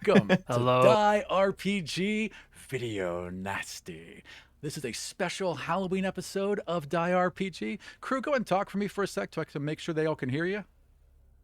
Welcome to Hello. Die RPG Video Nasty. This is a special Halloween episode of Die RPG. Crew, go and talk for me for a sec so I can make sure they all can hear you.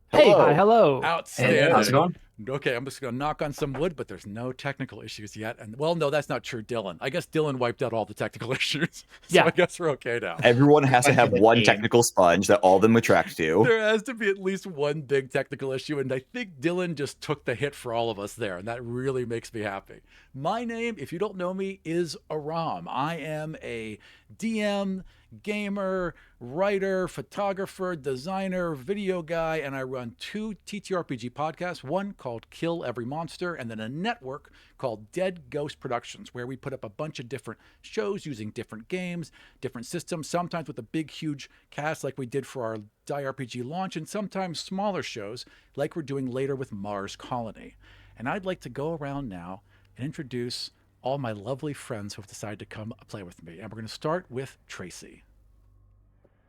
Hey, hi, Hello. hello. Hey, how's it Outstanding. going? Okay, I'm just going to knock on some wood, but there's no technical issues yet. And well, no, that's not true, Dylan. I guess Dylan wiped out all the technical issues. So Yeah. I guess we're okay now. Everyone has to have one Game. technical sponge that all of them attract to. There has to be at least one big technical issue, and I think Dylan just took the hit for all of us there, and that really makes me happy. My name, if you don't know me, is Aram. I am a DM, gamer, writer, photographer, designer, video guy, and I run two TTRPG podcasts, one called Kill Every Monster, and then a network called Dead Ghost Productions, where we put up a bunch of different shows using different games, different systems, sometimes with a big, huge cast like we did for our Die RPG launch, and sometimes smaller shows like we're doing later with Mars Colony. And I'd like to go around now and introduce all my lovely friends who have decided to come play with me. And we're going to start with Tracy.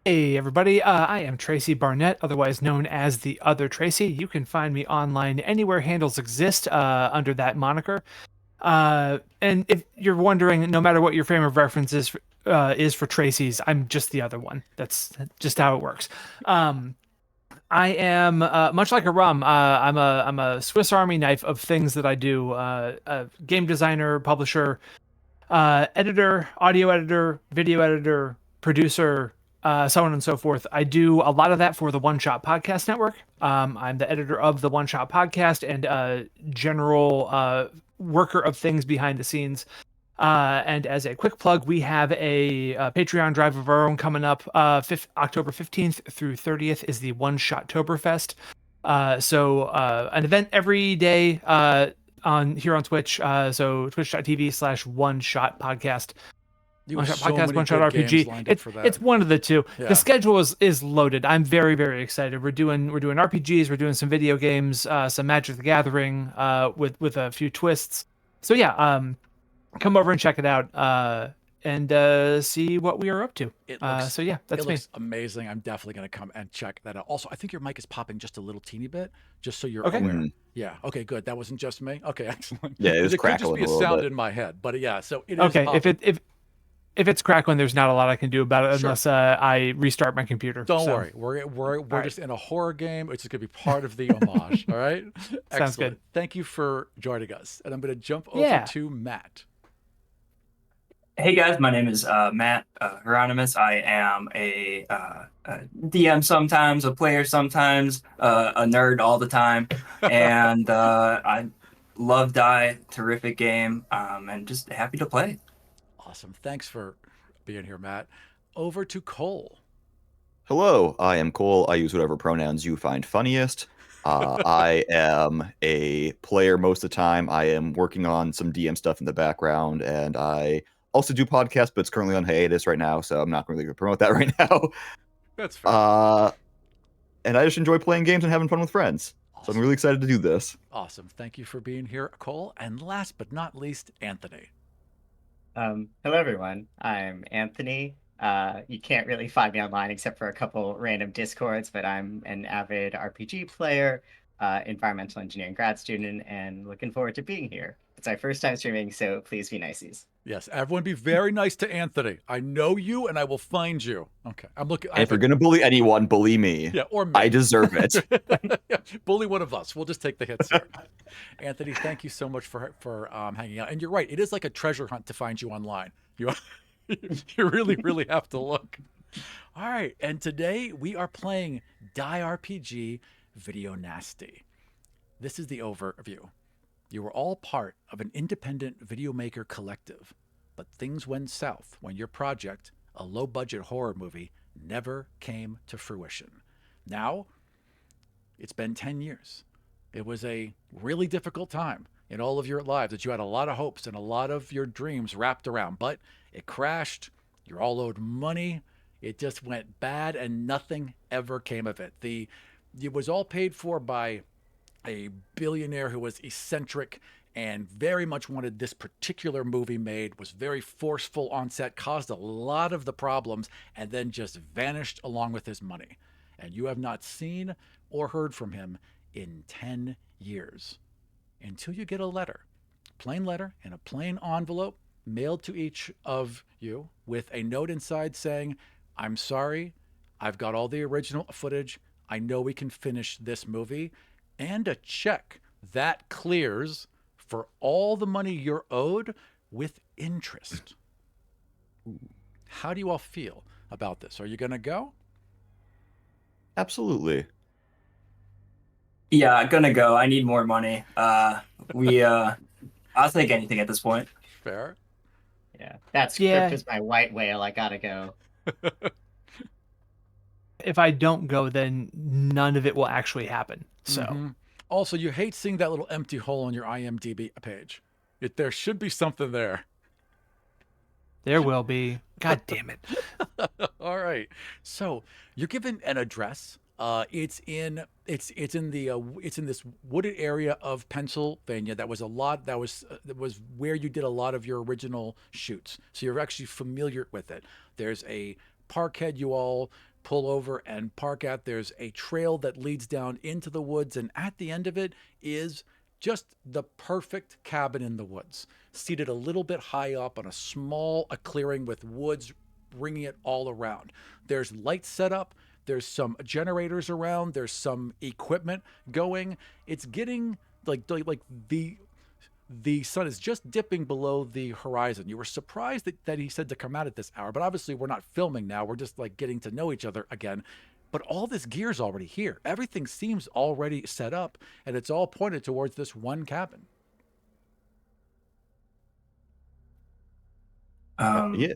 Hey, everybody. I am Tracy Barnett, otherwise known as the Other Tracy. You can find me online anywhere handles exist under that moniker. And if you're wondering, no matter what your frame of reference is for Tracy's, I'm just the other one. That's just how it works. I am much like a rum. I'm a Swiss Army knife of things that I do. A game designer, publisher, editor, audio editor, video editor, producer, so on and so forth. I do a lot of that for the One Shot Podcast Network. I'm the editor of the One Shot Podcast and general worker of things behind the scenes. And as a quick plug, we have a Patreon drive of our own coming up. October 15th through 30th is the One Shot Toberfest. So an event every day on Twitch. So twitch.tv/One Shot Podcast. You One have Shot so Podcast, many One Shot good games RPG. lined up for that. It's one of the two. Yeah. The schedule is loaded. I'm very, very excited. We're doing RPGs. We're doing some video games, some Magic the Gathering, with a few twists. So yeah, come over and check it out and see what we are up to. It looks, so yeah, that's it me. looks amazing. I'm definitely going to come and check that out. Also, I think your mic is popping just a little teeny bit, just so you're Okay. aware. Mhm. Yeah. Okay, good. That wasn't just me. Okay, excellent. Yeah, it was It could just crackling be a a little sound bit. in my head, but yeah. So it is. Okay, popping. if it's crackling, there's not a lot I can do about it Sure. unless I restart my computer. Don't So, worry. We're right. just in a horror game. It's just going to be part of the homage. All right. Sounds good. Excellent. Thank you for joining us, and I'm going to jump over Yeah. to Matt. Hey guys, my name is Matt Hieronymus. I am a DM sometimes, a player sometimes, a nerd all the time, and I love Die. Terrific game, and just happy to play. Awesome. Thanks for being here, Matt. Over to Cole. Hello, I am Cole. I use whatever pronouns you find funniest. I am a player most of the time. I am working on some DM stuff in the background, and I also do podcasts, but it's currently on hiatus right now, so I'm not really going to promote that right now. That's fair. And I just enjoy playing games and having fun with friends. So I'm really excited to do this. Awesome. Thank you for being here, Cole. And last but not least, Anthony. Hello, everyone. I'm Anthony. You can't really find me online except for a couple random Discords, but I'm an avid RPG player, environmental engineering grad student, and looking forward to being here. It's my first time streaming, so please be niceies. Yes, everyone be very nice to Anthony. I know you and I will find you. Okay. I'm looking. And if you're going to bully anyone, bully me. Yeah, or me. I deserve it. Yeah, bully one of us. We'll just take the hits here. Anthony, thank you so much for hanging out. And you're right. It is like a treasure hunt to find you online. You really have to look. All right. And today we are playing Die RPG Video Nasty. This is the overview. You were all part of an independent video maker collective, but things went south when your project, a low-budget horror movie, never came to fruition. Now, it's been 10 years. It was a really difficult time in all of your lives that you had a lot of hopes and a lot of your dreams wrapped around, but it crashed. You're all owed money. It just went bad and nothing ever came of it. It was all paid for by a billionaire who was eccentric and very much wanted this particular movie made, was very forceful on set, caused a lot of the problems, and then just vanished along with his money. And you have not seen or heard from him in 10 years. until you get a letter, plain letter in a plain envelope mailed to each of you with a note inside saying, I'm sorry, I've got all the original footage. I know we can finish this movie, and a check that clears for all the money you're owed with interest. How do you all feel about this? Are you going to go? Absolutely. Yeah, gonna go. I need more money. I'll take anything at this point. Fair. Yeah, that script Yeah. is my white whale. I gotta go. If I don't go, then none of it will actually happen. So Mhm. Also, you hate seeing that little empty hole on your IMDb page. There should be something there. there will be. God damn it. All right. So you're given an address. It's in this wooded area of Pennsylvania. That was where you did a lot of your original shoots. So you're actually familiar with it. There's a parkhead you all pull over and park at. There's a trail that leads down into the woods, and at the end of it is just the perfect cabin in the woods, seated a little bit high up on a clearing with woods ringing it all around. There's lights set up. There's some generators around. There's some equipment going. It's getting like the sun is just dipping below the horizon. You were surprised that he said to come out at this hour, but obviously we're not filming now. We're just like getting to know each other again. But all this gear's already here. Everything seems already set up, and it's all pointed towards this one cabin. Yeah.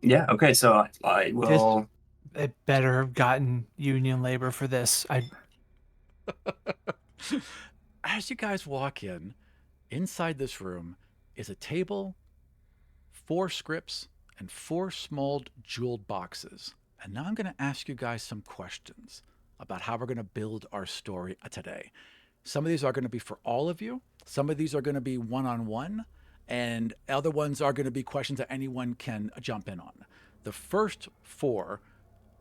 Yeah. Okay. So I will. It better have gotten union labor for this. As you guys walk in, inside this room is a table, 4 scripts, and 4 small jeweled boxes. And now I'm going to ask you guys some questions about how we're going to build our story today. Some of these are going to be for all of you. Some of these are going to be one-on-one. And other ones are going to be questions that anyone can jump in on. The first 4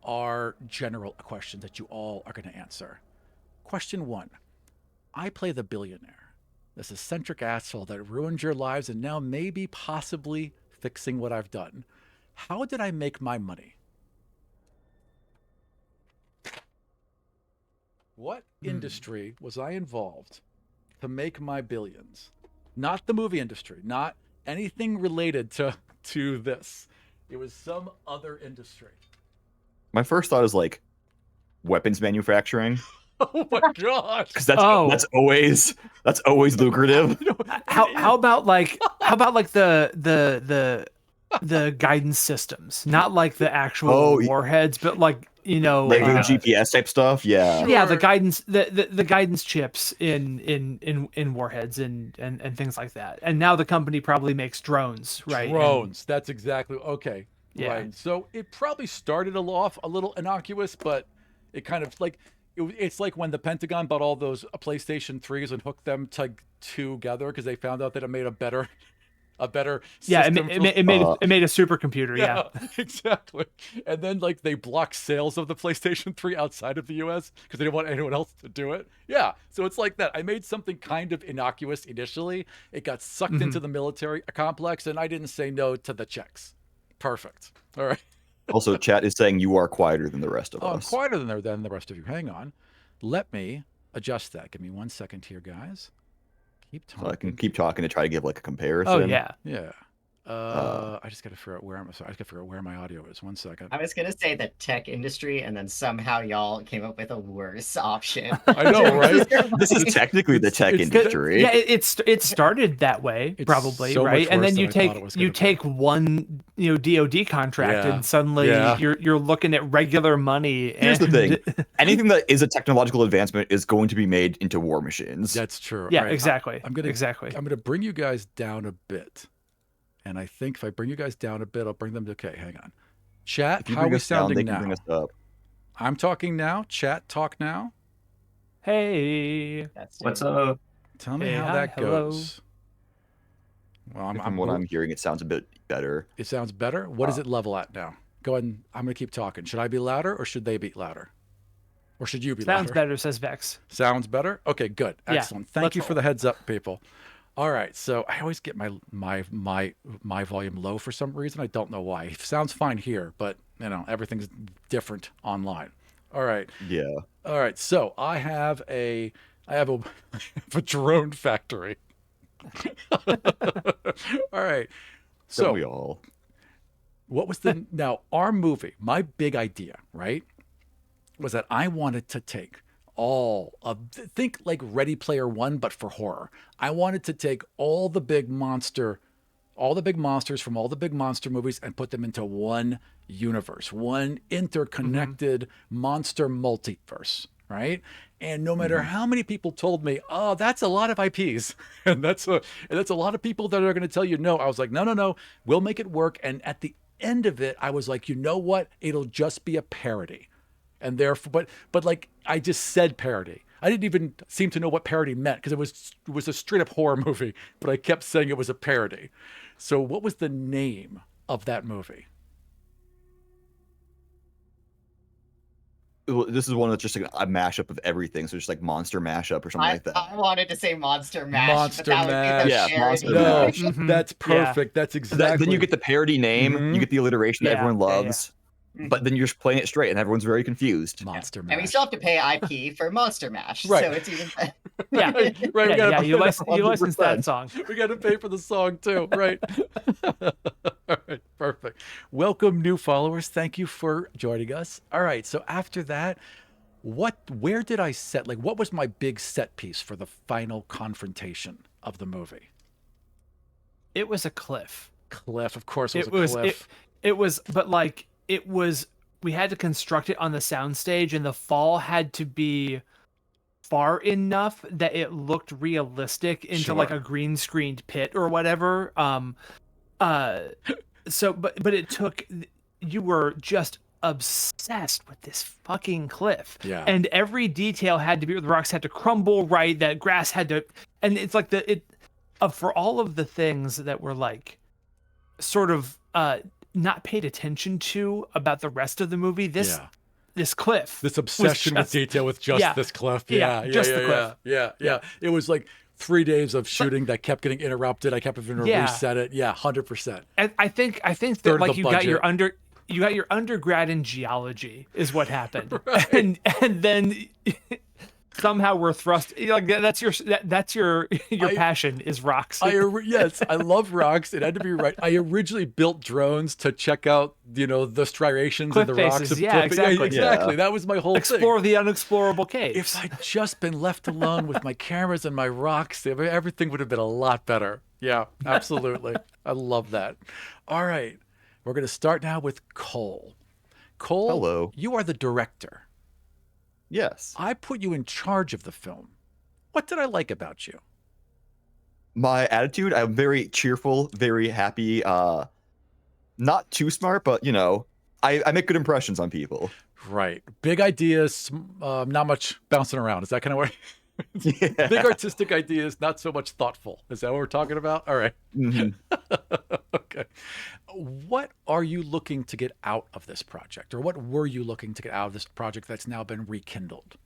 are general questions that you all are going to answer. Question 1. I play the billionaire, this eccentric asshole that ruined your lives and now maybe possibly fixing what I've done. How did I make my money? What industry was I involved to make my billions? Not the movie industry, not anything related to this. It was some other industry. My first thought is like weapons manufacturing, Oh my gosh. because that's always lucrative. How about like the guidance systems, not like the actual warheads, but like Like GPS type stuff. Yeah. yeah, the guidance the guidance chips in warheads and things like that. And now the company probably makes drones, right? Drones. That's exactly okay. Yeah. Right. So it probably started off a little innocuous, but it kind of like it's like when the Pentagon bought all those PlayStation 3s and hooked them together because they found out that it made a better Yeah, system. it made a supercomputer. Yeah. Exactly. And then like they blocked sales of the PlayStation 3 outside of the US because they didn't want anyone else to do it. Yeah. So it's like that. I made something kind of innocuous initially. It got sucked into the military complex, and I didn't say no to the checks. Perfect. All right. Also, chat is saying you are quieter than the rest of I'm us. quieter than the rest of you. Hang on. Let me adjust that. Give me 1 second here, guys. Keep talking. So I can keep talking to try to give like a comparison. Oh yeah. Yeah. I just got to figure out where my audio is. 1 second. I was gonna say the tech industry, and then somehow y'all came up with a worse option. I know, right? This is technically the tech it's- industry. Yeah, it started that way, It's probably, so much right? And worse then than you I thought it was gonna be. take one DoD contract, Yeah. and suddenly Yeah. you're looking at regular money. Here's the and- thing. Anything that is a technological advancement is going to be made into war machines. That's true. Yeah, All right, exactly. I'm gonna exactly. I'm gonna bring you guys down a bit, and I think if I bring you guys down a bit, I'll bring them to. Okay, hang on. Chat, If you how are bring we us down, they sounding can now? bring us up. I'm talking now. Chat, talk now. Hey. That's What's up? Tell me Hey, how hi, that hello. goes. Well, From what I'm hearing, it sounds a bit better. It sounds better. What is it level at now? Go ahead. I'm gonna keep talking. Should I be louder or should they be louder? Or should you be Sounds louder? better, says Vex. Sounds better? Okay, good. Yeah, Excellent. Thank let's you for roll. the heads up, people. All right, so I always get my volume low for some reason. I don't know why. It sounds fine here, but everything's different online. All right. Yeah. All right. So I have a, a drone factory. All right. Don't we So all? what was now our movie, my big idea, right? Was that I wanted to take all of think like Ready Player One, but for horror. I wanted to take all the big monsters from all the big monster movies and put them into one universe, one interconnected monster multiverse, right? And no matter how many people told me, "Oh, that's a lot of IPs," and that's a lot of people that are going to tell you no, I was like, no, no, no, we'll make it work. And at the end of it, I was like, you know what? It'll just be a parody. And therefore, but like I just said parody. I didn't even seem to know what parody meant because it was a straight up horror movie, but I kept saying it was a parody. So what was the name of that movie? Well, this is one that's just like a mashup of everything. So just like monster mashup or something like that. I wanted to say Monster Mash, Monster but that would be Mash. the Yeah, parody. Monster No, Mash. that's Yeah. perfect. That's So exactly. then you get the parody name, Mhm. you get the alliteration that Yeah, everyone yeah, yeah. loves, but then you're just playing it straight and everyone's very confused. Monster And we Mash. still have to pay IP for Monster Mash, Right. so it's even. Yeah. Right, we Yeah, gotta yeah, pay you the license that 100%. song. We got to pay for the song too, right? All right, perfect. Welcome, new followers. Thank you for joining us. All right, so after that, where did I set? Like, what was my big set piece for the final confrontation of the movie? It was a cliff. Cliff, of course, it It was was a cliff. it was, but like it was. We had to construct it on the soundstage, and the fall had to be far enough that it looked realistic into like Sure. a green screened pit or whatever. So but it took, you were just obsessed with this fucking cliff. Yeah. And every detail had to be, the rocks had to crumble right, that grass had to, and it's like for all of the things that were like sort of not paid attention to about the rest of the movie, this cliff, This obsession with just- detail with just yeah, this cliff. yeah, Yeah, just yeah, the yeah, cliff. yeah, yeah. It was like 3 days of shooting that kept getting interrupted. I kept having to Yeah. reset it. Yeah, 100%. And I think Third that of like the you got budget. you got your undergrad in geology is what happened. and then somehow we're thrust, like that's your passion is rocks. Yes, I love rocks. It had to be right. I originally built drones to check out, the striations Cliff of the rocks. faces. Of Yeah, cliff- exactly. exactly. Yeah. That was my whole Explore thing. the unexplorable caves. If I'd just been left alone with my cameras and my rocks, everything would have been a lot better. Yeah, absolutely. I love that. All right. We're going to start now with Cole. Cole, Hello. you are the director. Yes. I put you in charge of the film. What did I like about you? My attitude, I'm very cheerful, very happy, not too smart, but I make good impressions on people. Right. Big ideas, not much bouncing around. Is that kind of where? Yeah. Big artistic ideas, not so much thoughtful. Is that what we're talking about? All right. Mhm. Okay. What are you looking to get out of this project? Or what were you looking to get out of this project that's now been rekindled?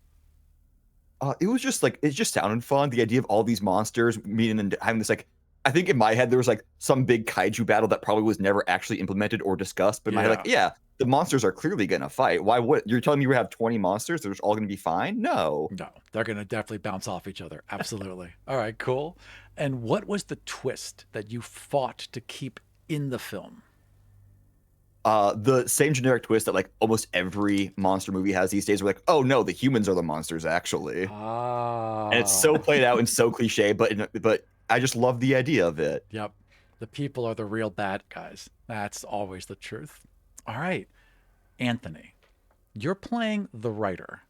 It was just like, it just sounded fun. The idea of all these monsters meeting and having this, like, I think in my head there was like some big kaiju battle that probably was never actually implemented or discussed. But in my head, like, yeah, the monsters are clearly gonna fight. Why would you're telling me we have 20 monsters? They're just all gonna be fine? No. No, they're going to definitely bounce off each other. Absolutely. All right, cool. And what was the twist that you fought to keep in the film? The same generic twist that like almost every monster movie has these days. We're like, oh no, the humans are the monsters actually, Ah. and it's so played out and so cliche. But I just love the idea of it. Yep. The people are the real bad guys. That's always the truth. All right. Anthony, you're playing the writer.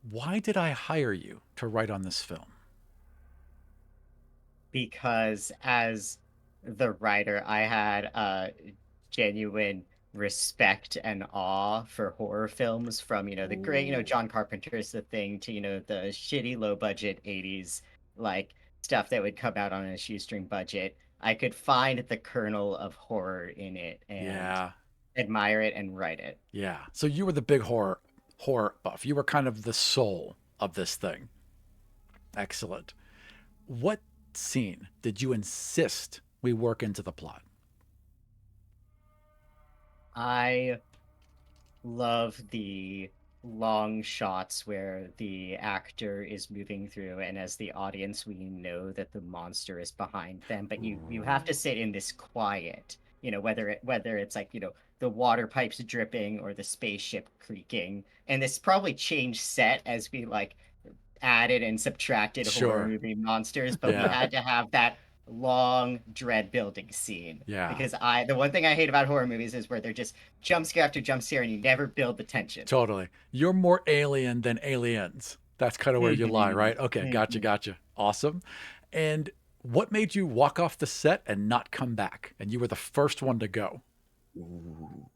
Why did I hire you to write on this film? Because as the writer, I had genuine respect and awe for horror films, from the great Ooh. John Carpenter's The Thing to the shitty low budget 80s like stuff that would come out on a shoestring budget. I could find the kernel of horror in it and Yeah. admire it and write it. Yeah. So you were the big horror horror buff. You were kind of the soul of this thing. Excellent. What scene did you insist we work into the plot? I love the long shots where the actor is moving through, and as the audience we know that the monster is behind them, but you have to sit in this quiet, whether it's like, the water pipes dripping or the spaceship creaking. And this probably changed set as we like added and subtracted horror Sure. movie monsters, but we Yeah. had to have that long dread building scene. Yeah. Because the one thing I hate about horror movies is where they're just jump scare after jump scare and you never build the tension. Totally. You're more alien than aliens. That's kind of where you lie, right? Okay, gotcha. Awesome. And what made you walk off the set and not come back? And you were the first one to go. Ooh.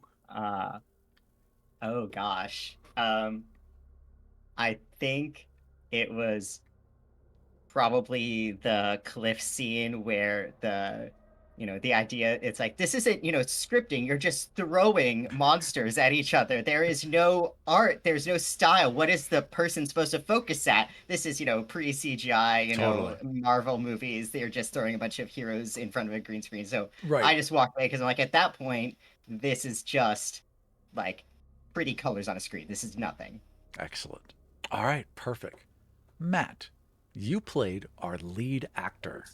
Oh gosh. I think it was probably the cliff scene where the idea, it's like, this isn't, scripting, you're just throwing monsters at each other. There is no art, there's no style. What is the person supposed to focus at? This is, pre-CGI, Totally. Marvel movies. They're just throwing a bunch of heroes in front of a green screen. So Right. I just walked away because I'm like, at that point, this is just like pretty colors on a screen. This is nothing. Excellent. All right, perfect. Matt, you played our lead actor.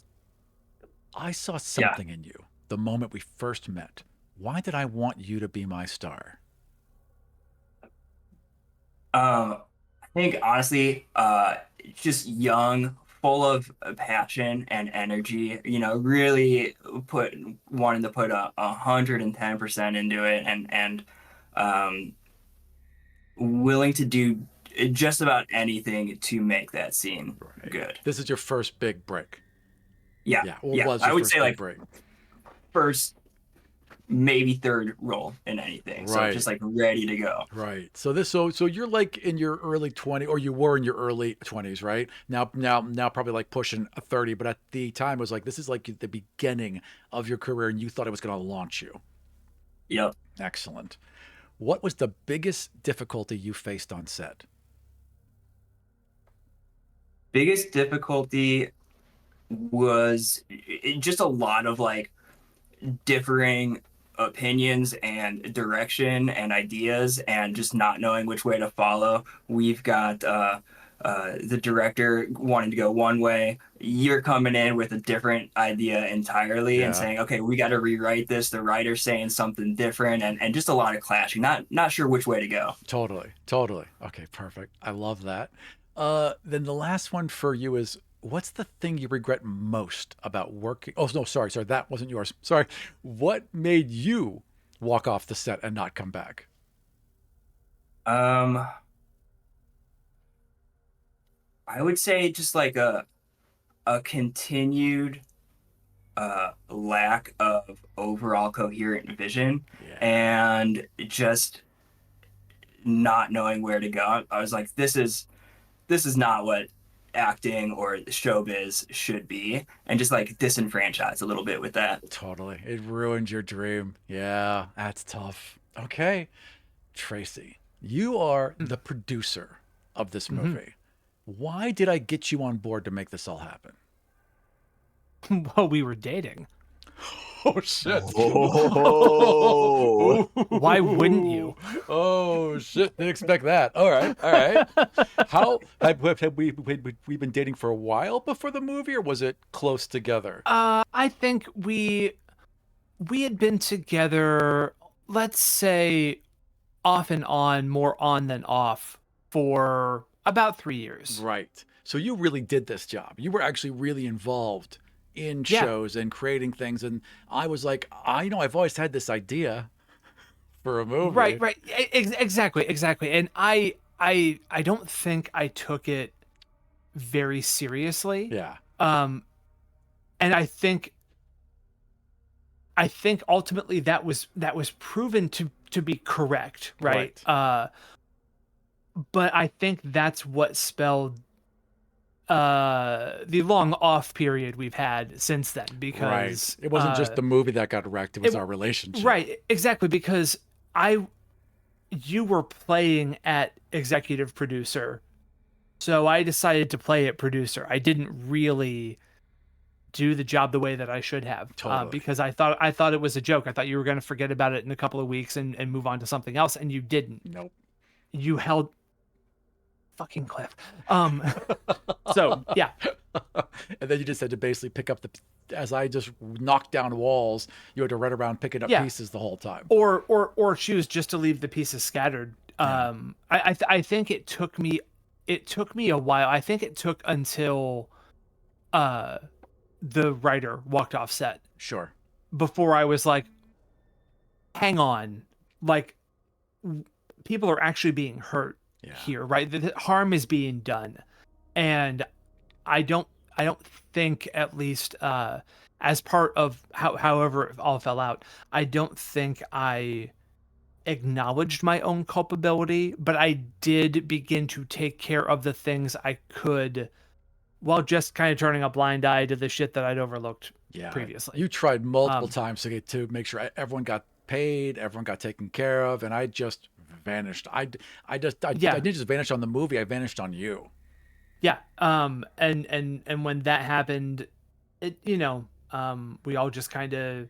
I saw something in you the moment we first met. Why did I want you to be my star? I think honestly, just young, full of passion and energy. Really wanting to put 110% into it, and willing to do just about anything to make that scene good. This is your first big break. Yeah. Was I your would first say big like break. first, maybe third role in anything. So Right. just like ready to go. Right. So you're like in your early 20s, or you were in your early 20s, right? Now probably like pushing 30, but at the time it was like, this is like the beginning of your career and you thought it was going to launch you. Yep. Excellent. What was the biggest difficulty you faced on set? Biggest difficulty was just a lot of like differing opinions and direction and ideas, and just not knowing which way to follow. We've got the director wanting to go one way, you're coming in with a different idea entirely and saying, okay, we got to rewrite this. The writer's saying something different, and just a lot of clashing, not sure which way to go. Totally. Okay, perfect. I love that. Then the last one for you is, what's the thing you regret most about working? Oh, no, sorry. That wasn't yours. Sorry. What made you walk off the set and not come back? I would say just like a continued lack of overall coherent vision, and just not knowing where to go. I was like, this is not what acting or showbiz should be, and just like disenfranchised a little bit with that. Totally. It ruined your dream. Yeah, that's tough. Okay. Tracy, you are the producer of this movie. Why did I get you on board to make this all happen? Well, we were dating. Oh shit! Oh. Why wouldn't you? Oh shit! Didn't expect that. All right. How have we been dating for a while before the movie, or was it close together? I think we had been together, let's say, off and on, more on than off, for about 3 years. Right. So you really did this job. You were actually really involved in shows and creating things, and I was like, I've always had this idea for a movie. Right. Exactly. And I don't think I took it very seriously. Yeah. And I think ultimately that was proven to be correct, right? But I think that's what spelled the long off period we've had since then, because it wasn't just the movie that got wrecked, it was our relationship. Right, exactly, because I you were playing at executive producer, so I decided to play at producer. I didn't really do the job the way that I should have, Totally. because I thought it was a joke. I thought you were going to forget about it in a couple of weeks and move on to something else, and you didn't. Nope. You held fucking Cliff. So yeah, And then you just had to basically pick up as I just knocked down walls, you had to run around picking up Yeah. pieces the whole time. or choose just to leave the pieces scattered. Yeah. I think it took me a while. I think it took until the writer walked off set Sure. before I was like, hang on, like people are actually being hurt Yeah. here, right? The harm is being done, and I don't think, at least as part of however it all fell out, I don't think I acknowledged my own culpability, but I did begin to take care of the things I could, while just kind of turning a blind eye to the shit that I'd overlooked Yeah. previously. You tried multiple Um, times to make sure everyone got paid, everyone got taken care of, and I just vanished. I Yeah. didn't just vanish on the movie. I vanished on you. Yeah. And when that happened, it, we all just kind of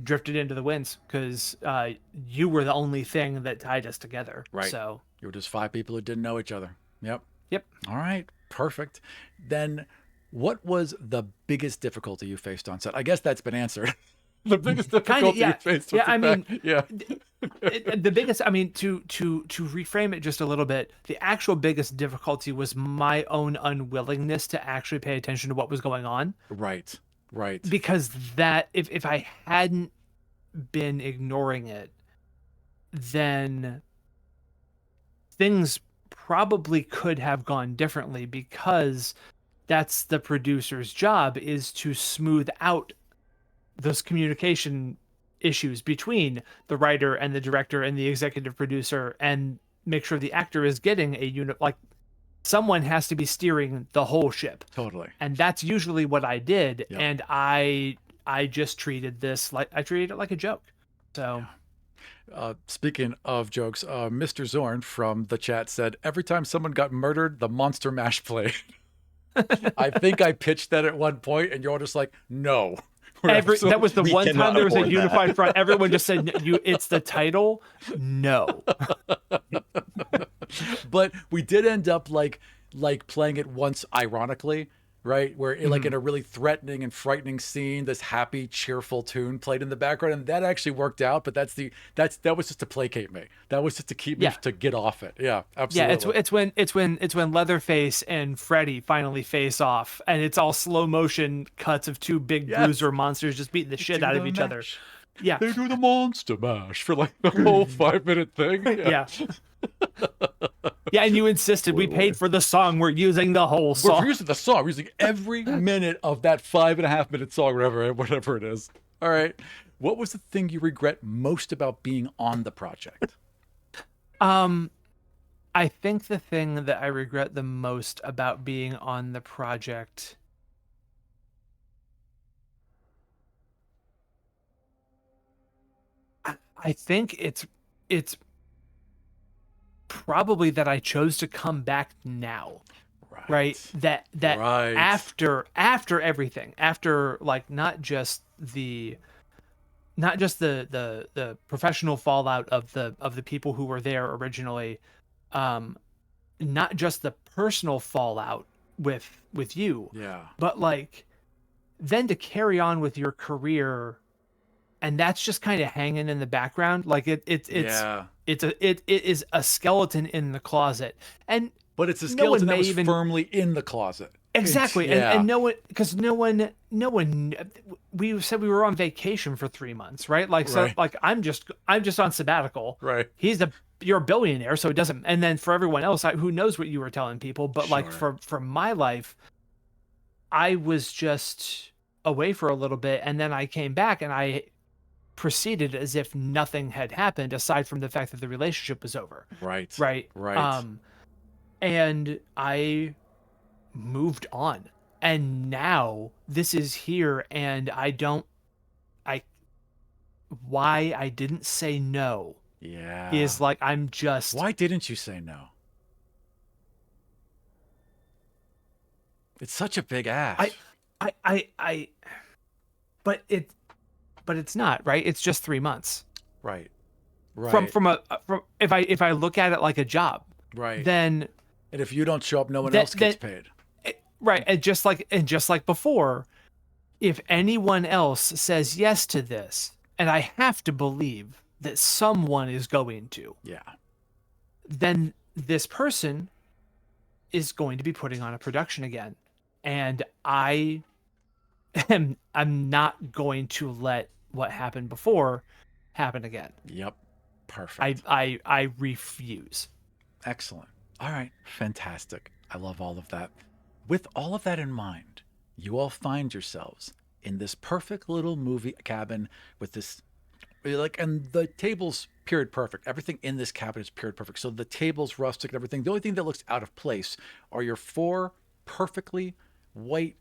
drifted into the winds, because you were the only thing that tied us together. Right. So You were just 5 people who didn't know each other. Yep. Yep. All right. Perfect. Then what was the biggest difficulty you faced on set? I guess that's been answered. The biggest difficulty yeah. you faced Yeah, was the I mean, fact- yeah. the biggest, I mean, to reframe it just a little bit, the actual biggest difficulty was my own unwillingness to actually pay attention to what was going on, Right. Right. because that, if I hadn't been ignoring it, then things probably could have gone differently, because that's the producer's job, is to smooth out those communication issues between the writer and the director and the executive producer, and make sure the actor is getting a unit. Like, someone has to be steering the whole ship, Totally. and that's usually what I did. Yep. And I just treated it like a joke. So Speaking of jokes, Mr. Zorn from the chat said, every time someone got murdered, the monster mash played. I think I pitched that at one point, and you're all just like, no. that was the we one time cannot there was a afford that. unified front. Everyone just said, it's the title. No. But we did end up like playing it once ironically, right? Where like in a really threatening and frightening scene, this happy, cheerful tune played in the background, and that actually worked out. But that was just to placate me. That was just to keep me to get off it. Yeah, absolutely. Yeah, it's when Leatherface and Freddy finally face off, and it's all slow motion cuts of two big bruiser monsters just beating the shit out of each other. Yeah. They do the monster mash for like the whole 5-minute thing. Yeah. Yeah, and you insisted we paid for the song. We're using the whole song. We're using the song. We're using every minute of that 5.5-minute song, whatever it is. All right. What was the thing you regret most about being on the project? I think the thing that I regret the most about being on the project, I think it's probably that I chose to come back now. Right. That Right. after everything, after like not just the professional fallout of the people who were there originally, not just the personal fallout with you, Yeah. but like then to carry on with your career, and that's just kind of hanging in the background. Like it is a skeleton in the closet, But it's a no one skeleton that may was even- firmly in the closet. Exactly. Yeah. And no one, because no one, we said we were on vacation for 3 months, right? Like, so Right. like, I'm just on sabbatical. Right. You're a billionaire, so it doesn't. And then for everyone else, who knows what you were telling people, but like Sure. for my life, I was just away for a little bit, and then I came back and I proceeded as if nothing had happened, aside from the fact that the relationship was over. Right. Right. Right. And I moved on, and now this is here, and why I didn't say no Yeah. is like, I'm just Why didn't you say no? It's such a big ask. I but it's not, right? It's just 3 months. Right. From Right. from if I look at it like a job, Right. then And if you don't show up, no one that- else gets that- paid. right, and just like before, if anyone else says yes to this, and I have to believe that someone is going to, Yeah. then this person is going to be putting on a production again. And I'm not going to let what happened before happen again. Yep. Perfect. I refuse. Excellent. All right. Fantastic. I love all of that. With all of that in mind, you all find yourselves in this perfect little movie cabin with this, like, and the table's period perfect. Everything in this cabin is period perfect. So the table's rustic and everything. The only thing that looks out of place are your 4 perfectly white,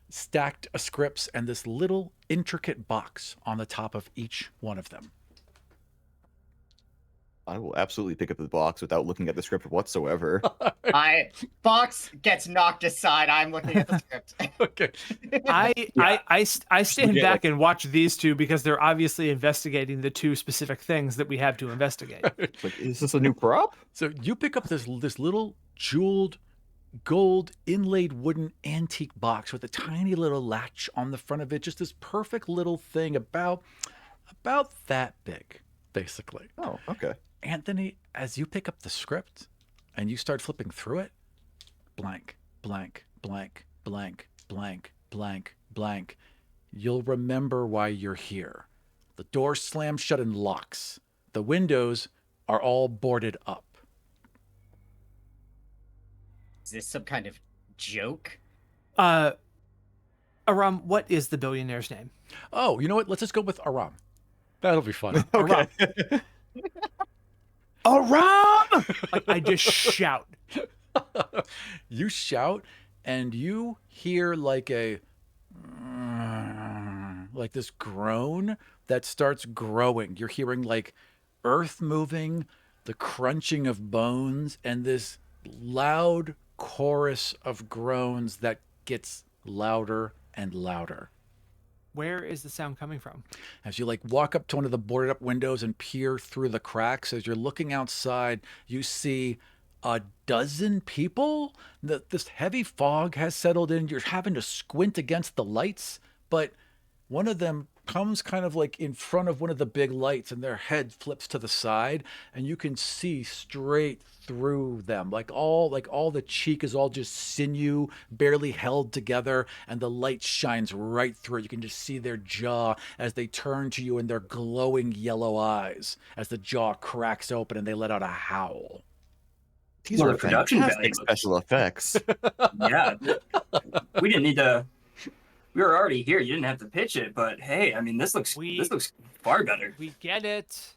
stacked scripts and this little intricate box on the top of each one of them. I will absolutely pick up the box without looking at the script whatsoever. Box gets knocked aside. I'm looking at the script. Okay. I stand get, back like- and watch these two because they're obviously investigating the 2 specific things that we have to investigate. It's like, is this a new prop? So you pick up this little jeweled gold inlaid wooden antique box with a tiny little latch on the front of it, just this perfect little thing about that big, basically. Oh, okay. Anthony, as you pick up the script and you start flipping through it, blank, blank, blank, blank, blank, blank, blank, you'll remember why you're here. The door slams shut and locks. The windows are all boarded up. Is this some kind of joke? Aram, what is the billionaire's name? Oh, you know what? Let's just go with Aram. That'll be fun. Okay. Aram! Like, I just shout. You shout and you hear like this groan that starts growing. You're hearing like earth moving, the crunching of bones, and this loud chorus of groans that gets louder and louder. Where is the sound coming from? As you like walk up to one of the boarded up windows and peer through the cracks, as you're looking outside, you see a dozen people. This heavy fog has settled in. You're having to squint against the lights, but one of them comes kind of like in front of one of the big lights and their head flips to the side and you can see straight through them. Like all the cheek is all just sinew, barely held together, and the light shines right through it. You can just see their jaw as they turn to you and their glowing yellow eyes as the jaw cracks open and they let out a howl. These Well, are the production fantastic value. special effects. Yeah, we didn't need to. We were already here. You didn't have to pitch it, but hey, I mean, this looks far better. We get it.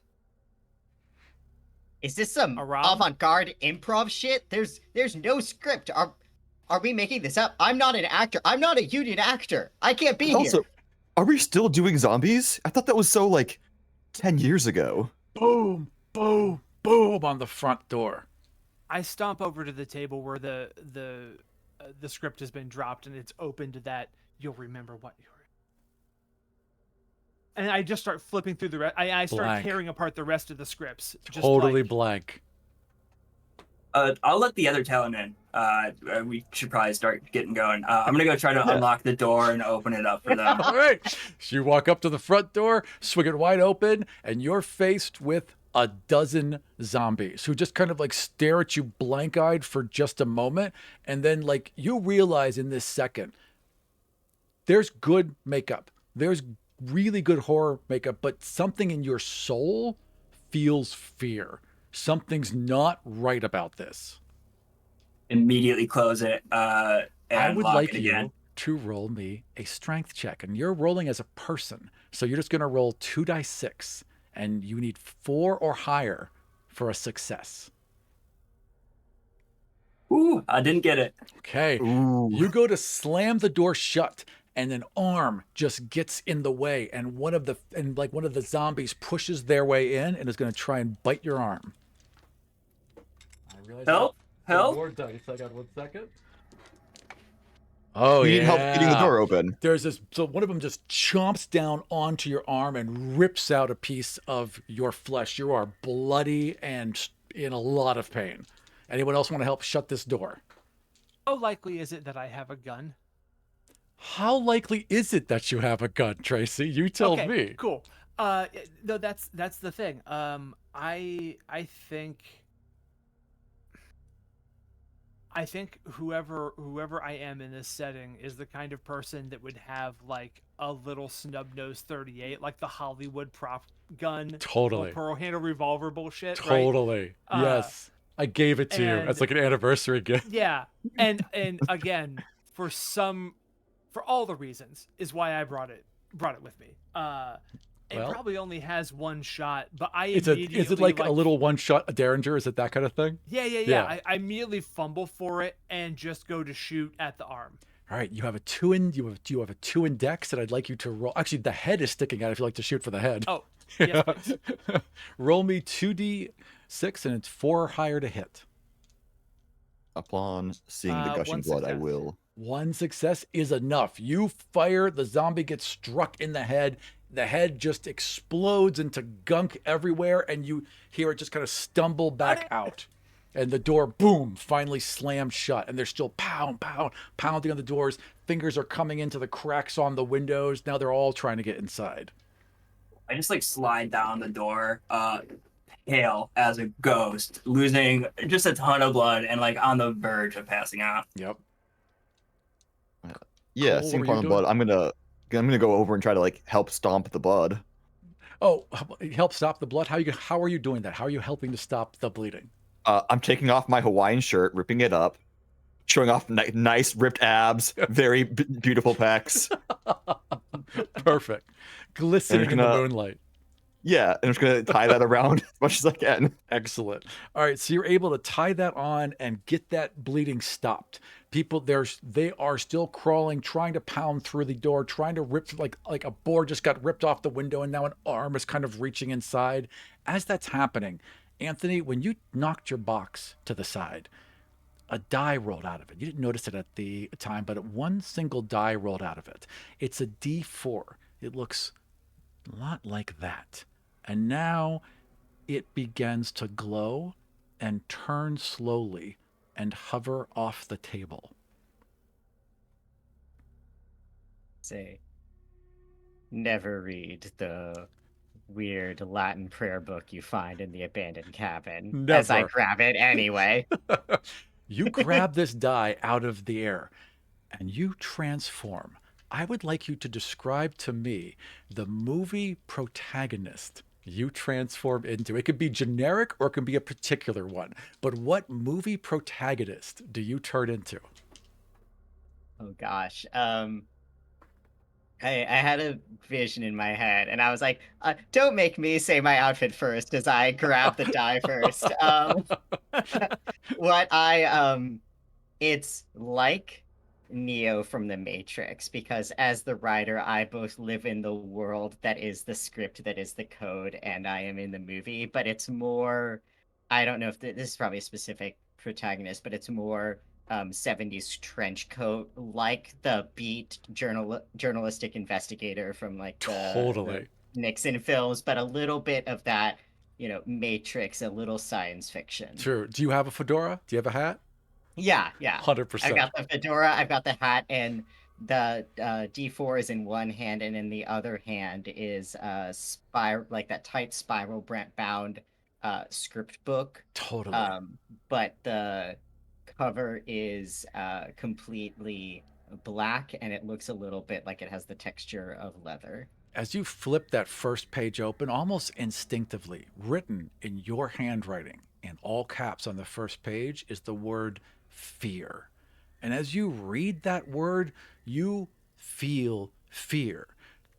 Is this some Aram? avant-garde improv shit? There's no script. Are we making this up? I'm not an actor. I'm not a union actor. I can't be Also, here. are we still doing zombies? I thought that was so, like, 10 years ago. Boom, boom, boom on the front door. I stomp over to the table where the script has been dropped and it's open to that. You'll remember what you were. And I just start flipping through the rest. I start Blank. tearing apart the rest of the scripts. Just Totally like, blank. I'll let the other talent in. We should probably start getting going. I'm gonna go try to unlock the door and open it up for them. All right. So you walk up to the front door, swing it wide open, and you're faced with a dozen zombies who just kind of like stare at you blank-eyed for just a moment. And then like you realize in this second, there's good makeup. There's really good horror makeup, but something in your soul feels fear. Something's not right about this. Immediately close it and I would lock like it you again. to roll me a strength check, and you're rolling as a person. So you're just going to roll 2d6, and you need 4 or higher for a success. Ooh, I didn't get it. Okay. Ooh. You go to slam the door shut, and an arm just gets in the way, and one of the zombies pushes their way in and is going to try and bite your arm. I realize Help! Help! more dice. I got 1 second. Oh, You need yeah. help getting the door open. There's this. So one of them just chomps down onto your arm and rips out a piece of your flesh. You are bloody and in a lot of pain. Anyone else want to help shut this door? How likely is it that I have a gun? How likely is it that you have a gun, Tracy? You tell Okay, me. cool. No, that's the thing. I think whoever I am in this setting is the kind of person that would have like a little snub-nosed 38, like the Hollywood prop gun, Totally. pearl handle revolver bullshit. Totally. Right? Yes. I gave it to you as like an anniversary gift. Yeah, and again, for all the reasons is why I brought it with me. It Well, probably only has one shot, but is it like a little one shot, a Derringer? Is it that kind of thing? Yeah. I immediately fumble for it and just go to shoot at the arm. All right, you have a 2 in. You have a 2 in dex, and I'd like you to roll. Actually, the head is sticking out. If you like to shoot for the head. Oh, yes, please. Roll me 2d6, and it's 4 or higher to hit. Upon seeing the gushing one blood, I success. will. 1 success is enough. You fire, the zombie gets struck in the head. The head just explodes into gunk everywhere, and you hear it just kind of stumble back out. And the door, boom, finally slams shut. And they're still pounding on the doors. Fingers are coming into the cracks on the windows. Now they're all trying to get inside. I just like slide down the door, pale as a ghost, losing just a ton of blood and like on the verge of passing out. Yep. Yeah, Cole, seeing what are you upon the blood, I'm gonna go over and try to like help stomp the blood. Oh, help stop the blood. How are you doing that? How are you helping to stop the bleeding? I'm taking off my Hawaiian shirt, ripping it up, showing off nice ripped abs, very beautiful pecs. Perfect. Glistening in the moonlight. Yeah, and I'm just gonna tie that around as much as I can. Excellent. All right, so you're able to tie that on and get that bleeding stopped. People, they are still crawling, trying to pound through the door, trying to rip like a board just got ripped off the window, and now an arm is kind of reaching inside. As that's happening, Anthony, when you knocked your box to the side, a die rolled out of it. You didn't notice it at the time, but one single die rolled out of it. It's a D4. It looks a lot like that. And now it begins to glow and turn slowly and hover off the table. Say, never read the weird Latin prayer book you find in the abandoned cabin. As I Never. grab it anyway. You grab this die out of the air and you transform. I would like you to describe to me the movie protagonist you transform into. It could be generic or it can be a particular one. But what movie protagonist do you turn into? Oh gosh. I had a vision in my head, and I was like, "Don't make me say my outfit first, as I grab the die first." It's like Neo from the Matrix, because as the writer, I both live in the world that is the script, that is the code, and I am in the movie. But it's more, I don't know if this is probably a specific protagonist, but it's more 70s trench coat, like the beat journalistic investigator from like Totally. the Nixon films, but a little bit of that, Matrix, a little science fiction. True. Do you have a fedora? Do you have a hat? Yeah. 100%. I've got the fedora, I've got the hat, and the D4 is in one hand, and in the other hand is like that tight spiral bound script book. Totally. But the cover is completely black, and it looks a little bit like it has the texture of leather. As you flip that first page open, almost instinctively, written in your handwriting in all caps on the first page is the word fear. And as you read that word, you feel fear.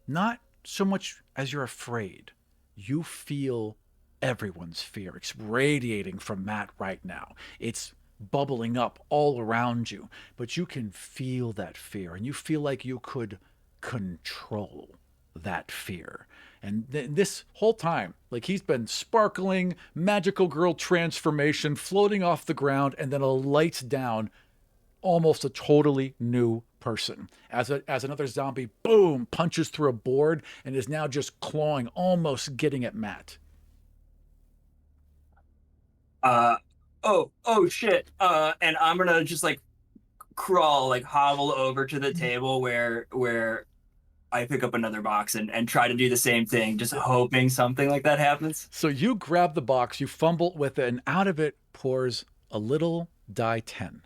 Not so much as you're afraid. You feel everyone's fear. It's radiating from Matt right now. It's bubbling up all around you, but you can feel that fear and you feel like you could control that fear. And this whole time, like he's been sparkling, magical girl transformation, floating off the ground, and then a lights down, almost a totally new person. As another zombie, boom, punches through a board and is now just clawing, almost getting at Matt. Oh shit. And I'm gonna just like crawl, like hobble over to the table where I pick up another box and try to do the same thing, just hoping something like that happens. So you grab the box, you fumble with it, and out of it pours a little die 10.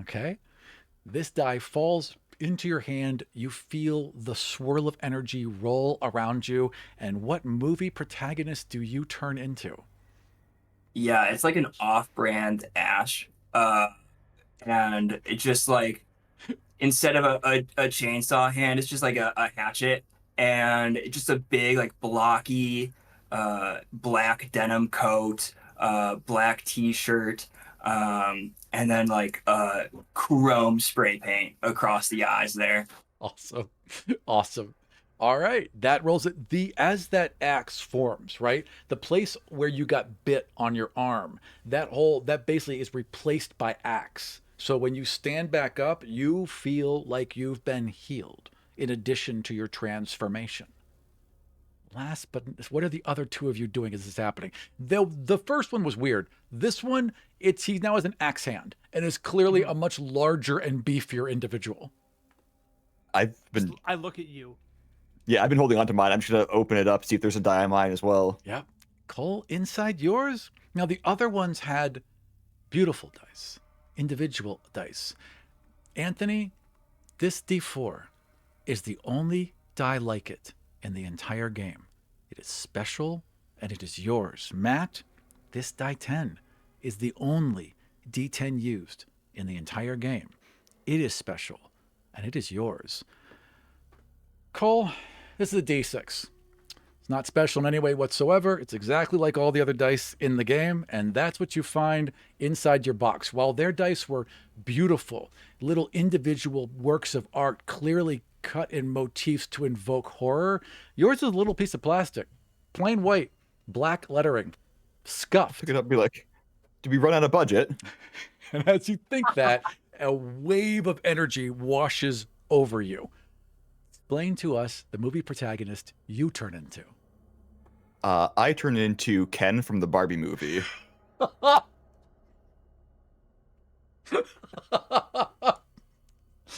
Okay? This die falls into your hand. You feel the swirl of energy roll around you. And what movie protagonist do you turn into? Yeah, it's like an off-brand Ash. And it's just like instead of a chainsaw hand, it's just like a hatchet and it's just a big, like blocky, black denim coat, black t-shirt, and then like chrome spray paint across the eyes there. Awesome. Awesome. All right. That rolls it. As that axe forms, right? The place where you got bit on your arm, that basically is replaced by axe. So when you stand back up, you feel like you've been healed in addition to your transformation. Last but what are the other two of you doing as this is happening? The first one was weird. This one, he now has an axe hand and is clearly a much larger and beefier individual. I look at you. Yeah, I've been holding on to mine. I'm just gonna open it up, see if there's a die on mine as well. Yep. Cole, inside yours. Now the other ones had beautiful dice, individual dice. Anthony, this D4 is the only die like it in the entire game. It is special and it is yours. Matt, this die 10 is the only D10 used in the entire game. It is special and it is yours. Cole, this is a D6. It's not special in any way whatsoever. It's exactly like all the other dice in the game, and that's what you find inside your box. While their dice were beautiful, little individual works of art clearly cut in motifs to invoke horror, yours is a little piece of plastic. Plain white, black lettering, scuffed. Pick it up and be like, did we run out of budget? And as you think that, a wave of energy washes over you. Explain to us the movie protagonist you turn into. I turn into Ken from the Barbie movie.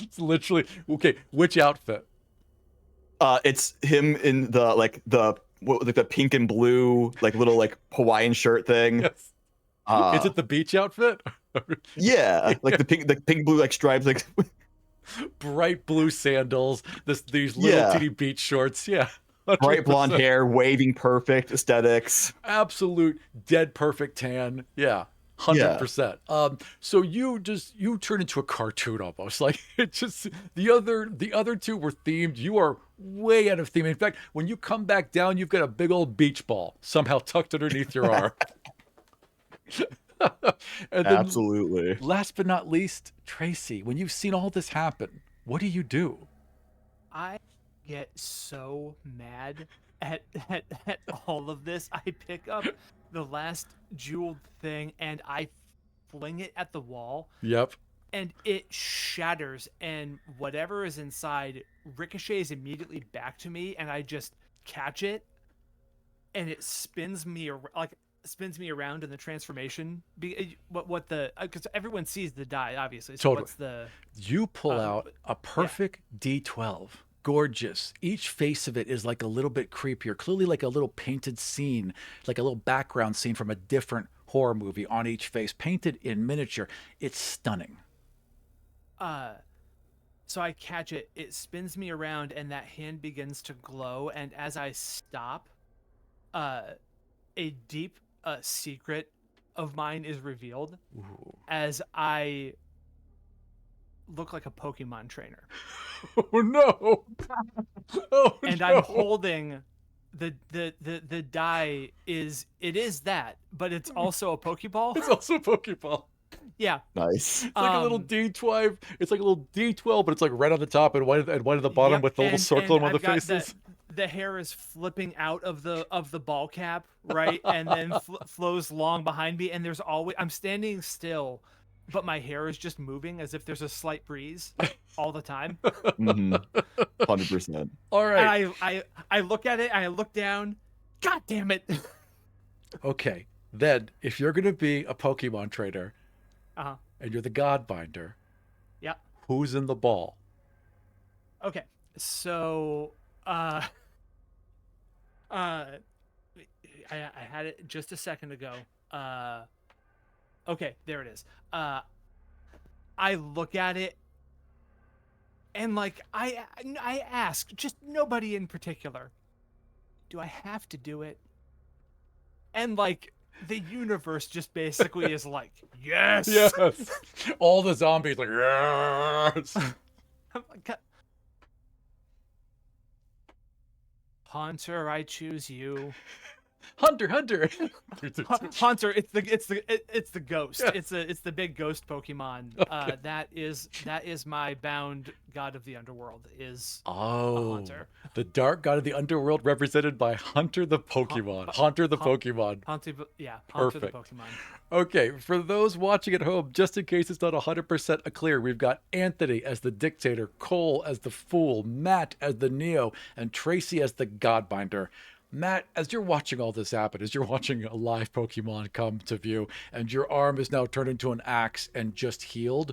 It's literally okay. Which outfit? It's him in the pink and blue little Hawaiian shirt thing. Yes. Is it the beach outfit? Yeah, like the pink blue stripes bright blue sandals. These little teeny beach shorts. Yeah. 100%. Bright blonde hair, waving perfect aesthetics. Absolute dead perfect tan. Yeah. 100%. So you turn into a cartoon almost. Like it just the other two were themed. You are way out of theme. In fact, when you come back down, you've got a big old beach ball somehow tucked underneath your arm. And then, absolutely. Last but not least, Tracy, when you've seen all this happen, what do you do? I get so mad at all of this. I pick up the last jeweled thing and I fling it at the wall. Yep. And it shatters, and whatever is inside ricochets immediately back to me, and I just catch it, and it spins me around in the transformation. Because everyone sees the die, obviously. So totally. What's the? You pull out a perfect D12. Gorgeous. Each face of it is like a little bit creepier, clearly like a little painted scene, like a little background scene from a different horror movie on each face, painted in miniature. It's stunning. So I catch it, it spins me around, and that hand begins to glow, and as I stop, a deep secret of mine is revealed. Ooh. As I look like a Pokemon trainer. Oh no! Oh, and no. I'm holding the die. It is that, but it's also a Pokeball. It's also a Pokeball. Yeah. Nice. It's like a little D12. It's like a little D12, but it's like red on the top and white at the bottom Yep, with the little circle on one of I've the got faces. the hair is flipping out of the ball cap, right, and then flows long behind me. And there's always I'm standing still, but my hair is just moving as if there's a slight breeze all the time. 100%. All right. And I look at it, I look down. God damn it! Okay. Then, if you're gonna be a Pokemon trader Uh-huh. and you're the Godbinder, Yeah. who's in the ball? Okay. So, I had it just a second ago. Okay, there it is. I look at it, and like I ask, just nobody in particular, do I have to do it? And like the universe just basically is like, yes. Yes. All the zombies like, yes. I'm like, Haunter, I choose you. Hunter. Hunter, it's the ghost. Yes. It's the big ghost Pokemon. Okay. That is my bound god of the underworld. Is Oh, Haunter. the dark god of the underworld represented by Hunter the Pokemon. Hunter the Pokemon. Haunter the Perfect. Pokemon. Okay, for those watching at home, just in case it's not 100% clear, we've got Anthony as the dictator, Cole as the fool, Matt as the Neo, and Tracy as the Godbinder. Matt, as you're watching all this happen, as you're watching a live Pokemon come to view, and your arm is now turned into an axe and just healed,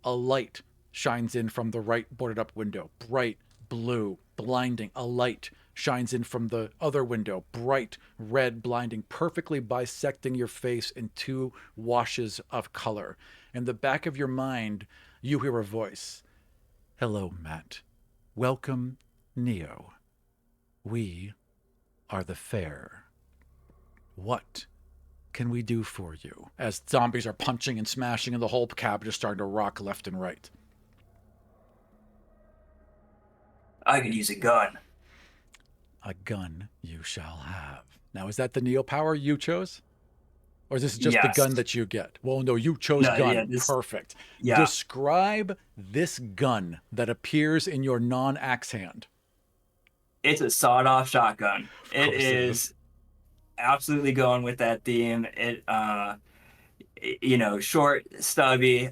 a light shines in from the right boarded up window. Bright blue, blinding. A light shines in from the other window. Bright red, blinding, perfectly bisecting your face in two washes of color. In the back of your mind, you hear a voice. Hello, Matt. Welcome, Neo. We are the fair. What can we do for you? As zombies are punching and smashing and the whole cabin is starting to rock left and right. I could use a gun. A gun you shall have. Now, is that the Neo power you chose? Or is this just the Yes. gun that you get? Well, no, you chose No, gun. yeah, this- Perfect. Yeah. Describe this gun that appears in your non-axe hand. It's a sawed-off shotgun. It course it is absolutely going with that theme. Short, stubby,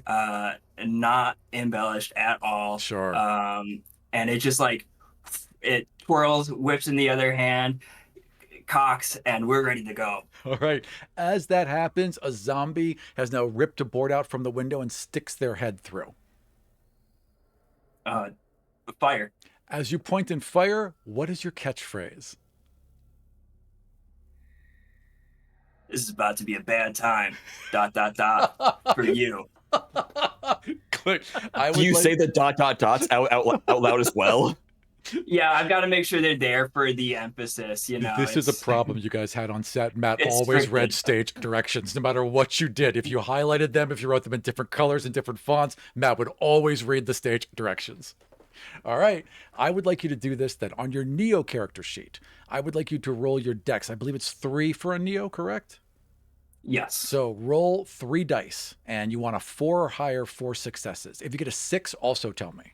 not embellished at all. Sure. And it just like it twirls, whips in the other hand, cocks, and we're ready to go. All right. As that happens, a zombie has now ripped a board out from the window and sticks their head through. Fire. As you point and fire, what is your catchphrase? This is about to be a bad time. ... for you. Click. I would Do you like- say the ... out loud as well? Yeah, I've got to make sure they're there for the emphasis. This is a it's- problem you guys had on set. Matt It's always read scripted. stage directions, no matter what you did. If you highlighted them, if you wrote them in different colors and different fonts, Matt would always read the stage directions. All right. I would like you to do this then. On your Neo character sheet, I would like you to roll your dex. I believe it's 3 for a Neo, correct? Yes. So roll 3 dice, and you want a 4 or higher for successes. If you get a 6, also tell me.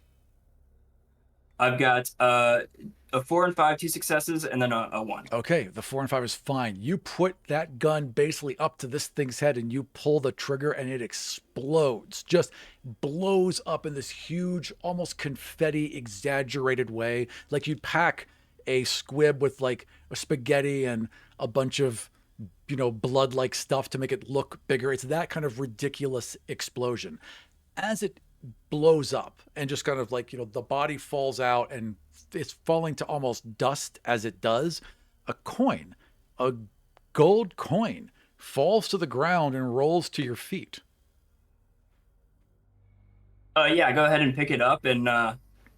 I've got a 4 and 5, 2 successes, and then a 1. Okay, the 4 and 5 is fine. You put that gun basically up to this thing's head and you pull the trigger and it explodes, just blows up in this huge, almost confetti exaggerated way. Like you'd pack a squib with like a spaghetti and a bunch of, blood-like stuff to make it look bigger. It's that kind of ridiculous explosion. As it blows up and just kind of like, the body falls out and it's falling to almost dust as it does, a coin, a gold coin, falls to the ground and rolls to your feet. Yeah, go ahead and pick it up and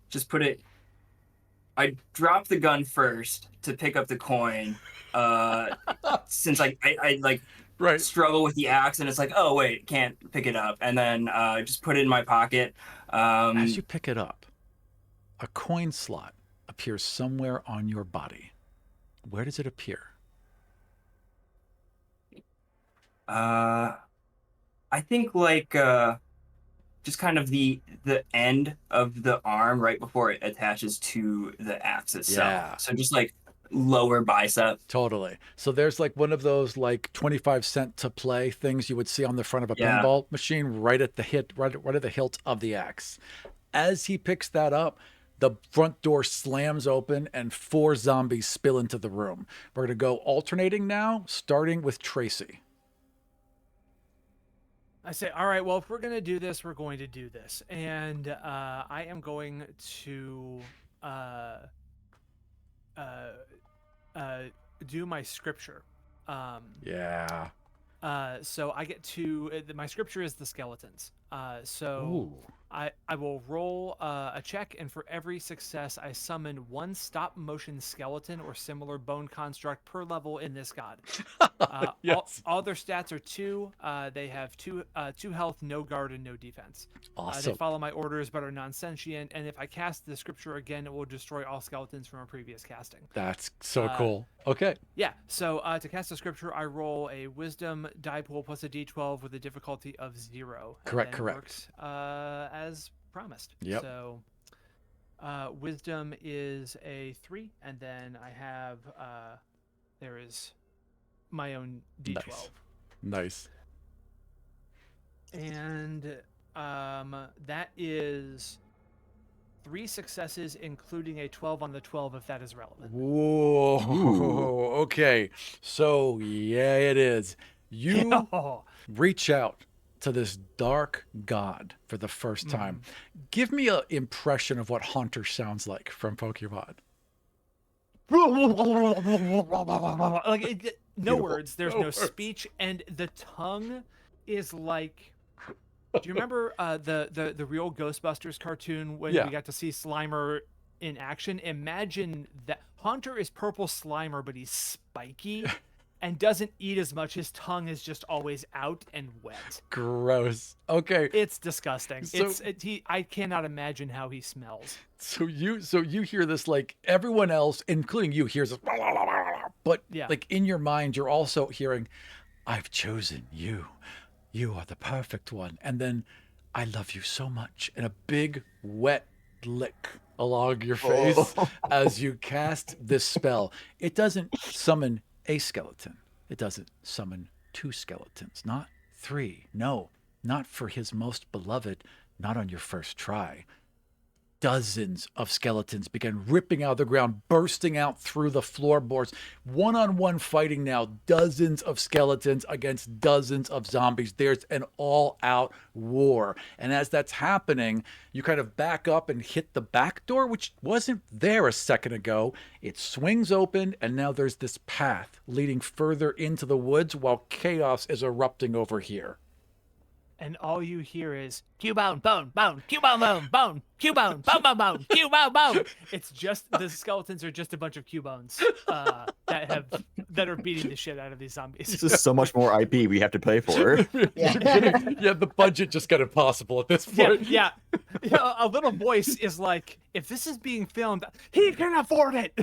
just put it. I drop the gun first to pick up the coin, since I Right. struggle with the axe, and it's like, oh wait, can't pick it up, and then just put it in my pocket. As you pick it up, a coin slot appears somewhere on your body. Where does it appear? I think like just kind of the end of the arm right before it attaches to the axe itself. Yeah. So just like lower bicep. Totally. So there's like one of those like 25-cent to play things you would see on the front of a Yeah. pinball machine right at the right at the hilt of the axe. As he picks that up, the front door slams open and 4 zombies spill into the room. We're going to go alternating now, starting with Tracy. I say, all right, well, if we're going to do this, we're going to do this. And I am going to do my scripture. Yeah. So I get to, my scripture is the skeletons. So Ooh. I will roll a check, and for every success, I summon 1 stop-motion skeleton or similar bone construct per level in this god. Yes. All their stats are 2. They have 2 health, no guard, and no defense. They Awesome. follow my orders but are non-sentient, and if I cast the scripture again, it will destroy all skeletons from a previous casting. That's so cool. Okay. Yeah, so to cast the scripture, I roll a wisdom die pool plus a d12 with a difficulty of 0. And Correct, then correct. Works, as promised. Yep. So wisdom is a 3, and then I have there is my own d12. Nice. And that is 3 successes, including a 12 on the 12, if that is relevant. Whoa. Okay. So, yeah, it is. You Oh. reach out to this dark god for the first time. Give me an impression of what Haunter sounds like from Pokemon. Like no Beautiful. words, there's No no words. speech, and the tongue is like, do you remember the real Ghostbusters cartoon when Yeah. we got to see Slimer in action? Imagine that Haunter is purple Slimer, but he's spiky and doesn't eat as much. His tongue is just always out and wet. Gross. Okay. It's disgusting. So- I cannot imagine how he smells. So you hear this, like everyone else, including you, hears this, but Yeah. like in your mind, you're also hearing, "I've chosen you. You are the perfect one." And then, "I love you so much," and a big wet lick along your face as you cast this spell. It doesn't summon a skeleton. It doesn't summon 2 skeletons, not 3. No, not for his most beloved, not on your first try. Dozens of skeletons begin ripping out of the ground, bursting out through the floorboards. One-on-one fighting now. Dozens of skeletons against dozens of zombies. There's an all-out war. And as that's happening, you kind of back up and hit the back door, which wasn't there a second ago. It swings open, and now there's this path leading further into the woods while chaos is erupting over here. And all you hear is Q-bone, bone, bone, Q-bone, bone, bone, Q-bone, bone, bone, bone, Q-bone, bone. It's just the skeletons are just a bunch of Q-bones that are beating the shit out of these zombies. This is so much more IP we have to pay for. Yeah, the budget just got impossible at this point. Yeah. A little voice is like, if this is being filmed, he can afford it.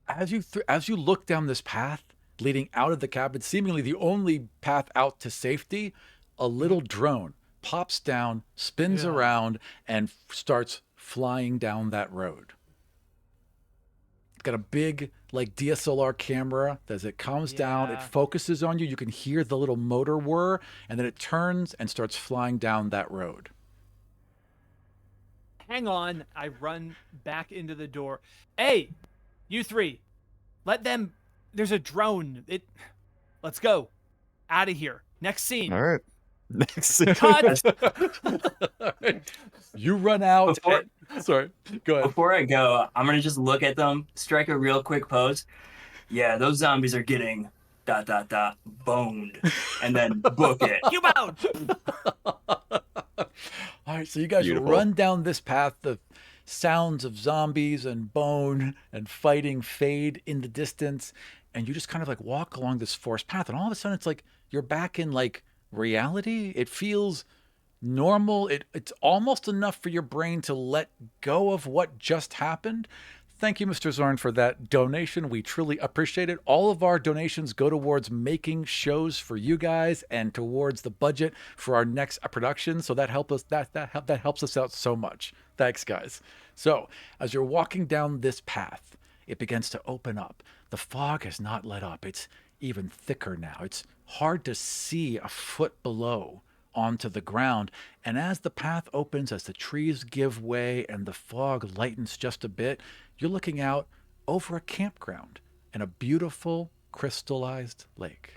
As you look down this path leading out of the cabin, seemingly the only path out to safety, a little drone pops down, spins around, and starts flying down that road. It's got a big like DSLR camera. As it comes down, it Yeah. focuses on you. You can hear the little motor whir, and then it turns and starts flying down that road. Hang on. I run back into the door. Hey, you 3, let them. There's a drone. Let's go. Out of here. Next scene. All right. Next. Cut. You run out. Before- Sorry, go ahead. Before I go, I'm gonna just look at them, strike a real quick pose. Yeah, those zombies are getting ... boned, and then book it. Q-bone. All right, so you guys Beautiful. run down this path. The sounds of zombies and bone and fighting fade in the distance, and you just kind of like walk along this forest path, and all of a sudden it's like you're back in like reality. It feels normal. It's almost enough for your brain to let go of what just happened. Thank you, Mr. Zorn, for that donation. We truly appreciate it. All of our donations go towards making shows for you guys and towards the budget for our next production. So that helps us. That helps us out so much. Thanks, guys. So as you're walking down this path, it begins to open up. The fog has not let up. It's even thicker now. It's hard to see a foot below onto the ground. And as the path opens, as the trees give way and the fog lightens just a bit, you're looking out over a campground and a beautiful crystallized lake.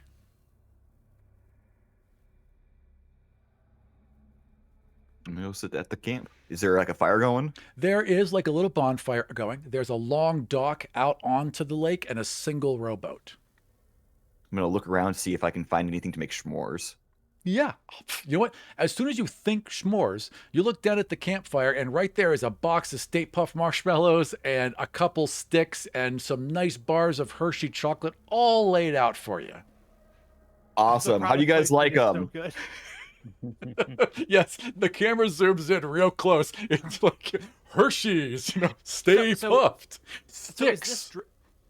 I'm gonna go sit at the camp. Is there like a fire going? There is like a little bonfire going. There's a long dock out onto the lake and a single rowboat. I'm gonna look around to see if I can find anything to make s'mores. Yeah. You know what? As soon as you think s'mores, you look down at the campfire, and right there is a box of Stay Puft marshmallows and a couple sticks and some nice bars of Hershey chocolate all laid out for you. Awesome. How do you guys like So good. Yes, the camera zooms in real close. It's like Hershey's, Stay Puft. So Sticks.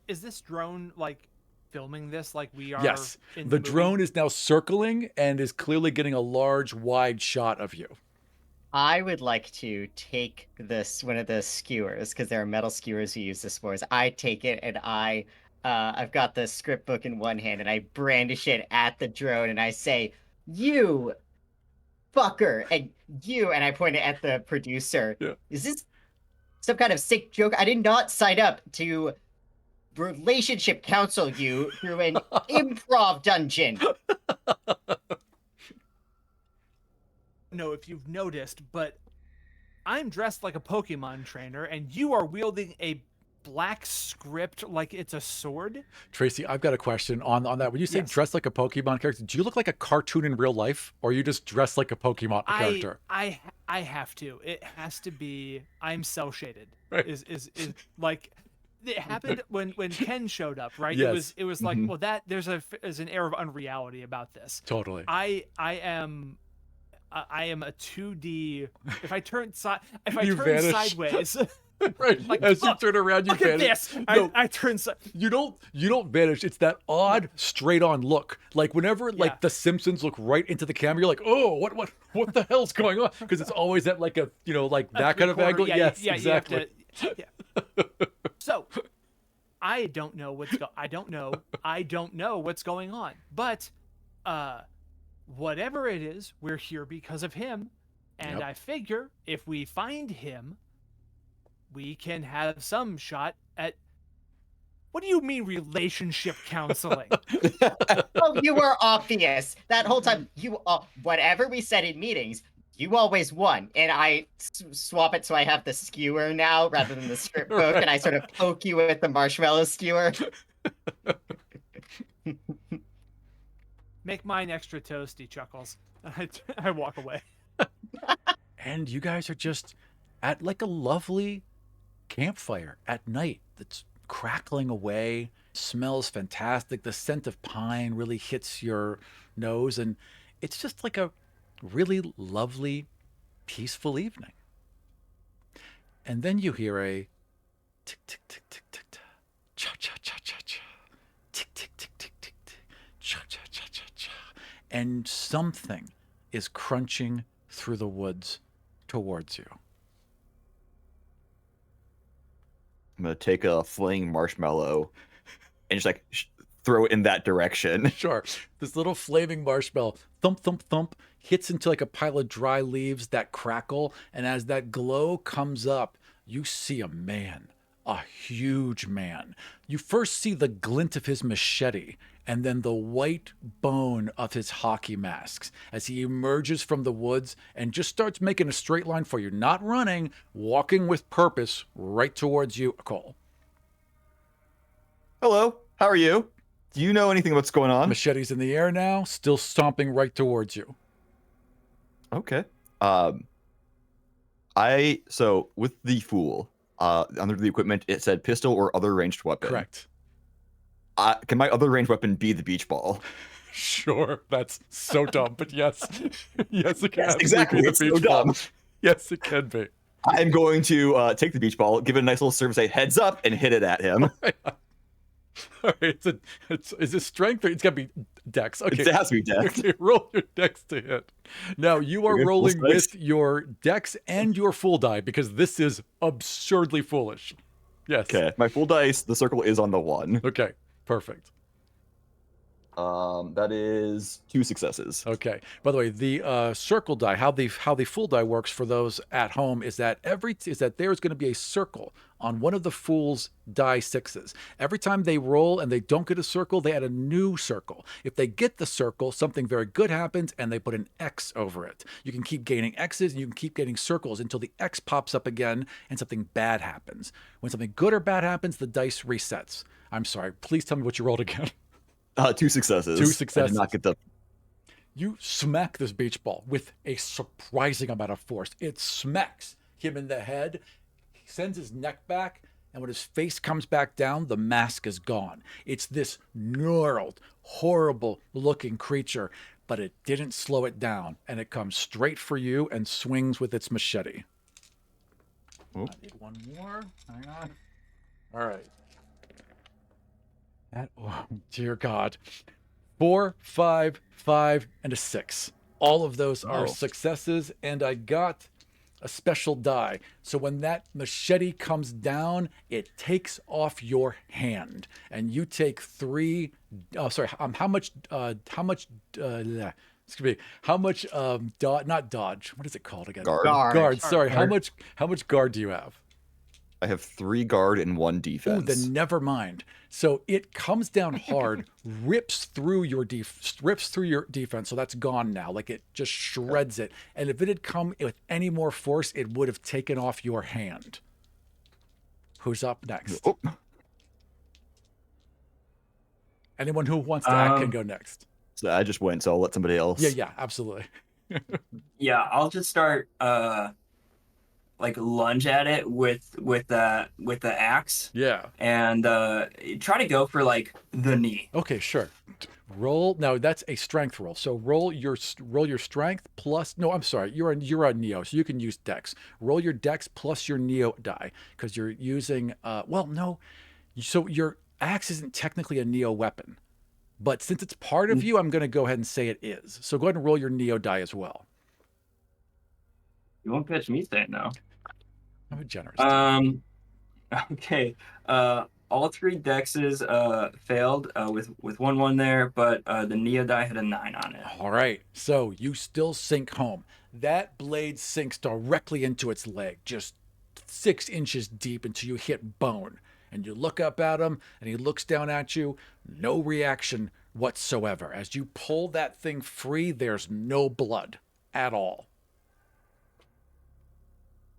is this drone like filming this like we are? Yes, in the movie? drone is now circling and is clearly getting a large, wide shot of you. I would like to take one of the skewers, because there are metal skewers you use the s'mores. I take it and I've got the script book in one hand and I brandish it at the drone and I say, "You fucker," and I point it at the producer. Yeah. Is this some kind of sick joke? I did not sign up to relationship counsel you through an improv dungeon. Know if you've noticed, but I'm dressed like a Pokemon trainer, and you are wielding a black script like it's a sword. Tracy, I've got a question on that. When you say Yes. dress like a Pokemon character, do you look like a cartoon in real life, or you just dress like a Pokemon character? I have to. It has to be. I'm cell shaded. Right. Is like it happened when Ken showed up, right? Yes. It was like, Mhm. well, that there's an air of unreality about this. Totally. I am a 2D. If I turn You vanish. sideways, Right. like, As you look, turn around, you look at vanish. this. No. I turn. You don't vanish. It's that odd straight on look. Like whenever Yeah. the Simpsons look right into the camera, you're like, oh, what the hell's going on? Because it's always at like a like that kind of Three-quarter- angle. yeah, Yes, yeah, exactly. You have to, yeah. So, I don't know I don't know what's going on. But, whatever it is, we're here because of him, and Yep. I figure if we find him, we can have some shot at. What do you mean relationship counseling? Oh, you were obvious that whole time. Whatever we said in meetings, you always won. And I swap it so I have the skewer now rather than the script book, and I sort of poke you with the marshmallow skewer. Make mine extra toasty, Chuckles. I walk away. And you guys are just at like a lovely campfire at night that's crackling away, smells fantastic. The scent of pine really hits your nose, and it's just like a really lovely, peaceful evening. And then you hear a tick, tick, tick, tick, tick, tick, cha, cha, cha, cha, cha, tick, tick, tick, tick, tick, tick, cha, cha, cha, cha, cha, and something is crunching through the woods towards you. I'm gonna take a fling marshmallow and just like throw it in that direction. Sure. This little flaming marshmallow, thump, thump, thump, hits into like a pile of dry leaves that crackle. And as that glow comes up, you see a man, a huge man. You first see the glint of his machete and then the white bone of his hockey masks as he emerges from the woods and just starts making a straight line for you. Not running, walking with purpose right towards you, Cole. Hello, how are you? Do you know anything about what's going on? Machete's in the air now, still stomping right towards you. Okay. So with the fool, under the equipment, it said pistol or other ranged weapon. Correct. Can my other ranged weapon be the beach ball? Sure, that's so dumb, but yes. Yes, it can. Yes, exactly. Be the It's so beach ball. dumb. Yes, it can be. I'm going to take the beach ball, give it a nice little serve, say heads up, and hit it at him. All right, is it strength or it's got to be dex? Okay, It has to be dex. Okay, roll your dex to hit. Now you are Okay, full rolling six. with your dex and your full die because this is absurdly foolish. Yes. Okay, my full dice, the circle is on the 1. Okay, perfect. That is 2 successes. Okay. By the way, the circle die, how the full die works for those at home is that there's going to be a circle on one of the fool's die 6s. Every time they roll and they don't get a circle, they add a new circle. If they get the circle, something very good happens and they put an X over it. You can keep gaining X's and you can keep getting circles until the X pops up again and something bad happens. When something good or bad happens, the dice resets. I'm sorry. Please tell me what you rolled again. 2 successes. 2 successes. I did not get the. You smack this beach ball with a surprising amount of force. It smacks him in the head. He sends his neck back, and when his face comes back down, the mask is gone. It's this gnarled, horrible-looking creature, but it didn't slow it down, and it comes straight for you and swings with its machete. Oh. I need one more. Hang on. All right. Oh, dear God. 4, 5, 5, and a 6. All of those are successes, and I got a special die. So when that machete comes down, it takes off your hand, and you take 3. Oh, sorry. How much? Excuse me. How much? Not dodge. What is it called again? Guard. Sorry. How much guard do you have? I have 3 guard and 1 defense. Oh, then never mind. So it comes down hard, rips through your defense. So that's gone now. Like it just shreds it. And if it had come with any more force, it would have taken off your hand. Who's up next? Oh. Anyone who wants to act can go next. So I just went, so I'll let somebody else. Yeah, absolutely. Yeah, I'll just start like lunge at it with the axe. Yeah. And try to go for like the knee. Okay, sure. Roll. Now that's a strength roll. So roll your strength plus. No, I'm sorry. You're on Neo, so you can use Dex. Roll your Dex plus your Neo die because you're using. Well, no. So your axe isn't technically a Neo weapon, but since it's part of you, I'm going to go ahead and say it is. So go ahead and roll your Neo die as well. You won't catch me saying no. I'm a generous. Okay. All 3 dexes failed with 1 there, but the Neo die had a 9 on it. All right. So you still sink home. That blade sinks directly into its leg, just 6 inches deep until you hit bone. And you look up at him, and he looks down at you. No reaction whatsoever. As you pull that thing free, there's no blood at all.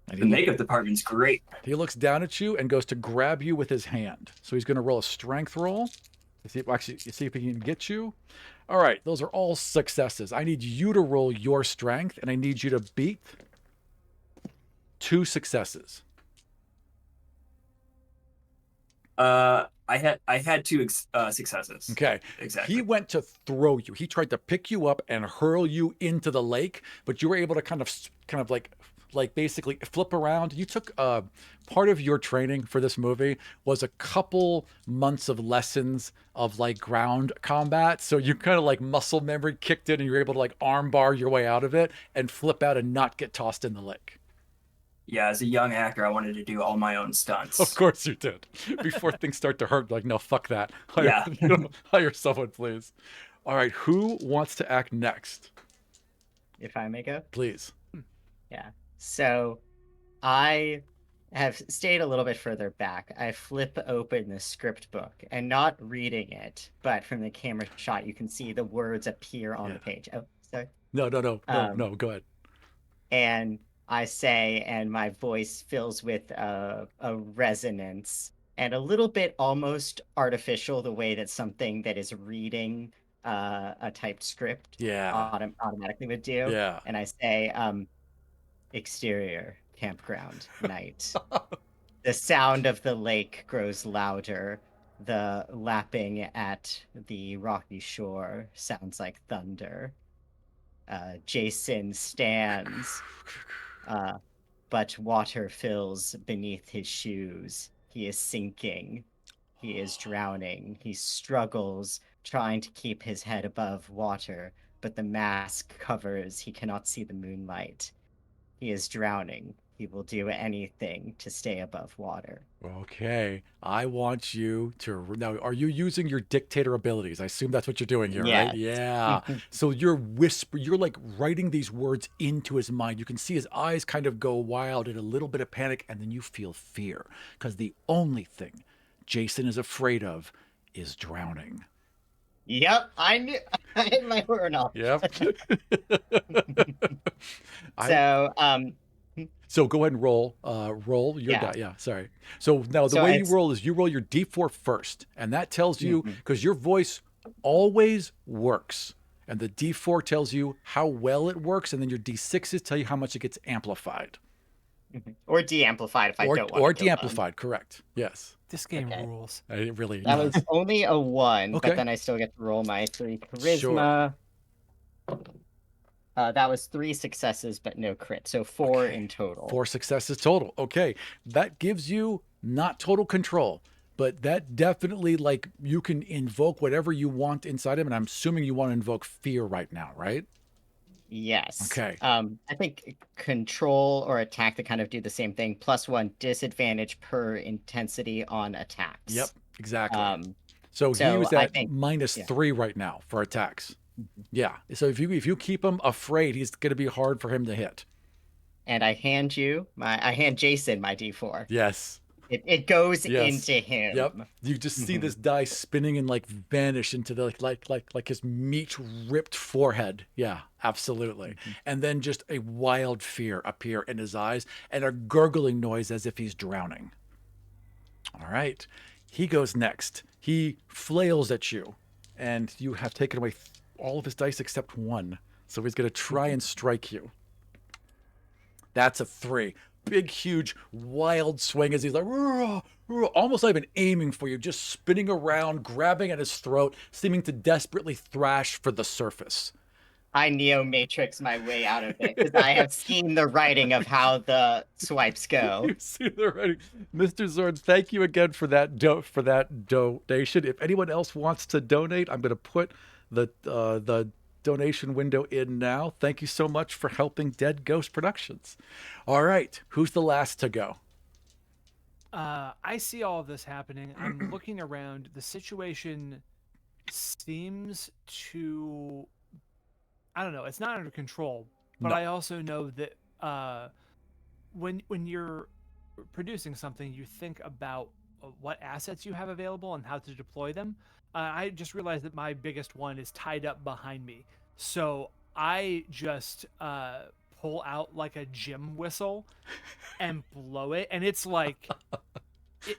The makeup department's great. He looks down at you and goes to grab you with his hand. So he's going to roll a strength roll. See if he can get you. All right, those are all successes. I need you to roll your strength, and I need you to beat 2 successes. I had 2 successes. Okay. Exactly. He went to throw you. He tried to pick you up and hurl you into the lake, but you were able to kind of like basically flip around. You took part of your training for this movie was a couple months of lessons of like ground combat. So you kind of like muscle memory kicked in and you were able to like arm bar your way out of it and flip out and not get tossed in the lake. Yeah, as a young actor, I wanted to do all my own stunts. Of course you did. Before things start to hurt, like, no, fuck that. Hire someone, please. All right, who wants to act next? If I may go? Please. Yeah. So I have stayed a little bit further back. I flip open the script book and not reading it, but from the camera shot, you can see the words appear on the page. Oh, sorry. No, go ahead. And I say, and my voice fills with a resonance and a little bit almost artificial, the way that something that is reading a typed script automatically would do. Yeah. And I say, exterior, campground, night. The sound of the lake grows louder. The lapping at the rocky shore sounds like thunder. Jason stands but water fills beneath his shoes. He is sinking. He is drowning. He struggles trying to keep his head above water, but the mask covers. He cannot see the moonlight. He is drowning. He will do anything to stay above water. Okay, I want you to now. Are you using your dictator abilities? I assume that's what you're doing here, right? Yes. Yeah. So you're you're like writing these words into his mind. You can see his eyes kind of go wild in a little bit of panic, and then you feel fear because the only thing Jason is afraid of is drowning. Yep, I knew. I had my word off. Yep. So go ahead and roll. Roll your die. Yeah, sorry. So now the way you roll is you roll your d4 first, and that tells you because your voice always works, and the d4 tells you how well it works, and then your d6s tell you how much it gets amplified. Or de-amplified if I don't want to. Or de-amplified, correct. Yes. This game rules. It really That does. was only a 1, Okay. but then I still get to roll my 3 charisma. Sure. That was 3 successes, but no crit. So 4 in total. 4 successes total. Okay. That gives you not total control, but that definitely, like, you can invoke whatever you want inside him. And I'm assuming you want to invoke fear right now, right? Yes. Okay. I think control or attack to kind of do the same thing. +1 disadvantage per intensity on attacks. Yep, exactly. So he was at -3 right now for attacks. Yeah. So if you keep him afraid, he's going to be hard for him to hit. And I hand Jason my D4. Yes. It goes into him. Yep. You just see this die spinning and like vanish into the like his meat ripped forehead. Yeah, absolutely. And then just a wild fear appear in his eyes and a gurgling noise as if he's drowning. All right. He goes next. He flails at you, and you have taken away all of his dice except 1. So he's going to try and strike you. That's a 3. Big, huge, wild swing as he's like, "Rrr, rrr," almost not even aiming for you, just spinning around, grabbing at his throat, seeming to desperately thrash for the surface. I Neo-Matrix my way out of it because I have seen the writing of how the swipes go. You see the writing. Mr. Zords, thank you again for that donation. If anyone else wants to donate, I'm going to put the donation window in now. Thank you so much for helping Dead Ghost Productions. All right, who's the last to go? I see all of this happening. I'm looking around. The situation seems to, I don't know, it's not under control, but I also know that when you're producing something, you think about what assets you have available and how to deploy them. I just realized that my biggest one is tied up behind me. So I just pull out like a gym whistle and blow it. And it's like,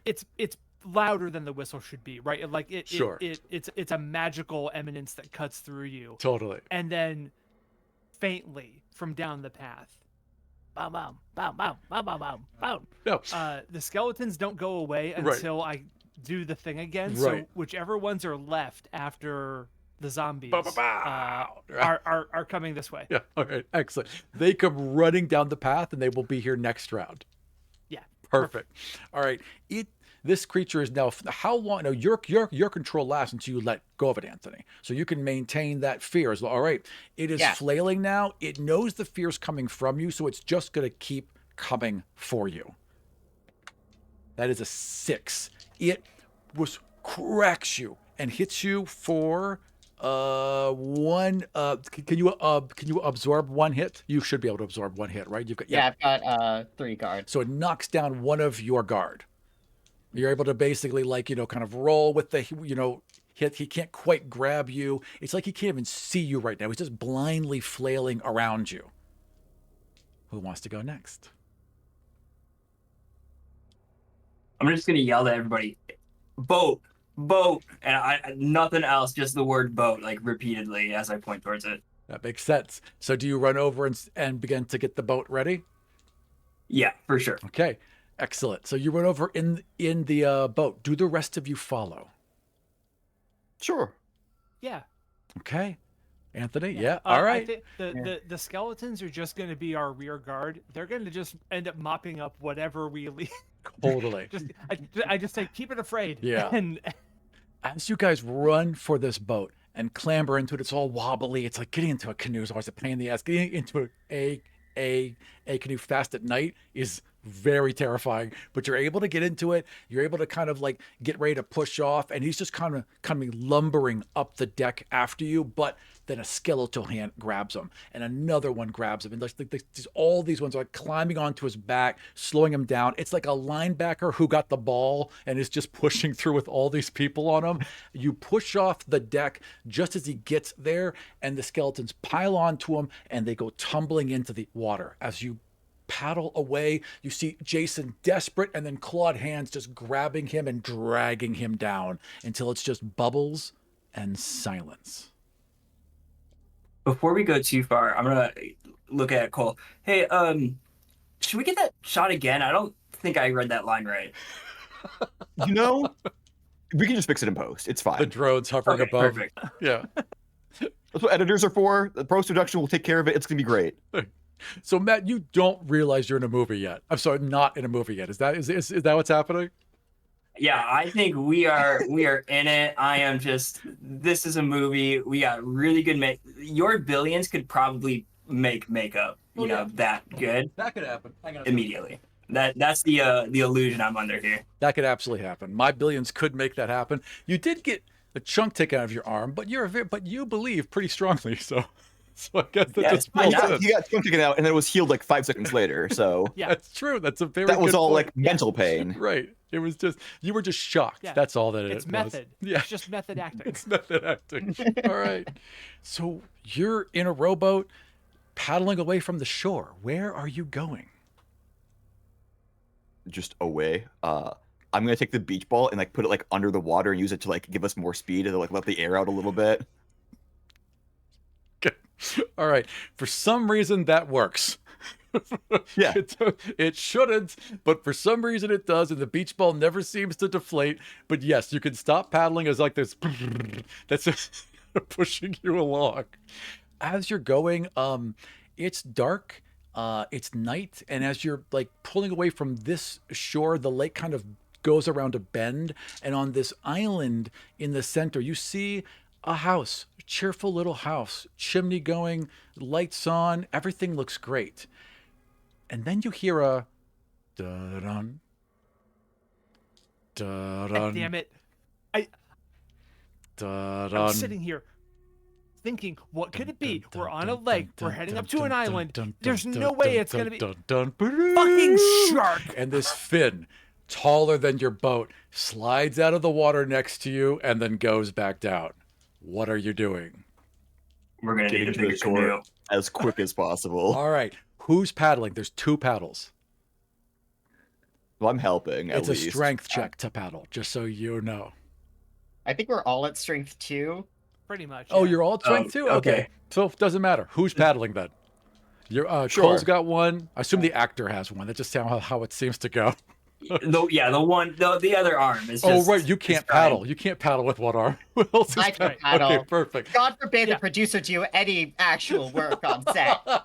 it's louder than the whistle should be, right? Like it's a magical eminence that cuts through you. Totally. And then faintly from down the path, bow, bow, bow, bow, bow, bow, bow, bow. No. The skeletons don't go away until I do the thing again. So whichever ones are left after the zombies are coming this way. Yeah. All right. Excellent. They come running down the path, and they will be here next round. Yeah. Perfect. All right. This creature is now, how long? No, your control lasts until you let go of it, Anthony. So you can maintain that fear as well. All right. It is flailing now. It knows the fear's coming from you, so it's just going to keep coming for you. That is a 6. It cracks you and hits you for 1. Can you absorb 1 hit? You should be able to absorb 1 hit, right? You've got I've got 3 guards. So it knocks down 1 of your guard. You're able to basically kind of roll with the hit. He can't quite grab you. It's like he can't even see you right now. He's just blindly flailing around you. Who wants to go next? I'm just gonna yell at everybody, boat, and nothing else, just the word boat, like repeatedly as I point towards it. That makes sense. So do you run over and begin to get the boat ready? Yeah, for sure. Okay, excellent. So you run over in the boat. Do the rest of you follow? Sure. Yeah. Okay. Anthony, yeah, all I right. think the skeletons are just going to be our rear guard. They're going to just end up mopping up whatever we leave. Totally. I just say keep it afraid. Yeah. And As you guys run for this boat and clamber into it, it's all wobbly. It's like getting into a canoe is always a pain in the ass. Getting into a canoe fast at night is very terrifying, but you're able to get into it. You're able to kind of like get ready to push off, and he's just kind of coming lumbering up the deck after you, but then a skeletal hand grabs him and another one grabs him, and all these ones are like climbing onto his back, slowing him down. It's like a linebacker who got the ball and is just pushing through with all these people on him. You push off the deck just as he gets there, and the skeletons pile onto him and they go tumbling into the water. As you paddle away, you see Jason desperate, and then clawed hands just grabbing him and dragging him down until it's just bubbles and silence. Before we go too far, I'm gonna look at Cole. Hey, should we get that shot again? I don't think I read that line right. You know, we can just fix it in post. It's fine. The drone's hovering Okay, above. perfect. Yeah. That's what editors are for. The post-production will take care of it. It's gonna be great. So Matt, you don't realize you're in a movie yet. I'm sorry, not in a movie yet. Is that what's happening? Yeah, I think we are in it. I am just. This is a movie. We got really good your billions could probably make makeup. You know that good That could happen. immediately. That's the illusion I'm under here. That could absolutely happen. My billions could make that happen. You did get a chunk taken out of your arm, but you believe pretty strongly. So I guess that Yeah, just it's fine. pulls He in. got chunk taken out, and then it was healed like 5 seconds later. So yeah, That's true. That's a very that was good all point. like mental pain. Right. It was just you were just shocked. Yeah. That's all that it it's was. method. Yeah. It's just method acting. It's method acting. All right. So you're in a rowboat paddling away from the shore. Where are you going? Just away. I'm gonna take the beach ball and like put it like under the water and use it to like give us more speed and like let the air out a little bit. Okay. All right. For some reason that works. Yeah. It shouldn't, but for some reason it does, and the beach ball never seems to deflate. But yes, you can stop paddling as like this that's just pushing you along. As you're going, it's dark, it's night, and as you're like pulling away from this shore, the lake kind of goes around a bend, and on this island in the center, you see a house, a cheerful little house, chimney going, lights on, everything looks great. And then you hear a da-dun, da-dun, Damn it! da-dun. I'm sitting here thinking, what could it be? We're on a lake. We're heading up to an island. There's no way it's gonna be fucking shark. And this fin, taller than your boat, slides out of the water next to you and then goes back down. What are you doing? We're gonna Get need a into the bigger shore canoe. as quick as possible. All right. Who's paddling? There's 2 paddles. Well, I'm helping at It's least. a strength check to paddle, just so you know. I think we're all at strength 2. Pretty much. Oh, yeah. you're all strength too? okay. So it doesn't matter. Who's paddling then? You're Sure. Cole's got one. I assume the actor has one. That's just how it seems to go. The other arm is. Oh, Just, right. You can't is trying. paddle. You can't paddle with one arm. Who else is I can Okay, paddle. perfect. God forbid Yeah. the producer do any actual work on set. All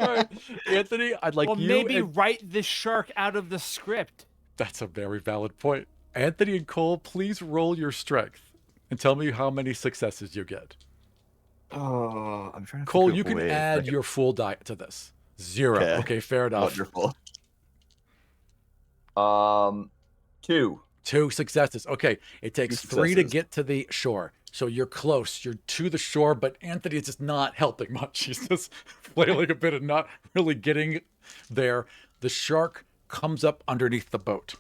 right. Anthony, I'd like Well, you. maybe and- write this shark out of the script. That's a very valid point. Anthony and Cole, please roll your strength and tell me how many successes you get. Oh, I'm trying to. Cole, think you of can ways. add your full die to this. 0. Okay. Okay, fair enough. Wonderful. 2. 2 successes. Okay, it takes 2 3 to successes. get to the shore. So you're close. You're to the shore, but Anthony is just not helping much. He's just flailing a bit and not really getting there. The shark comes up underneath the boat.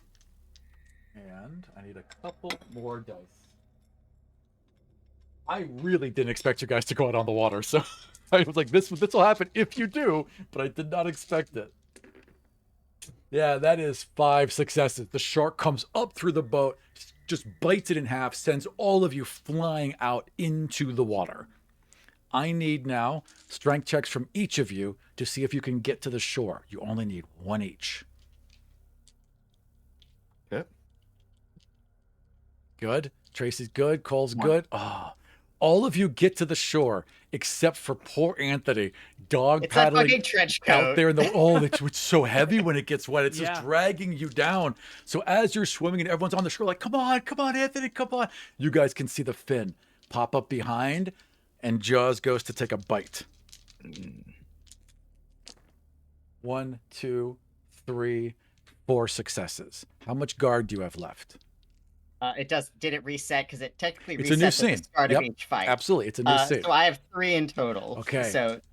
And I need a couple more dice. I really didn't expect you guys to go out on the water, so I was like, this will happen if you do, but I did not expect it. Yeah, that is 5 successes. The shark comes up through the boat, just bites it in half, sends all of you flying out into the water. I need now strength checks from each of you to see if you can get to the shore. You only need 1 each. Okay. Good. Tracy's good. Cole's 1. good. All of you get to the shore except for poor Anthony, dog It's that paddling fucking trench out coat. there in the it's so heavy when it gets wet. It's just Yeah. dragging you down. So as you're swimming and everyone's on the shore, like, come on, Anthony, come on. You guys can see the fin pop up behind, and Jaws goes to take a bite. 1, 2, 3, 4 successes. How much guard do you have left? It does. Did it reset? Because it technically It's a new resets at scene. the start Yep, of each fight. absolutely. It's a new scene. So I have 3 in total. Okay.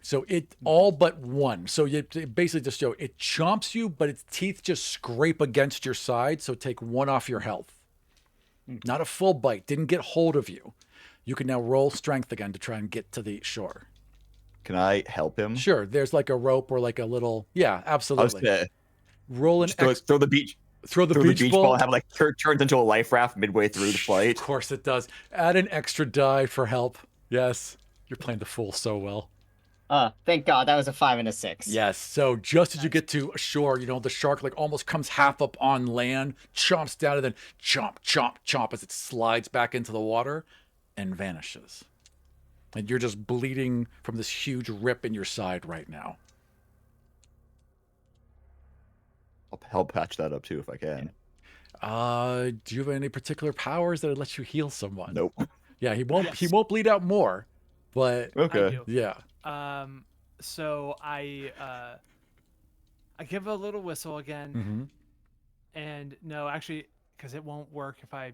So it all but 1. So it basically just show it chomps you, but its teeth just scrape against your side. So take 1 off your health. Not a full bite. Didn't get hold of you. You can now roll strength again to try and get to the shore. Can I help him? Sure. There's like a rope or like a little. Yeah, I was absolutely. gonna Roll an just throw the beach. throw the Throw beach, the beach ball and have it, like turns into a life raft midway through the flight. Of course it does. Add an extra die for help. Yes. You're playing the fool so well. thank God that was a 5 and a 6. Yes. So just as you get to shore, the shark like almost comes half up on land, chomps down, and then chomp, chomp, chomp as it slides back into the water and vanishes. And you're just bleeding from this huge rip in your side right now. I'll help patch that up too if I can. Do you have any particular powers that would let you heal someone? Nope. Yeah, he won't. He Yes. won't bleed out more, but I Okay. do. yeah. So I give a little whistle again, Mm-hmm. and no, actually, because it won't work if I.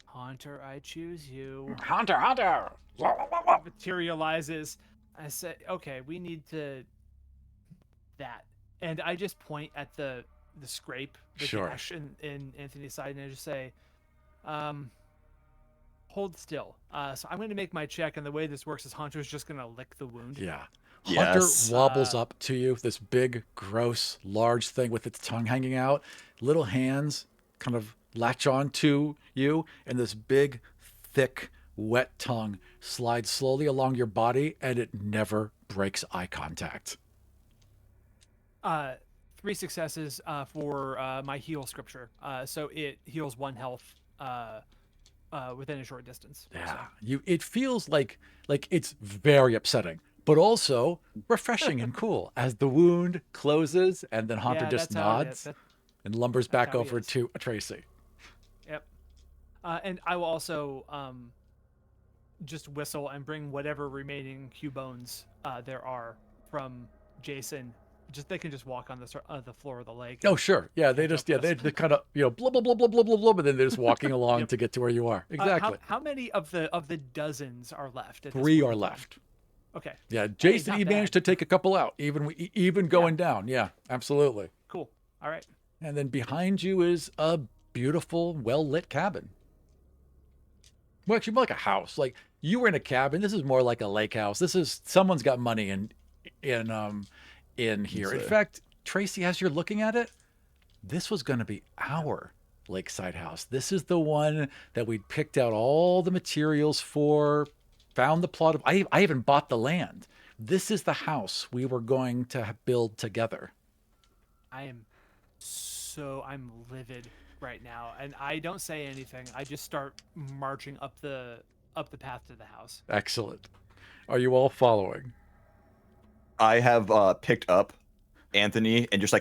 Haunter, I choose you. Hunter. Materializes. I say, okay, we need to. That, and I just point at the scrape, the Sure. gash in Anthony's side, and I just say, hold still. So I'm going to make my check, and the way this works is Haunter's just going to lick the wound. Yeah. Yes. Hunter wobbles up to you, this big, gross, large thing with its tongue hanging out. Little hands kind of latch on to you, and this big, thick, wet tongue slides slowly along your body, and it never breaks eye contact. 3 successes for my heal scripture. So it heals 1 health within a short distance. Yeah. It feels like it's very upsetting, but also refreshing and cool as the wound closes, and then Hunter Yeah, just that's how it is. nods That- and lumbers that's back how he over is. to Tracy. Yep. And I will also just whistle and bring whatever remaining Q-bones there are from Jason. They can just walk on the floor of the lake. Oh, sure. Yeah, they catch just, up they with us. kind of, blah, blah, blah, blah, blah, blah, blah, but then they're just walking along Yep. to get to where you are. Exactly. How many of the dozens are left? At this 3 point are in time? left. Okay. Yeah, Jason, not he managed bad. to take a couple out, even going down. Yeah, absolutely. Cool. All right. And then behind you is a beautiful, well-lit cabin. Well, actually more like a house. Like, you were in a cabin. This is more like a lake house. This is someone's got money in here. In say. fact, Tracy, as you're looking at it, this was going to be our lakeside house. This is the one that we picked out all the materials for, found the plot of. I even bought the land. This is the house we were going to build together. I'm livid right now, and I don't say anything. I just start marching up the path to the house. Excellent. Are you all following? I have picked up Anthony and just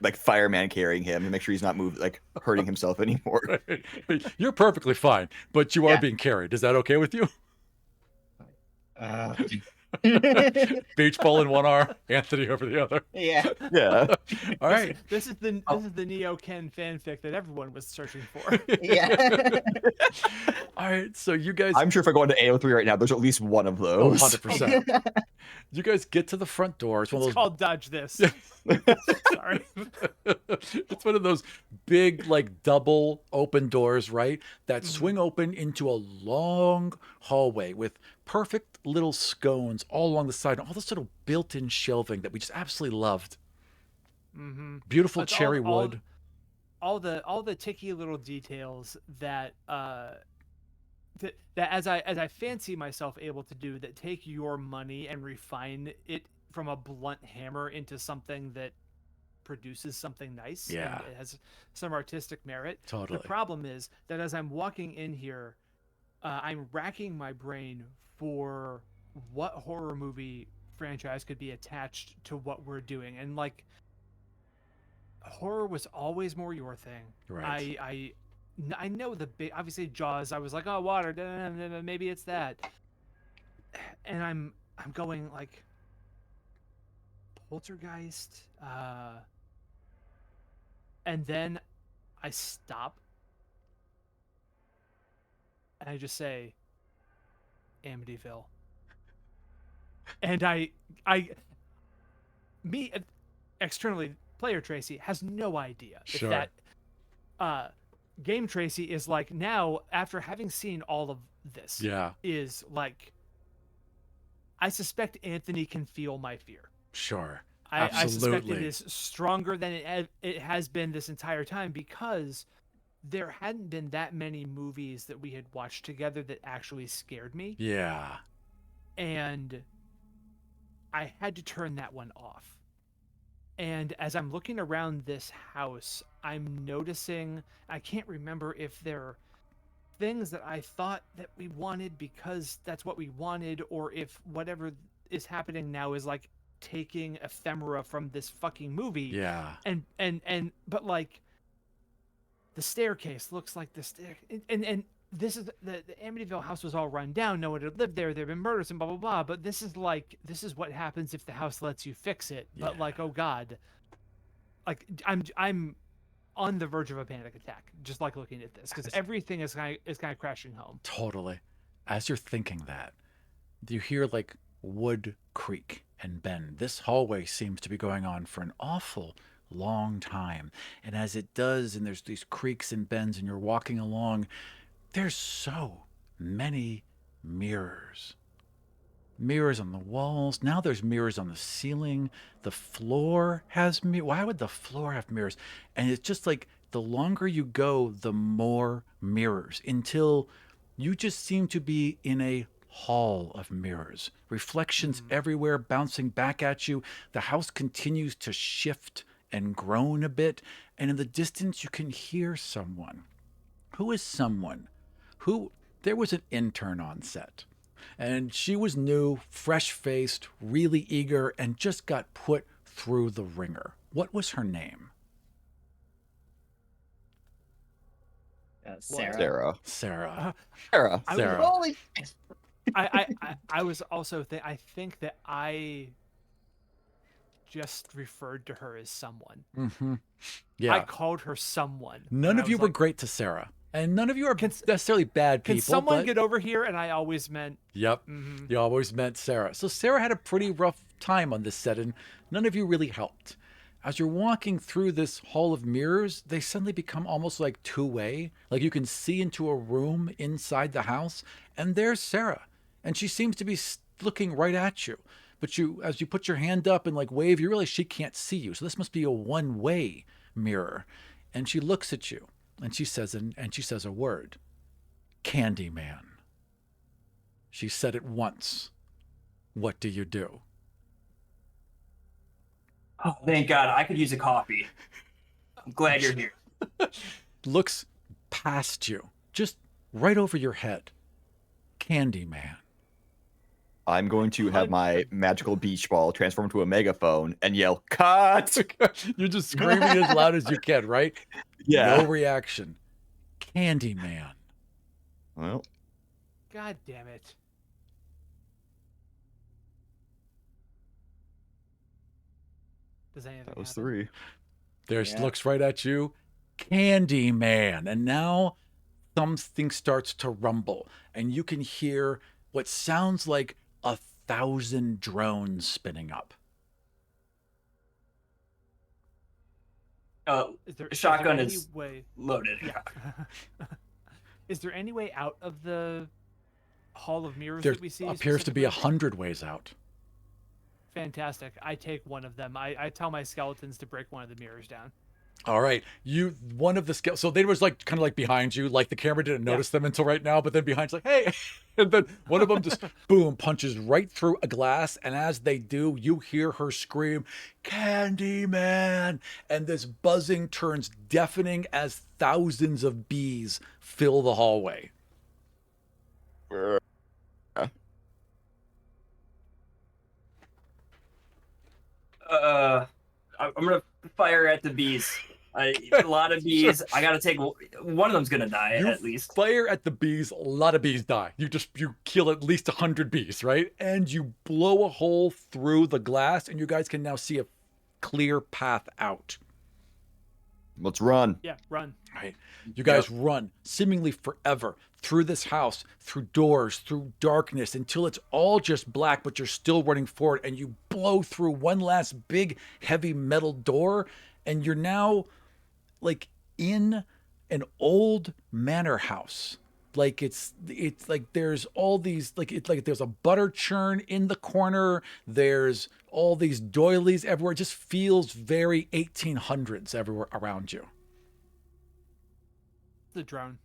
like fireman carrying him to make sure he's not hurting himself anymore. You're perfectly fine, but you are Yeah. being carried. Is that okay with you? Uh, Beach ball in one arm, Anthony over the other. yeah. Yeah. All right. This is the Neo Ken fanfic that everyone was searching for. Yeah. All right. So you guys, I'm sure if I go into AO3 right now, there's at least one of oh, those. 100%. You guys get to the front door. It's one It's of those. called Dodge This. Sorry. It's one of those big, like double open doors, right? That swing open into a long hallway with perfect little scones all along the side, and all this little built-in shelving that we just absolutely loved. Mm-hmm. Beautiful It's cherry wood. all the ticky little details that that as I fancy myself able to do, that take your money and refine it from a blunt hammer into something that produces something nice. Yeah. And it has some artistic merit. Totally. The problem is that as I'm walking in here, I'm racking my brain for what horror movie franchise could be attached to what we're doing, and like horror was always more your thing. Right. I know the big, obviously Jaws. I was like, oh, water, maybe it's that, and I'm going like Poltergeist, and then I stop and I just say Amityville, and I me externally player Tracy has no idea if Sure. that game Tracy is like, now after having seen all of this, Yeah. is like, I suspect Anthony can feel my fear. Sure. I suspect it Absolutely. is stronger than it has been this entire time, because there hadn't been that many movies that we had watched together that actually scared me, Yeah. and I had to turn that one off. And as I'm looking around this house, I'm noticing, I can't remember if they're things that I thought that we wanted because that's what we wanted, or if whatever is happening now is like taking ephemera from this fucking movie. Yeah. And but like the staircase looks like the stair, and this is the Amityville house was all run down. No one had lived there. There've been murders and blah blah blah. But this is like, this is what happens if the house lets you fix it. But Yeah. like, oh god, like I'm on the verge of a panic attack just like looking at this, because everything is kind of crashing home. Totally. As you're thinking that, you hear like wood creak and bend. This hallway seems to be going on for an awful long time. And as it does, and there's these creaks and bends, and you're walking along, there's so many mirrors. Mirrors on the walls. Now there's mirrors on the ceiling. The floor has mirrors. Why would the floor have mirrors? And it's just like the longer you go, the more mirrors, until you just seem to be in a hall of mirrors. Reflections everywhere bouncing back at you. The house continues to shift and groan a bit. And in the distance, you can hear someone. Who is someone? There was an intern on set. And she was new, fresh faced, really eager, and just got put through the ringer. What was her name? Sarah. Sarah. Sarah. Sarah. Sarah. Holy. I was also I think that I just referred to her as someone. Mm-hmm. I Yeah. called her someone. None and I of you was were like, great to Sarah. And none of you are Can- necessarily bad people. can someone but... get over here? And I always meant, Yep. You always meant Sarah. So Sarah had a pretty rough time on this set, and none of you really helped. As you're walking through this hall of mirrors, they suddenly become almost like two-way. Like you can see into a room inside the house, and there's Sarah. And she seems to be looking right at you. But as you put your hand up and like wave, you realize she can't see you. So this must be a one-way mirror. And she looks at you, and she says a word. Candyman. She said it once. What do you do? Oh, thank God. I could use a coffee. I'm glad you're here. Looks past you, just right over your head. Candyman. I'm going to have my magical beach ball transform into a megaphone and yell, "Cut!" You're just screaming as loud as you can, right? Yeah. No reaction. Candyman. Well, God damn it. Does anything that was happen? 3. There's Yeah. looks right at you. Candyman. And now something starts to rumble, and you can hear what sounds like 1,000 drones spinning up. Shotgun any is way? loaded. Yeah. Is there any way out of the hall of mirrors There that we see? appears to be specifically? 100 ways out. Fantastic. I take one of them. I tell my skeletons to break one of the mirrors down. All right, one of the so they was like kind of like behind you, like the camera didn't notice them until right now, but then behind's like, hey, and then one of them just boom punches right through a glass, and as they do, you hear her scream, "Candyman!" and this buzzing turns deafening as thousands of bees fill the hallway. Uh, I'm gonna fire at the bees. A lot of Sure. bees. I gotta take one of them's gonna die You at least. fire at the bees, a lot of bees die. You kill at least 100 bees, right? And you blow a hole through the glass, and you guys can now see a clear path out. Let's run. Yeah, run. Right. You guys run seemingly forever through this house, through doors, through darkness until it's all just black, but you're still running forward and you blow through one last big heavy metal door and you're now like in an old manor house. Like it's like there's all these like there's a butter churn in the corner, there's all these doilies everywhere. It just feels very 1800s everywhere around you. The drone.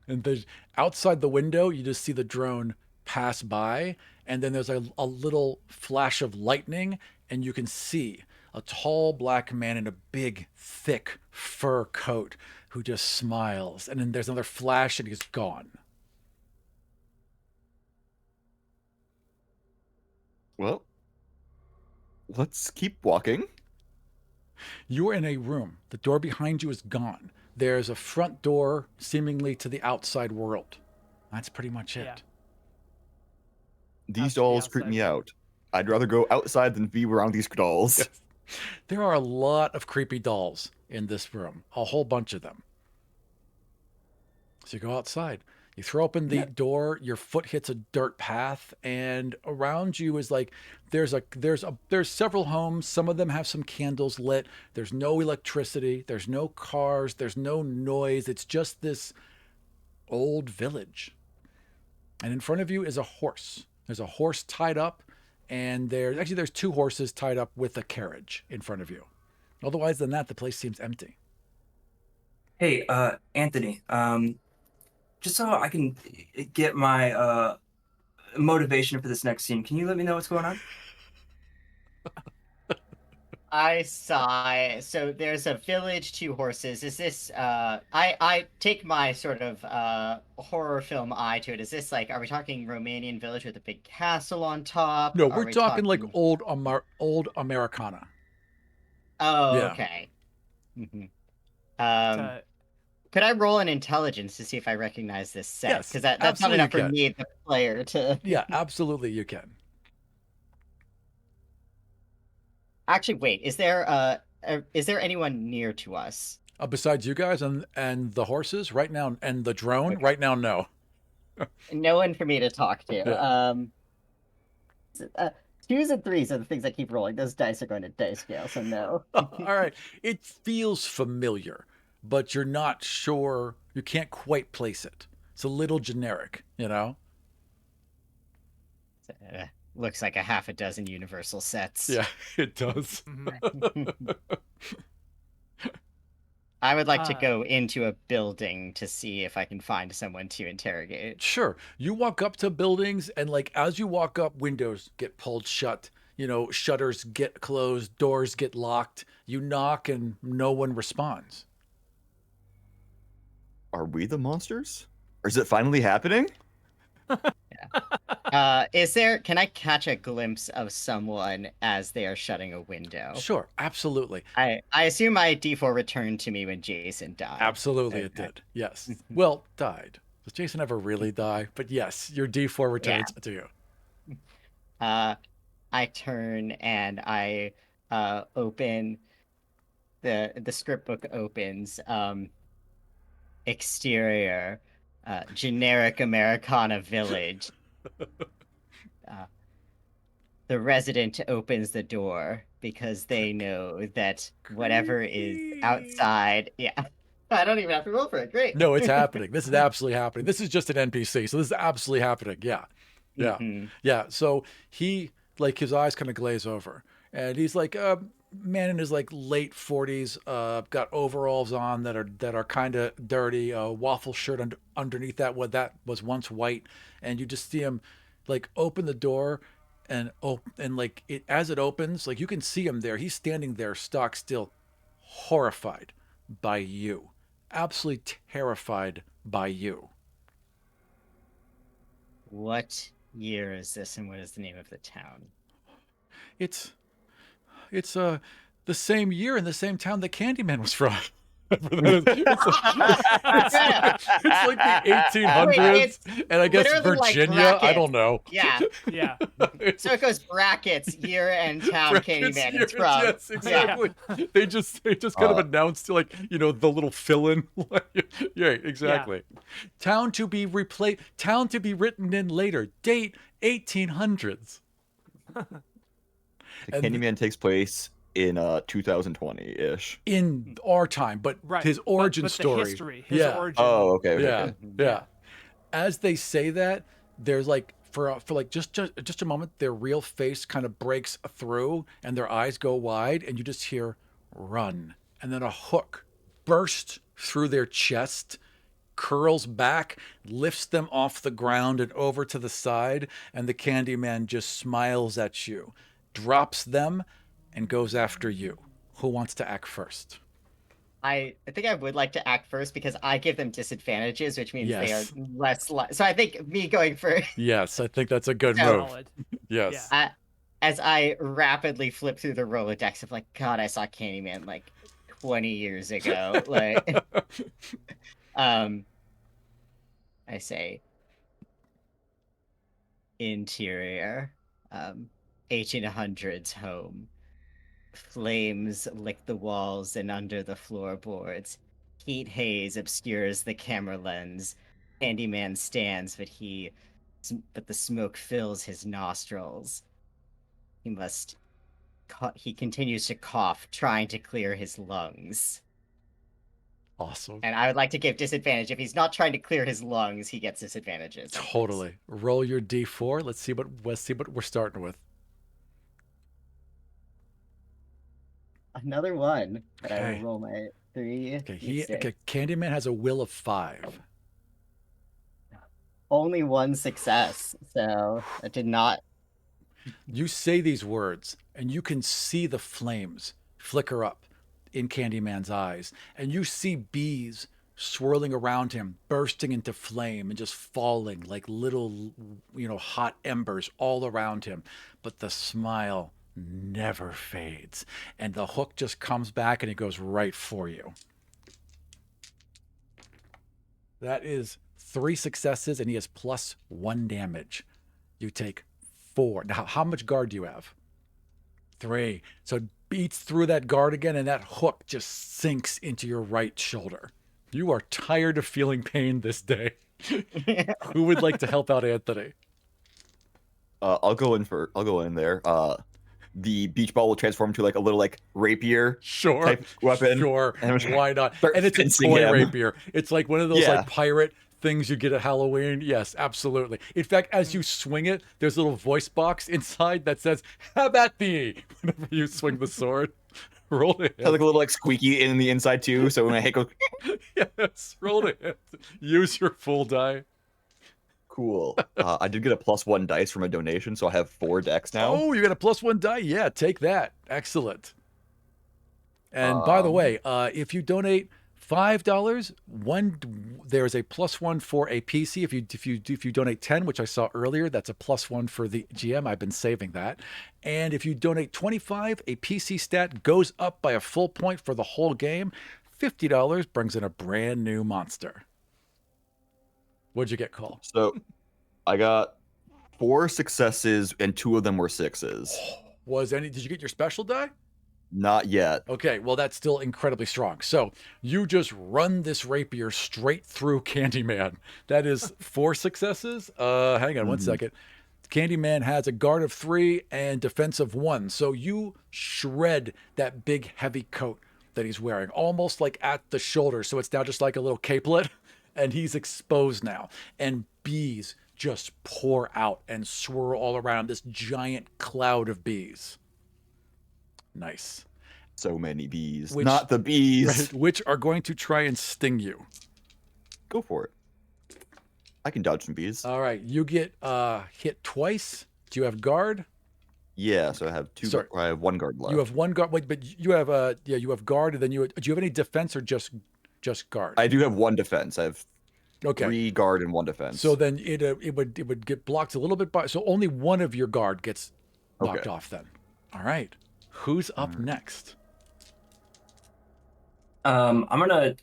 And there's outside the window, you just see the drone pass by, and then there's a little flash of lightning, and you can see a tall black man in a big, thick fur coat who just smiles. And then there's another flash, and he's gone. Well, let's keep walking. You are in a room. The door behind you is gone. There's a front door seemingly to the outside world. That's pretty much it. Yeah. These Out to the dolls creep outside me world. out. I'd rather go outside than be around these dolls. Yes. There are a lot of creepy dolls in this room, a whole bunch of them. So you go outside. You throw open the door, your foot hits a dirt path, and around you is like there's several homes. Some of them have some candles lit. There's no electricity, there's no cars, there's no noise. It's just this old village. And in front of you is a horse. There's a horse tied up, and there's two horses tied up with a carriage in front of you. Otherwise than that, the place seems empty. Hey, Anthony. Just so I can get my motivation for this next scene, can you let me know what's going on? I sigh. So there's a village, two horses. Is this I take my sort of horror film eye to it. Is this like, are we talking Romanian village with a big castle on top? No, Are we're we talking like old Americana. Oh, Yeah. okay. Mhm. Uh, Could I roll an intelligence to see if I recognize this set? Yes, Because that's not absolutely enough you for can. me, the player, to. Yeah, absolutely you can. Actually, wait. Is there anyone near to us? Besides you guys and the horses right now and the drone Okay. right now, no. No one for me to talk to. Yeah. Twos and threes are the things I keep rolling. Those dice are going to dice scale, so no. All right. It feels familiar, but you're not sure. You can't quite place it. It's a little generic, you know? Looks like a half a dozen universal sets. Yeah, it does. mhm. I would like to Uh, go into a building to see if I can find someone to interrogate. Sure. You walk up to buildings, and like as you walk up, windows get pulled shut. You know, shutters get closed, doors get locked. You knock, and no one responds. Are we the monsters? Or is it finally happening? Can I catch a glimpse of someone as they are shutting a window? Sure, absolutely. I assume my D4 returned to me when Jason died. Absolutely, it Okay. did. Yes. Well, died. Does Jason ever really die? But yes, your D4 returns to you. I turn and I open the script book opens. Exterior, generic Americana village. The resident opens the door because they know that whatever is outside. Yeah, I don't even have to roll for it. Great. No, it's happening. This is absolutely happening. This is just an NPC, so this is absolutely happening. Yeah. Yeah. Mhm. Yeah. So he, like, his eyes kind of glaze over, and he's like, man in his like late 40s, got overalls on that are kind of dirty, a waffle shirt underneath that was once white, and you just see him like open the door, and like it as it opens, like you can see him there. He's standing there, stock still, horrified by you, absolutely terrified by you. What year is this, and what is the name of the town? It's the same year in the same town that Candyman was from. It's like the 1800s, Wait, and I guess literally like Virginia. I brackets. don't know. Yeah. Yeah. So it goes brackets, year and town Brackets, Candyman years, is from. yes, exactly. They just kind of announced like the little fill-in. Yeah, exactly. Town to be replaced. Town to be written in later. Date 1800s. The And- Candyman takes place in 2020-ish. In our time, but Right. his origin but story. The history, his Yeah. origin. Oh, okay. Yeah, okay. yeah. As they say that, there's like for like just a moment, their real face kind of breaks through, and their eyes go wide, and you just hear "run," and then a hook bursts through their chest, curls back, lifts them off the ground and over to the side, and the Candyman just smiles at you, drops them, and goes after you. Who wants to act first? I think I would like to act first because I give them disadvantages, which means they are Yes. less. So I think me going first. Yes, I think that's a good So- move. Solid. Yes. As I rapidly flip through the Rolodex of like, God, I saw Candyman like 20 years ago. Like, I say, interior, 1800s home. Flames lick the walls and under the floorboards. Heat haze obscures the camera lens. Candyman stands, but the smoke fills his nostrils. He continues to cough, trying to clear his lungs. Awesome. And I would like to give disadvantage. If he's not trying to clear his lungs, he gets disadvantages. Totally. Roll your d4. Let's see what we're starting with. Another one, but I Okay. will roll my 3. Okay, Candyman has a will of 5. Only one success, so I did not. You say these words, and you can see the flames flicker up in Candyman's eyes, and you see bees swirling around him, bursting into flame and just falling like little, hot embers all around him. But the smile never fades, and the hook just comes back and it goes right for you. That is 3 successes, and he has +1 damage. You take 4. Now, how much guard do you have? 3. So it beats through that guard again, and that hook just sinks into your right shoulder. You are tired of feeling pain this day. Who would like to help out Anthony? I'll go in there. The beach ball will transform into like a little like rapier Sure. type weapon. Sure. And I'm just Why not? start And it's a fencing toy him. rapier. It's like one of those Yeah. like pirate things you get at Halloween. Yes, absolutely. In fact, as you swing it, there's a little voice box inside that says, "How about thee?" Whenever you swing the sword. Roll it. Has like a little like squeaky in the inside too. So when I hit goes, Yes, roll it. Use your full die. cool. I did get a +1 dice from a donation, so I have 4 decks now. Oh, you got a +1 die? Yeah, take that. Excellent. And by the way, if you donate $5, there's a +1 for a PC. If you donate 10, which I saw earlier, that's a +1 for the GM. I've been saving that. And if you donate 25, a PC stat goes up by a full point for the whole game. $50 brings in a brand new monster. What'd you get, Cole? So I got 4 successes and 2 of them were 6s. Did you get your special die? Not yet. Okay, well, that's still incredibly strong. So you just run this rapier straight through Candyman. That is 4 successes. Hang on one second. Candyman has a guard of 3 and defense of 1. So you shred that big heavy coat that he's wearing, almost like at the shoulder. So it's now just like a little capelet, and he's exposed now. And bees just pour out and swirl all around, this giant cloud of bees. Nice. So many bees. Which- Not the bees. Right, which are going to try and sting you. Go for it. I can dodge some bees. All right, you get hit twice. Do you have guard? Yeah, so I have 2. Sorry. I have 1 guard left. You have 1 guard. Wait, but you have you have guard, and then do you have any defense or just guard? I do have 1 defense. I have Okay. 3 guard and 1 defense. So then it would get blocked a little bit by, so only one of your guard gets knocked Okay. off then. All right. Who's up Alright. next? I'm gonna.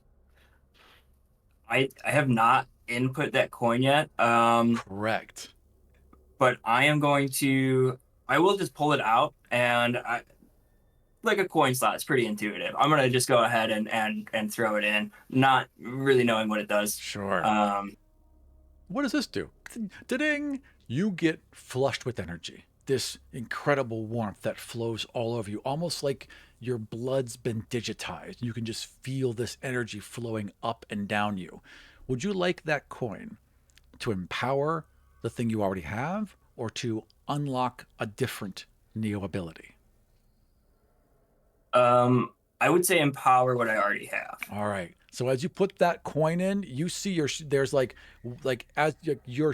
I have not input that coin yet. Correct. But I am going to. I will just pull it out, and like a coin slot. It's pretty intuitive. I'm gonna just go ahead and throw it in, not really knowing what it does. Sure. Um, What does this do? Da-ding! You get flushed with energy. This incredible warmth that flows all over you, almost like your blood's been digitized. You can just feel this energy flowing up and down you. Would you like that coin to empower the thing you already have or to unlock a different Neo ability? I would say empower what I already have. All right. So as you put that coin in, you see there's like as your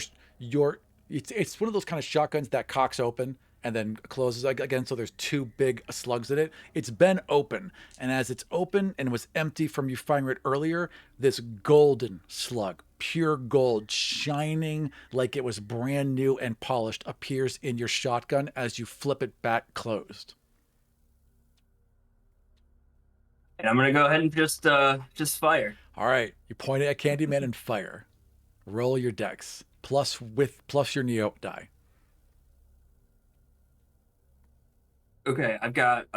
it's one of those kind of shotguns that cocks open and then closes again. So there's 2 big slugs in it. It's been open, and as it's open and was empty from you firing it earlier, this golden slug, pure gold, shining like it was brand new and polished, appears in your shotgun as you flip it back closed. And I'm gonna go ahead and just fire. All right, you point it at Candyman and fire. Roll your dex plus your Neo die. Okay, I've got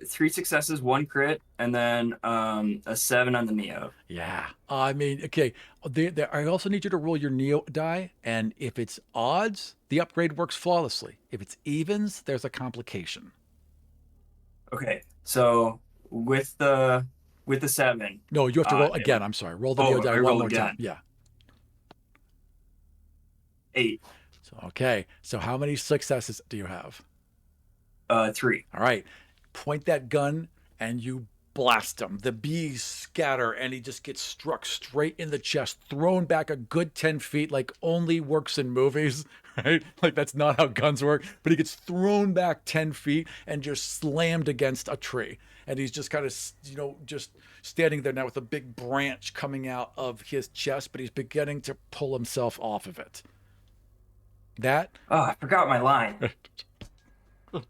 3 successes, 1 crit, and then a 7 on the Neo. Yeah, I mean, okay. I also need you to roll your Neo die, and if it's odds, the upgrade works flawlessly. If it's evens, there's a complication. Okay, so with the 7. No, you have to roll again. I'm sorry. Roll the Neo die I one roll more again. time. Yeah. 8. So okay. So how many successes do you have? 3. All right. Point that gun and you blast him. The bees scatter and he just gets struck straight in the chest, thrown back a good 10 feet, like only works in movies, right? Like that's not how guns work. But he gets thrown back 10 feet and just slammed against a tree. And he's just kind of, just standing there now with a big branch coming out of his chest, but he's beginning to pull himself off of it. Oh, I forgot my line.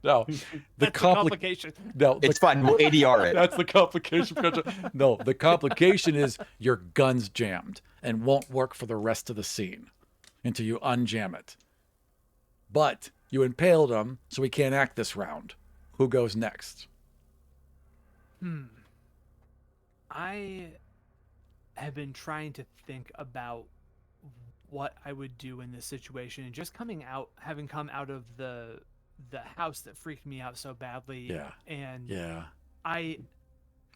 No, That's the complication. No, It's fine. We'll ADR it. That's the complication. No, the complication is your gun's jammed and won't work for the rest of the scene until you unjam it. But you impaled him, so he can't act this round. Who goes next? I have been trying to think about what I would do in this situation, and just having come out of the house that freaked me out so badly. Yeah. And Yeah.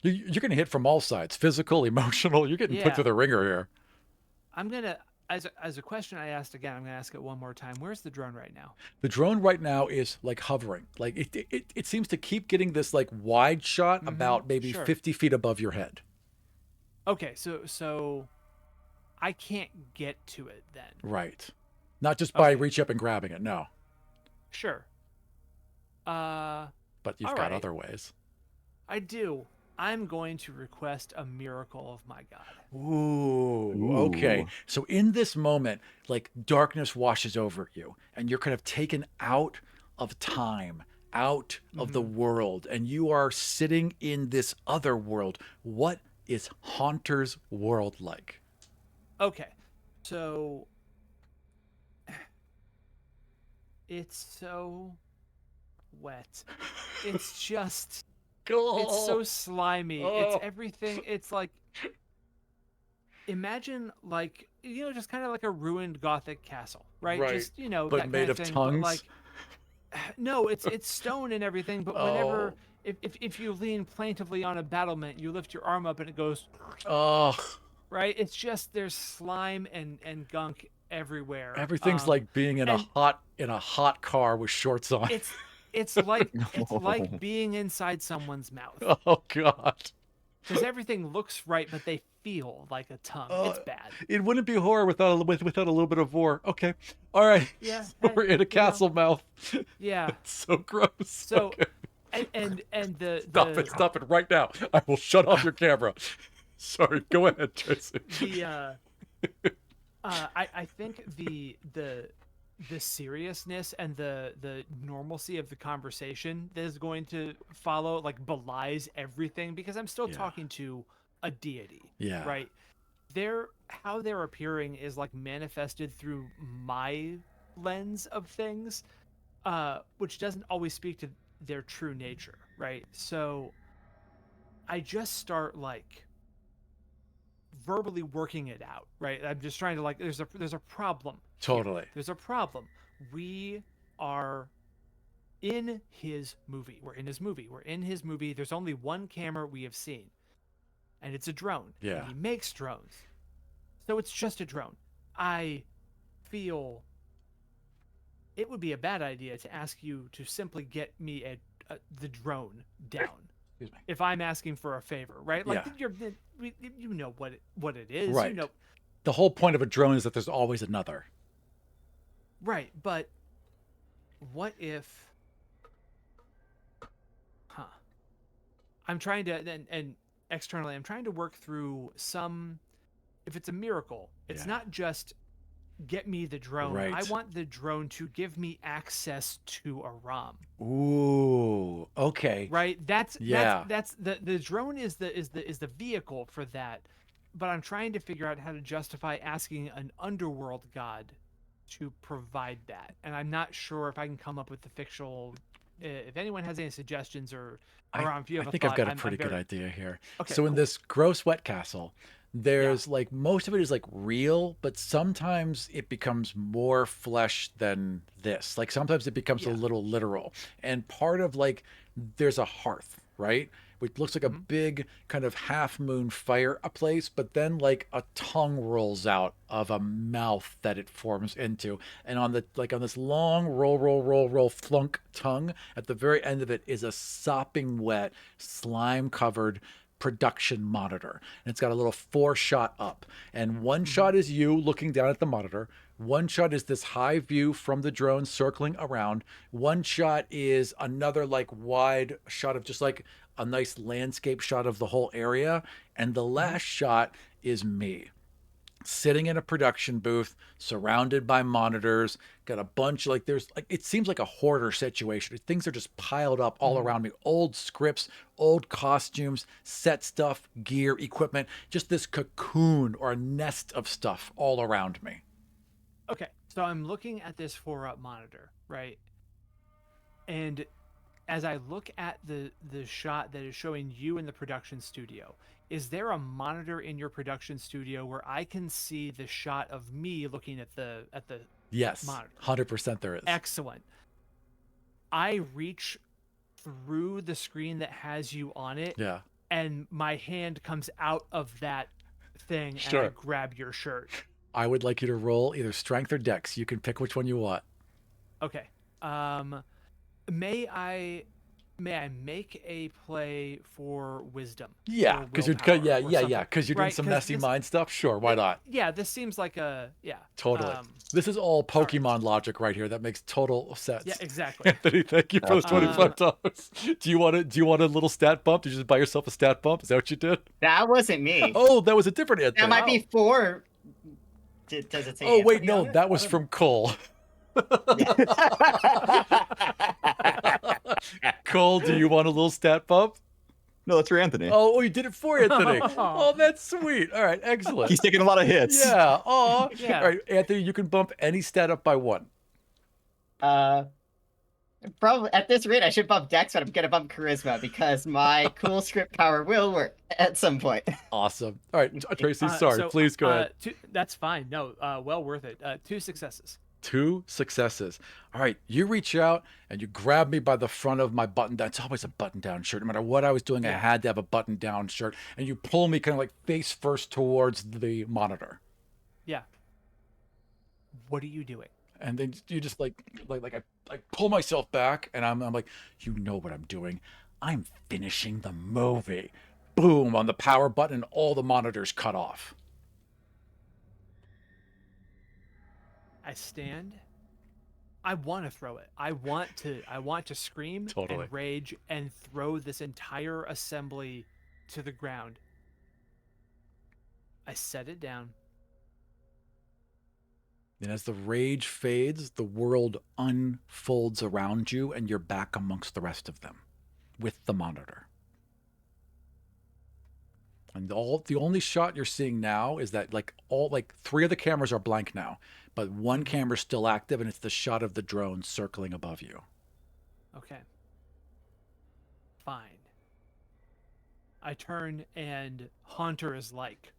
you're going to hit from all sides, physical, emotional. You're getting put through the ringer here. I'm gonna, as a question I asked again, I'm gonna ask it one more time. Where's the drone right now? The drone right now is like hovering. Like it seems to keep getting this like wide shot about maybe 50 feet above your head. Okay, so I can't get to it then. Right. Not just by reaching up and grabbing it. No. Sure. But you've got other ways. I do. I'm going to request a miracle of my god. Ooh, okay. So in this moment, like darkness washes over you and you're kind of taken out of time, out of the world, and you are sitting in this other world. What is Haunter's world like? Okay. So it's so wet. It's just it's so slimy. It's everything. It's like, imagine like, just kind of like a ruined Gothic castle, right? Right. Just, But that made kind of thing. tongues? But like, no, it's stone and everything. But whenever, if you lean plaintively on a battlement, you lift your arm up and it goes, right? It's just, there's slime and gunk everywhere. Everything's like being in a hot car with shorts on. It's like being inside someone's mouth. Oh God. Because everything looks right, but they feel like a tongue. It's bad. It wouldn't be horror without a little bit of war. Okay. All right. Yeah. So we're in a castle mouth. Yeah. It's so gross. So okay. and the Stop it right now. I will shut off your camera. Sorry, go ahead, Tracy. I think the seriousness and the normalcy of the conversation that is going to follow like belies everything because I'm still Yeah. talking to a deity, Yeah. right? How they're appearing is like manifested through my lens of things, which doesn't always speak to their true nature, right? So I just start like verbally working it out, right? I'm just trying to like there's a problem here. Totally. There's a problem. We are in his movie. We're in his movie. We're in his movie. There's only one camera we have seen, and it's a drone. Yeah. And he makes drones. So it's just a drone. I feel it would be a bad idea to ask you to simply get me the drone down. Excuse me. If I'm asking for a favor, right? Like Yeah. you know what it is. Right. You know, The whole point of a drone is that there's always another. right, but what if I'm trying to and externally I'm trying to work through some if it's a miracle, it's Yeah. not just get me the drone. Right. I want the drone to give me access to a ROM. Ooh. Okay. Right? That's Yeah. the drone is the vehicle for that. But I'm trying to figure out how to justify asking an underworld god to provide that. And I'm not sure if I can come up with the fictional if anyone has any suggestions or if you I have think a I've thought, got a I'm pretty good very- idea here. Okay, So in cool. this gross wet castle, there's like most of it is like real, but sometimes it becomes more flesh than this. Like sometimes it becomes a Yeah. little literal. And part of like there's a hearth, right? Which looks like a big kind of half moon fire a place, but then like a tongue rolls out of a mouth that it forms into. And on the like on this long roll flunk tongue, at the very end of it is a sopping wet, slime covered production monitor. And it's got a little 4-shot up. And one shot is you looking down at the monitor. One shot is this high view from the drone circling around. One shot is another like wide shot of just like a nice landscape shot of the whole area. And the last shot is me sitting in a production booth surrounded by monitors, got a bunch like there's like it seems like a hoarder situation. Things are just piled up all around me. Old scripts, old costumes, set stuff, gear, equipment, just this cocoon or a nest of stuff all around me. Okay, so I'm looking at this 4-up monitor, right? And as I look at the shot that is showing you in the production studio, is there a monitor in your production studio where I can see the shot of me looking at the Yes, monitor? 100% there is. Excellent. I reach through the screen that has you on it, Yeah. and my hand comes out of that thing and I Sure. grab your shirt. I would like you to roll either strength or dex. You can pick which one you want. Okay. May I make a play for wisdom? Yeah, or because you're willpower yeah, or yeah, something? yeah, because you're doing Right, some 'cause messy this- mind stuff. Sure, why not? Yeah, this seems like a Totally. This is all Pokemon logic right here. That makes total sense. Yeah, exactly. Anthony, thank you for those $25. Do you want a little stat bump? Did you just buy yourself a stat bump? Is that what you did? That wasn't me. Oh, that was a different Anthony. That might be 4. Does it say? Oh wait, Anthony no, on it? that was from Cole. Cole, do you want a little stat bump? No, that's for Anthony. Oh, you did it for Anthony. Oh, that's sweet. All right, excellent. He's taking a lot of hits. Yeah. Oh. Yeah. All right, Anthony, you can bump any stat up by 1. Probably at this rate, I should bump Dex, but I'm gonna bump Charisma because my cool script power will work at some point. Awesome. All right, Tracy, sorry. So, Please go ahead. That's fine. No, well worth it. 2 successes. 2 successes. All right, you reach out and you grab me by the front of my button down. It's always a button down shirt. No matter what I was doing, I had to have a button down shirt. And you pull me kind of like face first towards the monitor. Yeah. What are you doing? And then you just like I pull myself back and I'm like, you know what I'm doing. I'm finishing the movie. Boom on the power button and all the monitors cut off. I stand. I want to throw it. I want to scream Totally. and rage and throw this entire assembly to the ground. I set it down. And as the rage fades, the world unfolds around you, and you're back amongst the rest of them with the monitor. And the only shot you're seeing now is that like 3 of the cameras are blank now, but one camera's still active, and it's the shot of the drone circling above you. Okay. Fine. I turn and Haunter is like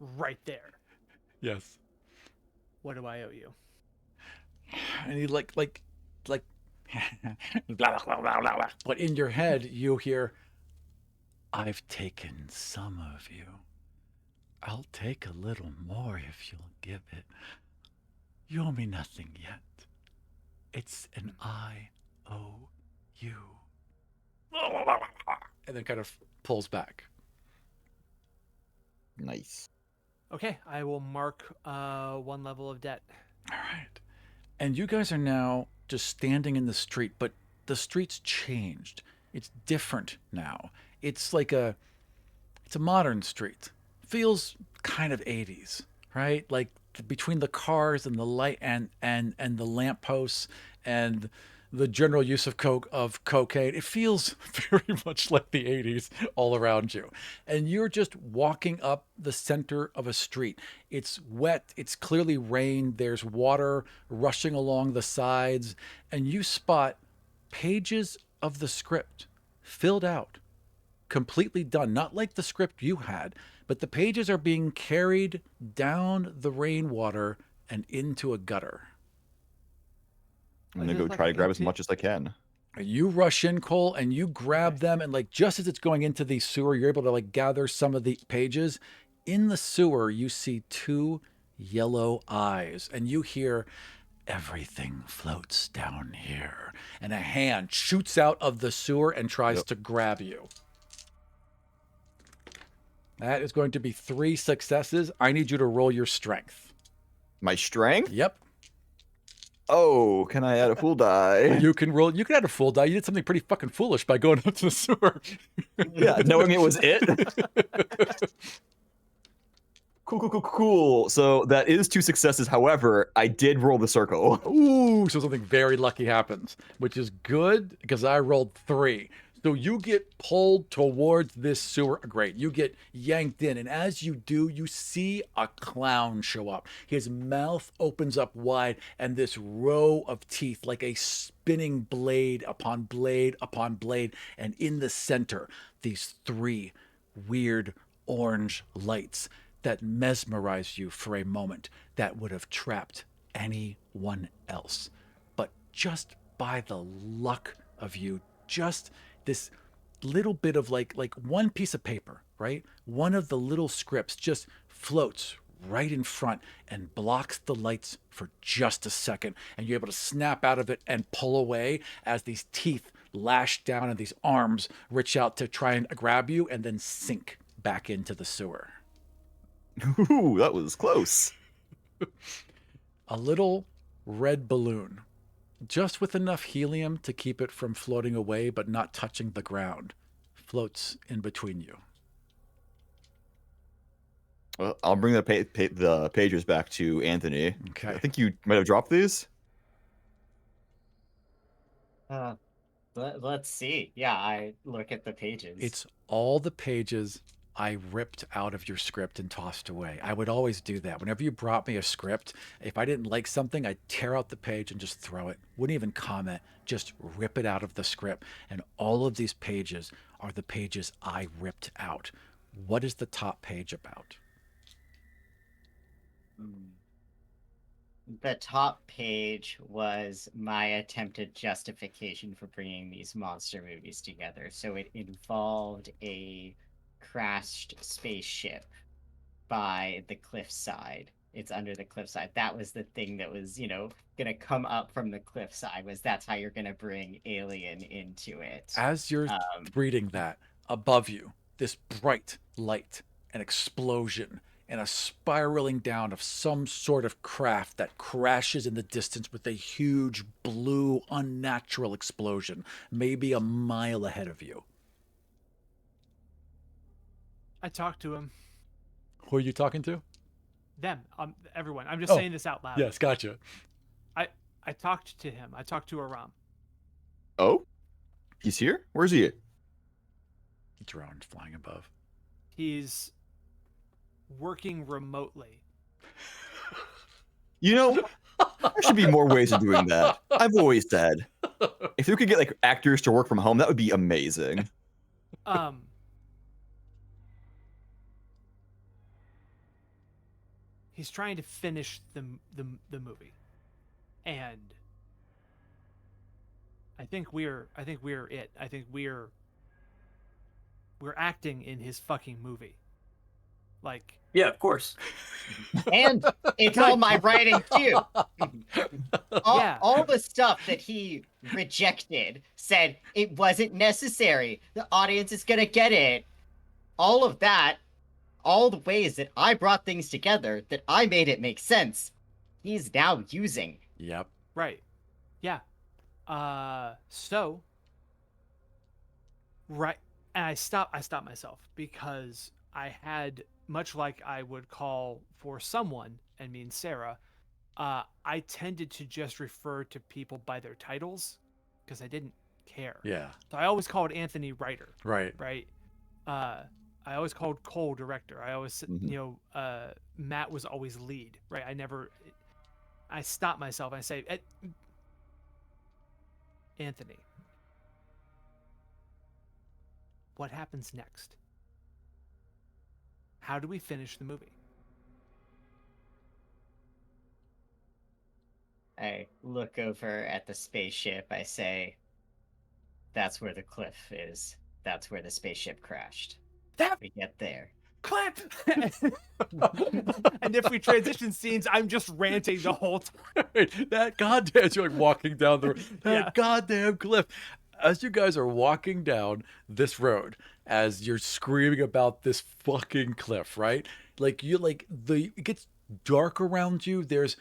right there. Yes. What do I owe you? And he like blah, blah, blah, blah, blah, blah. But in your head you hear, I've taken some of you. I'll take a little more if you'll give it. You owe me nothing yet. It's an I owe you. And then kind of pulls back. Nice. Okay, I will mark 1 level of debt. All right. And you guys are now just standing in the street, but the street's changed. It's different now. It's a modern street. Feels kind of 80s, right? Like between the cars and the light and the lampposts and the general use of cocaine, it feels very much like the 80s all around you. And you're just walking up the center of a street. It's wet, it's clearly rained, there's water rushing along the sides, and you spot pages of the script filled out, completely done, not like the script you had, but the pages are being carried down the rainwater and into a gutter. I'm gonna Is go this try like to grab as empty? much as I can. You rush in, Cole, and you grab them, and like just as it's going into the sewer, you're able to like gather some of the pages. In the sewer, you see 2 yellow eyes, and you hear, everything floats down here. And a hand shoots out of the sewer and tries Yep. to grab you. That is going to be 3 successes. I need you to roll your strength. My strength? Yep. Oh, can I add a full die? You can roll. You can add a full die. You did something pretty fucking foolish by going up to the sewer. Yeah, knowing it was it. Cool. So that is 2 successes. However, I did roll the circle. Ooh, so something very lucky happens, which is good because I rolled 3. So you get pulled towards this sewer. Great. You get yanked in. And as you do, you see a clown show up. His mouth opens up wide, and this row of teeth, like a spinning blade upon blade upon blade. And in the center, these 3 weird orange lights that mesmerize you for a moment, that would have trapped anyone else. But just by the luck of you, just this little bit of like one piece of paper, right? One of the little scripts just floats right in front and blocks the lights for just a second, and you're able to snap out of it and pull away as these teeth lash down and these arms reach out to try and grab you and then sink back into the sewer. Ooh, that was close. A little red balloon, just with enough helium to keep it from floating away but not touching the ground, floats in between you. Well, I'll bring the pages back to Anthony. Okay. I think you might have dropped these. Let's see. Yeah, I look at the pages. It's all the pages I ripped out of your script and tossed away. I would always do that. Whenever you brought me a script, if I didn't like something, I'd tear out the page and just throw it. Wouldn't even comment, just rip it out of the script. And all of these pages are the pages I ripped out. What is the top page about? The top page was my attempted justification for bringing these monster movies together. So it involved a crashed spaceship by the cliffside. It's under the cliffside. That was the thing that was, gonna come up from the cliffside. That's how you're gonna bring Alien into it. As you're reading that, above you, this bright light, an explosion, and a spiraling down of some sort of craft that crashes in the distance with a huge blue, unnatural explosion, maybe a mile ahead of you. I talked to him. Who are you talking to? them, everyone. I'm just Oh, saying this out loud. Yes, gotcha. I talked to him. I talked to Aram. Oh, he's here. Where's he at? Drones flying above. He's working remotely. You know, there should be more ways of doing that. I've always said, if you could get like actors to work from home, that would be amazing. He's trying to finish the movie, and I think we're it. I think we're acting in his fucking movie. Like, Yeah, of course. And it's all my writing too. Yeah. All the stuff that he rejected, said it wasn't necessary. The audience is gonna get it. All of that, all the ways that I brought things together, that I made it make sense, he's now using. Yep. right. Yeah. So right, and I stopped myself because I had, much like I would call for someone and mean Sarah, I tended to just refer to people by their titles because I didn't care. Yeah. So I always called Anthony writer, Right. right? I always called Cole director. I always, Mhm. Matt was always lead, right? I stop myself. I say, Anthony, what happens next? How do we finish the movie? I look over at the spaceship. I say, that's where the cliff is. That's where the spaceship crashed. That We get there. clip! And if we transition scenes, I'm just ranting the whole time. That goddamn, you're like walking down the that Yeah. goddamn cliff. As you guys are walking down this road, as you're screaming about this fucking cliff, right? Like it gets dark around you. There's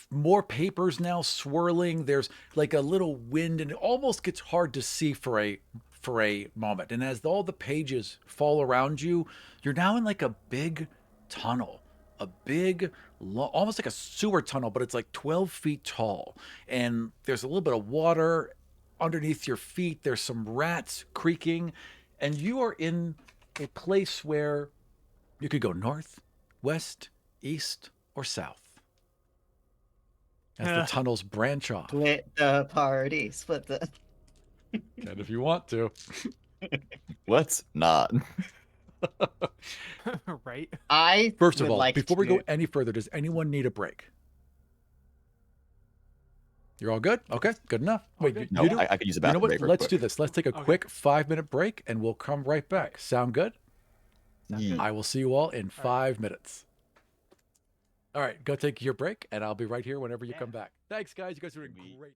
more papers now swirling. There's like a little wind, and it almost gets hard to see for a moment. And as all the pages fall around you, you're now in like a big tunnel, a big, almost like a sewer tunnel, but it's like 12 feet tall. And there's a little bit of water underneath your feet. There's some rats creaking, and you are in a place where you could go north, west, east, or south as the tunnels branch off. Split the party. Split the. And if you want to. Let's not. Right? I First of would all, like before we to- go any further, does anyone need a break? You're all good? Okay, good enough. Wait, good. No, you do? I could use a You know bathroom what? break. real Let's do quick. this. Let's take a Okay. quick 5-minute break and we'll come right back. Sound good? Ye- I will see you all in 5 minutes. All right, go take your break and I'll be right here whenever you Yeah. come back. Thanks, guys. You guys are doing great.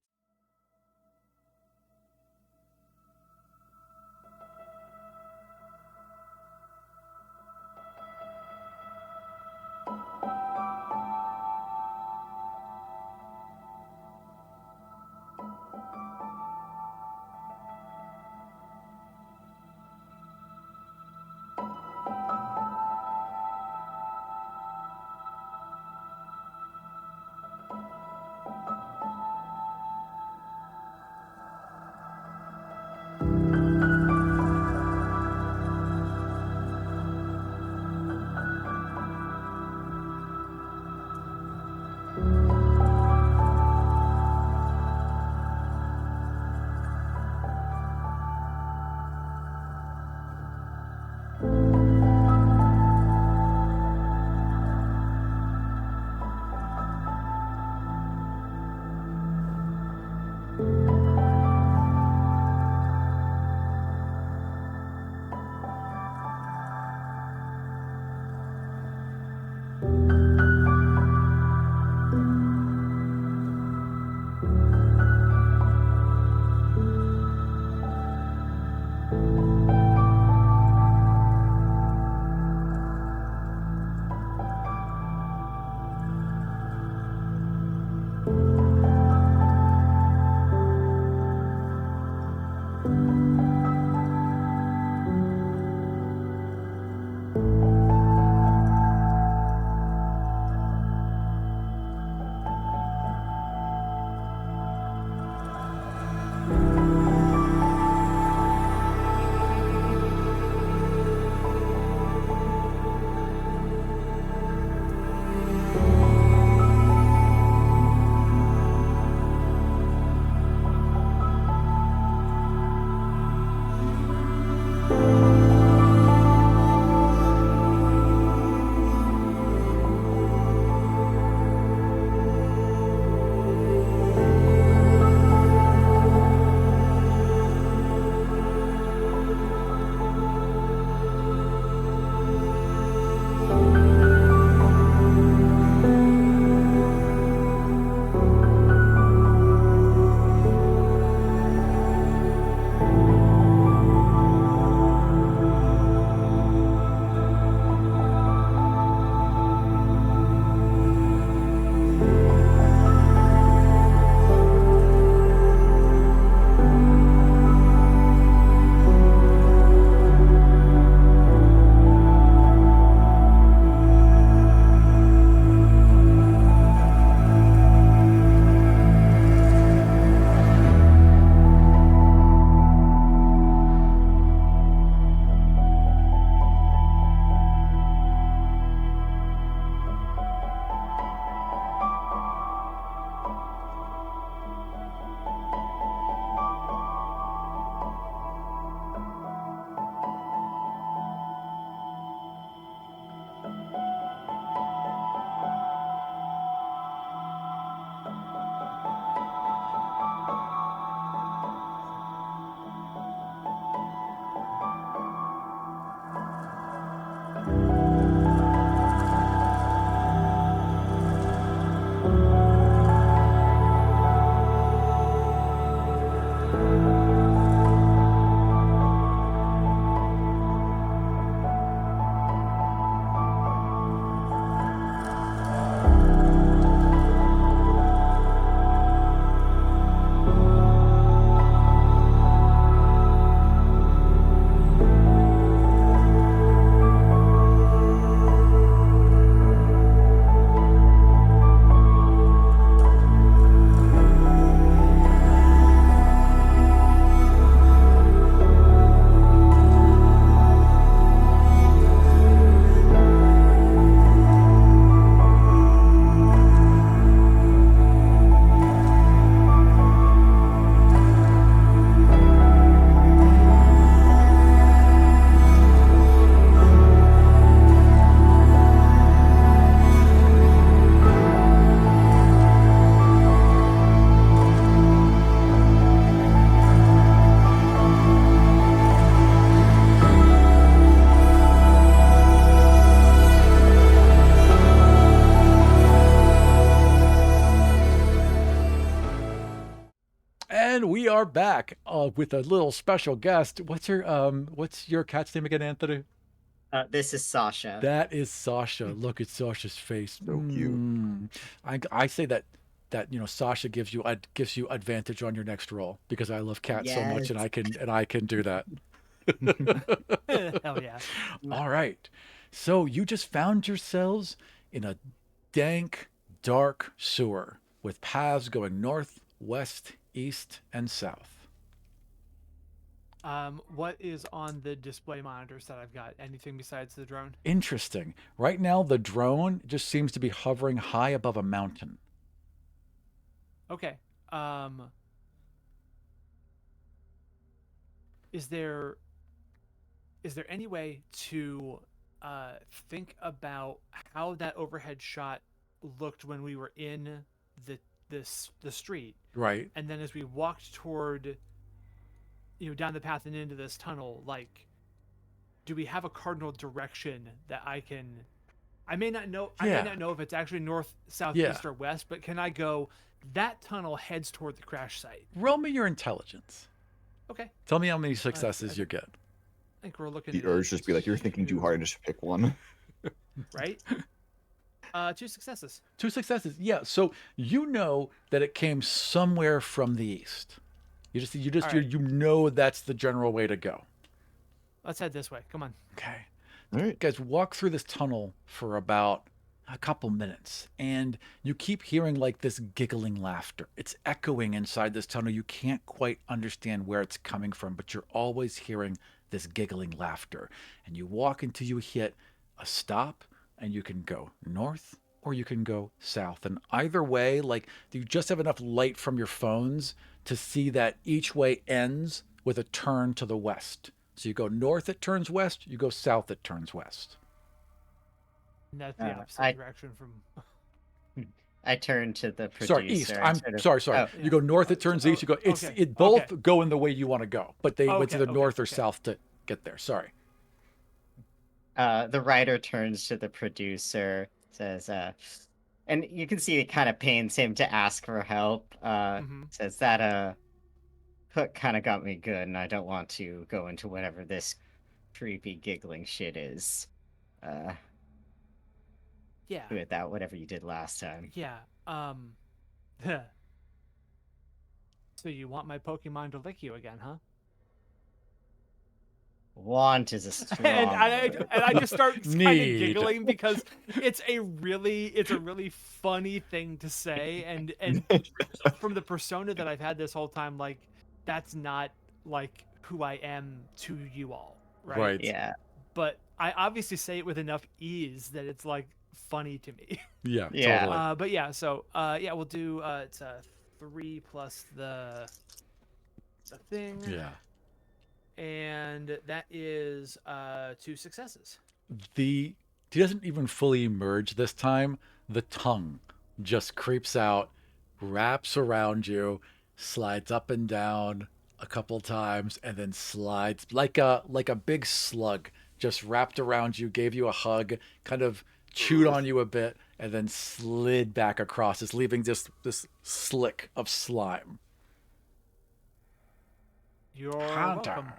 And we are back with a little special guest. What's your cat's name again, Anthony? This is Sasha. That is Sasha. Look at Sasha's face. So cute. I say that Sasha gives you advantage on your next roll because I love cats so much, and I can do that. Hell yeah. All right. So you just found yourselves in a dank, dark sewer with paths going north, west, east, and south. What is on the display monitors that I've got? Anything besides the drone? Interesting. Right now, the drone just seems to be hovering high above a mountain. Okay. Is there any way to think about how that overhead shot looked when we were in the street, Right. and then as we walked toward down the path and into this tunnel, like, do we have a cardinal direction that I may not know if it's actually north, south, Yeah. east, or west, but can I go, that tunnel heads toward the crash site? Roll me your intelligence. Okay. Tell me how many successes you get. I think we're looking The at urge just be like, you're thinking too hard and just pick one. right? 2 successes. 2 successes. Yeah. So you know that it came somewhere from the east. You know that's the general way to go. Let's head this way. Come on. Okay. All right. You guys walk through this tunnel for about a couple minutes, and you keep hearing like this giggling laughter. It's echoing inside this tunnel. You can't quite understand where it's coming from, but you're always hearing this giggling laughter. And you walk until you hit a stop, and you can go north or you can go south. And either way, like, you just have enough light from your phones to see that each way ends with a turn to the west. So you go north, it turns west. You go south, it turns west. And that's the opposite I- direction from. I turn to the producer. Sorry, east. and I'm sort of- sorry. Oh, You go north, it turns east. You go. Okay, It both okay. go in the way you want to go, but they went to the north or Okay. south to get there. Sorry. the writer turns to the producer, says, and you can see it kind of pains him to ask for help. Mhm. Says that hook kind of got me good, and I don't want to go into whatever this creepy giggling shit is. Yeah. Do it that whatever you did last time. Yeah. So you want my Pokemon to lick you again, huh? Want is a strong. And word. I just start kind of Need. giggling because it's a really funny thing to say, and from the persona that I've had this whole time, like, that's not like who I am to you all, right? Right. Yeah. But I obviously say it with enough ease that it's like funny to me. Yeah. Yeah. Totally. But yeah, so we'll do it's 3 plus the thing. Yeah. And that is 2 successes. He doesn't even fully emerge this time. The tongue just creeps out, wraps around you, slides up and down a couple times, and then slides like a big slug, just wrapped around you, gave you a hug, kind of chewed on you a bit, and then slid back across, just leaving just this slick of slime. You're Hunter. welcome.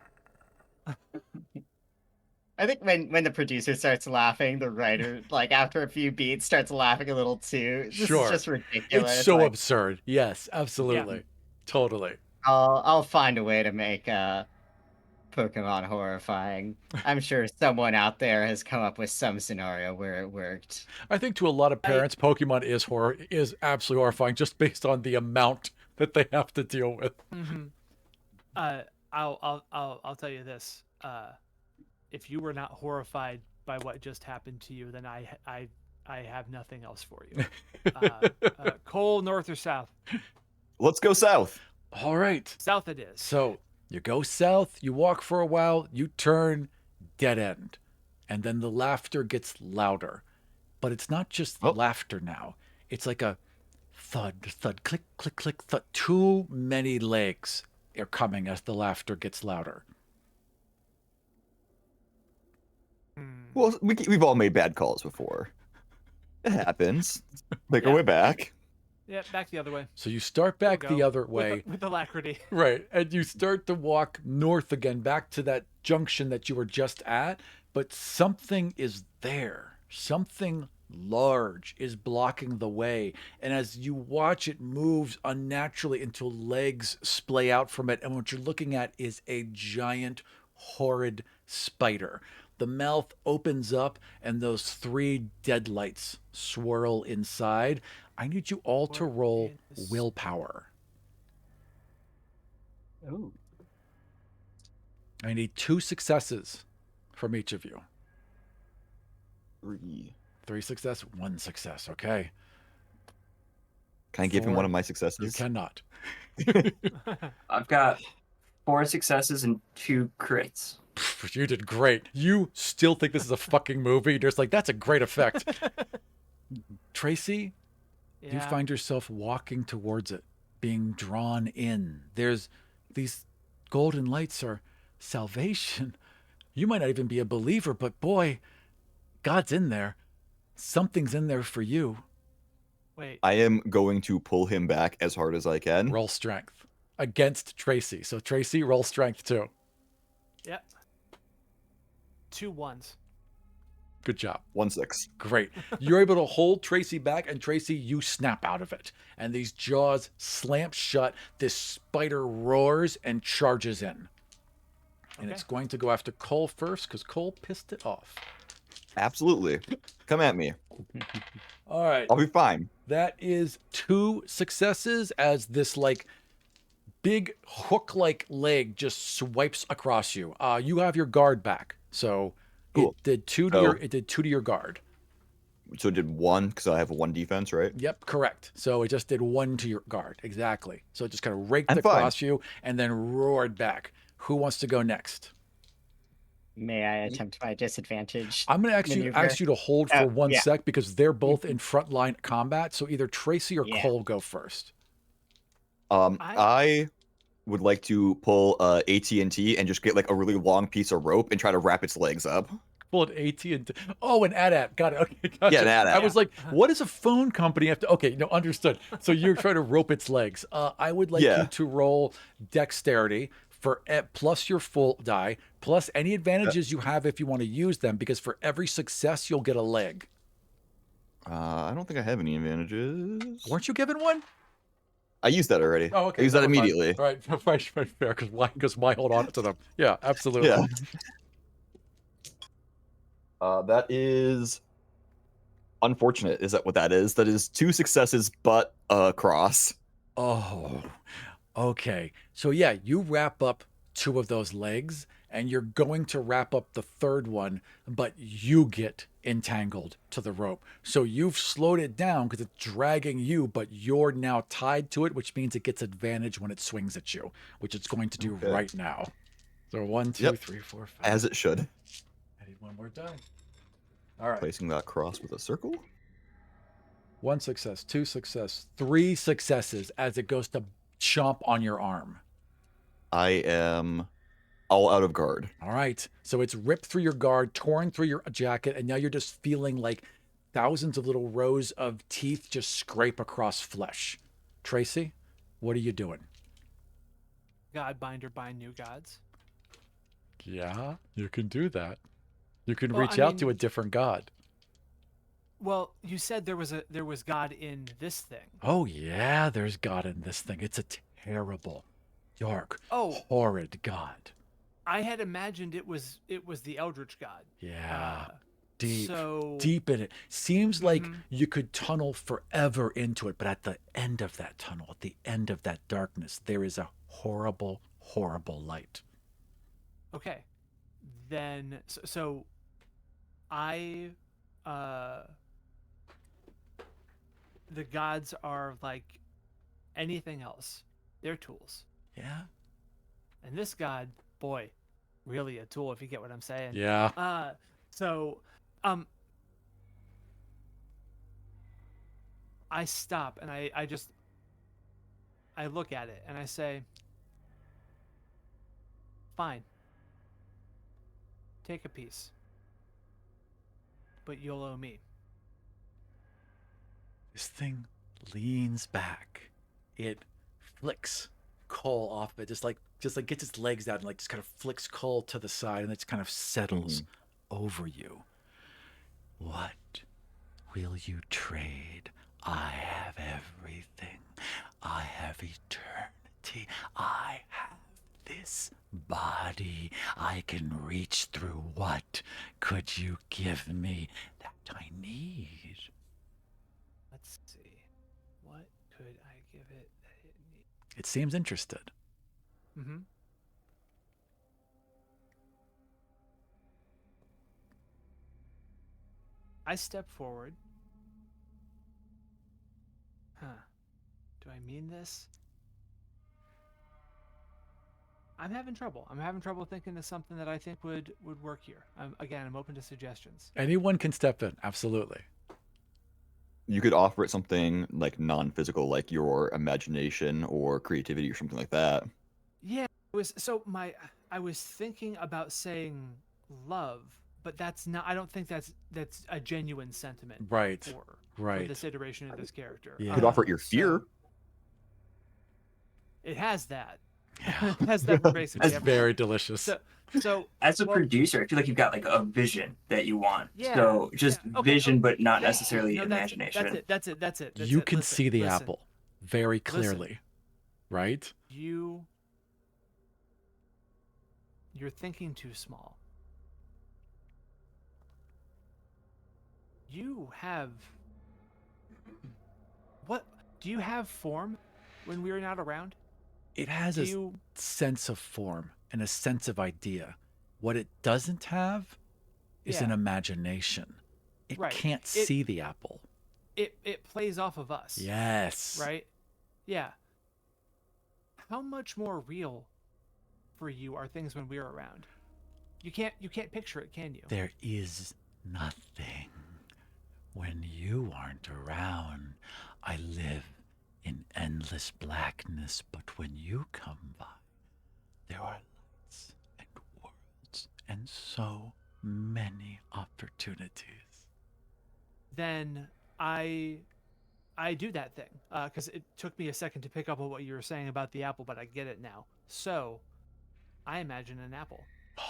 I think when the producer starts laughing, the writer, like, after a few beats, starts laughing a little too. This Sure. is just ridiculous. It's so like, absurd. Yes, absolutely. Totally. I'll find a way to make Pokemon horrifying. I'm sure someone out there has come up with some scenario where it worked. I think to a lot of parents, Pokemon is absolutely horrifying just based on the amount that they have to deal with. Mm-hmm. I'll tell you this. If you were not horrified by what just happened to you, then I have nothing else for you. Cole, north or south? Let's go south. All right. South it is. So you go south, you walk for a while, you turn, dead end. And then the laughter gets louder. But it's not just Oh. laughter now. It's like a thud, thud, click, click, click, thud. Too many legs are coming as the laughter gets louder. Well, we've all made bad calls before. It happens. Make our Yeah. way back. Yeah, back the other way. So you start back We'll the go other way. with alacrity. Right. And you start to walk north again, back to that junction that you were just at. But something is there. Something large is blocking the way. And as you watch, it moves unnaturally until legs splay out from it. And what you're looking at is a giant, horrid spider. The mouth opens up, and those 3 deadlights swirl inside. I need you all to What roll is- willpower. Ooh. I need 2 successes from each of you. 3. 3 success, 1 success. Okay. Can I give him 4. one of my successes? You cannot. I've got 4 successes and 2 crits. Pff, you did great. You still think this is a fucking movie? You're just like, that's a great effect. Tracy, you Yeah. find yourself walking towards it, being drawn in. There's these golden lights are salvation. You might not even be a believer, but boy, God's in there. Something's in there for you. Wait. I am going to pull him back as hard as I can. Roll strength against Tracy. So Tracy, roll strength too. Yep. 2 1s. Good job. 1-6. Great. You're able to hold Tracy back, and Tracy, you snap out of it. And these jaws slam shut. This spider roars and charges in. And Okay. it's going to go after Cole first because Cole pissed it off. Absolutely. Come at me. All right. I'll be fine. That is 2 successes as this like big hook-like leg just swipes across you. You have your guard back. So Cool. it did 2 to Oh. your guard. So it did 1 because I have 1 defense, right? Yep, correct. So it just did 1 to your guard. Exactly. So it just kind of raked I'm fine. across you and then roared back. Who wants to go next? May I attempt my disadvantage? I'm going to actually maneuver? ask you to hold for 1 yeah. sec because they're both in frontline combat. So either Tracy or Yeah. Cole go first. I would like to pull AT&T and just get like a really long piece of rope and try to wrap its legs up. Pull an AT&T. Oh, an AT-AT. Got it. Okay, gotcha. Yeah, an AT-AT. I was like, what does a phone company have to... Okay, no, understood. So you're trying to rope its legs. I would like Yeah. you to roll dexterity for plus your full die, plus any advantages you have if you want to use them, because for every success, you'll get a leg. I don't think I have any advantages. Weren't you given one? I used that already. Oh, okay. I used that never mind. immediately. All right, fair, because why hold on to them? Yeah, absolutely. Yeah. That is unfortunate. Is that what that is? That is 2 successes, but a cross. Oh, okay. So yeah, you wrap up 2 of those legs and you're going to wrap up the 3rd one, but you get entangled to the rope. So you've slowed it down because it's dragging you, but you're now tied to it, which means it gets advantage when it swings at you, which it's going to do Okay. right now. So 1, 2, Yep. 3, 4, 5. As it should. I need 1 more die. All right. Placing that cross with a circle. 1 success, 2 success, 3 successes as it goes to chomp on your arm. I am all out of guard. All right. So it's ripped through your guard, torn through your jacket, and now you're just feeling like thousands of little rows of teeth just scrape across flesh. Tracy, what are you doing? Godbinder bind new gods. Yeah, you can do that. You can Well, reach I out to mean- a different god. Well, you said there was God in this thing. Oh, yeah, there's God in this thing. It's a terrible, dark, Oh, horrid god. I had imagined it was the Eldritch God. Yeah. Deep. So Deep in it. Seems like Mhm. you could tunnel forever into it, but at the end of that tunnel, at the end of that darkness, there is a horrible, horrible light. Okay, then so I the gods are like anything else. They're tools. Yeah. And this god, boy, really a tool if you get what I'm saying. Yeah. So I stop and I just I look at it and I say, fine. Take a piece. But you'll owe me. This thing leans back. It flicks Cole off of it, just like gets its legs out and like just kind of flicks Cole to the side, and it kind of settles over you. What will you trade? I have everything. I have eternity. I have this body. I can reach through. What could you give me that I need? Let's see. What could I give it that it needs? It seems interested. Mm-hmm. I step forward. Huh. Do I mean this? I'm having trouble. I'm having trouble thinking of something that I think would work here. Again, I'm open to suggestions. Anyone can step in, absolutely. You could offer it something like non-physical, like your imagination or creativity or something like that. Yeah, I was thinking about saying love, but that's not. I don't think that's a genuine sentiment. Right. For this iteration of this character. Yeah. You could offer it your fear. It has that. Yeah. It has that for basically It's very delicious. So As a producer, I feel like you've got like a vision that you want. Yeah, So just okay, vision, but not necessarily no, imagination. That's it. You can Listen, see the listen. apple very clearly, right? You're thinking too small. You have what? Do you have form when we're not around? It has Do a you? sense of form and a sense of idea. What it doesn't have is an Yeah. imagination. It Right. can't see the apple. It plays off of us. Yes. Right? Yeah. How much more real for you are things when we're around? You can't picture it, can you? There is nothing. When you aren't around, I live in endless blackness, but when you come by, there are lights and worlds and so many opportunities. Then I do that thing because it took me a second to pick up on what you were saying about the apple, but I get it now. So I imagine an apple. You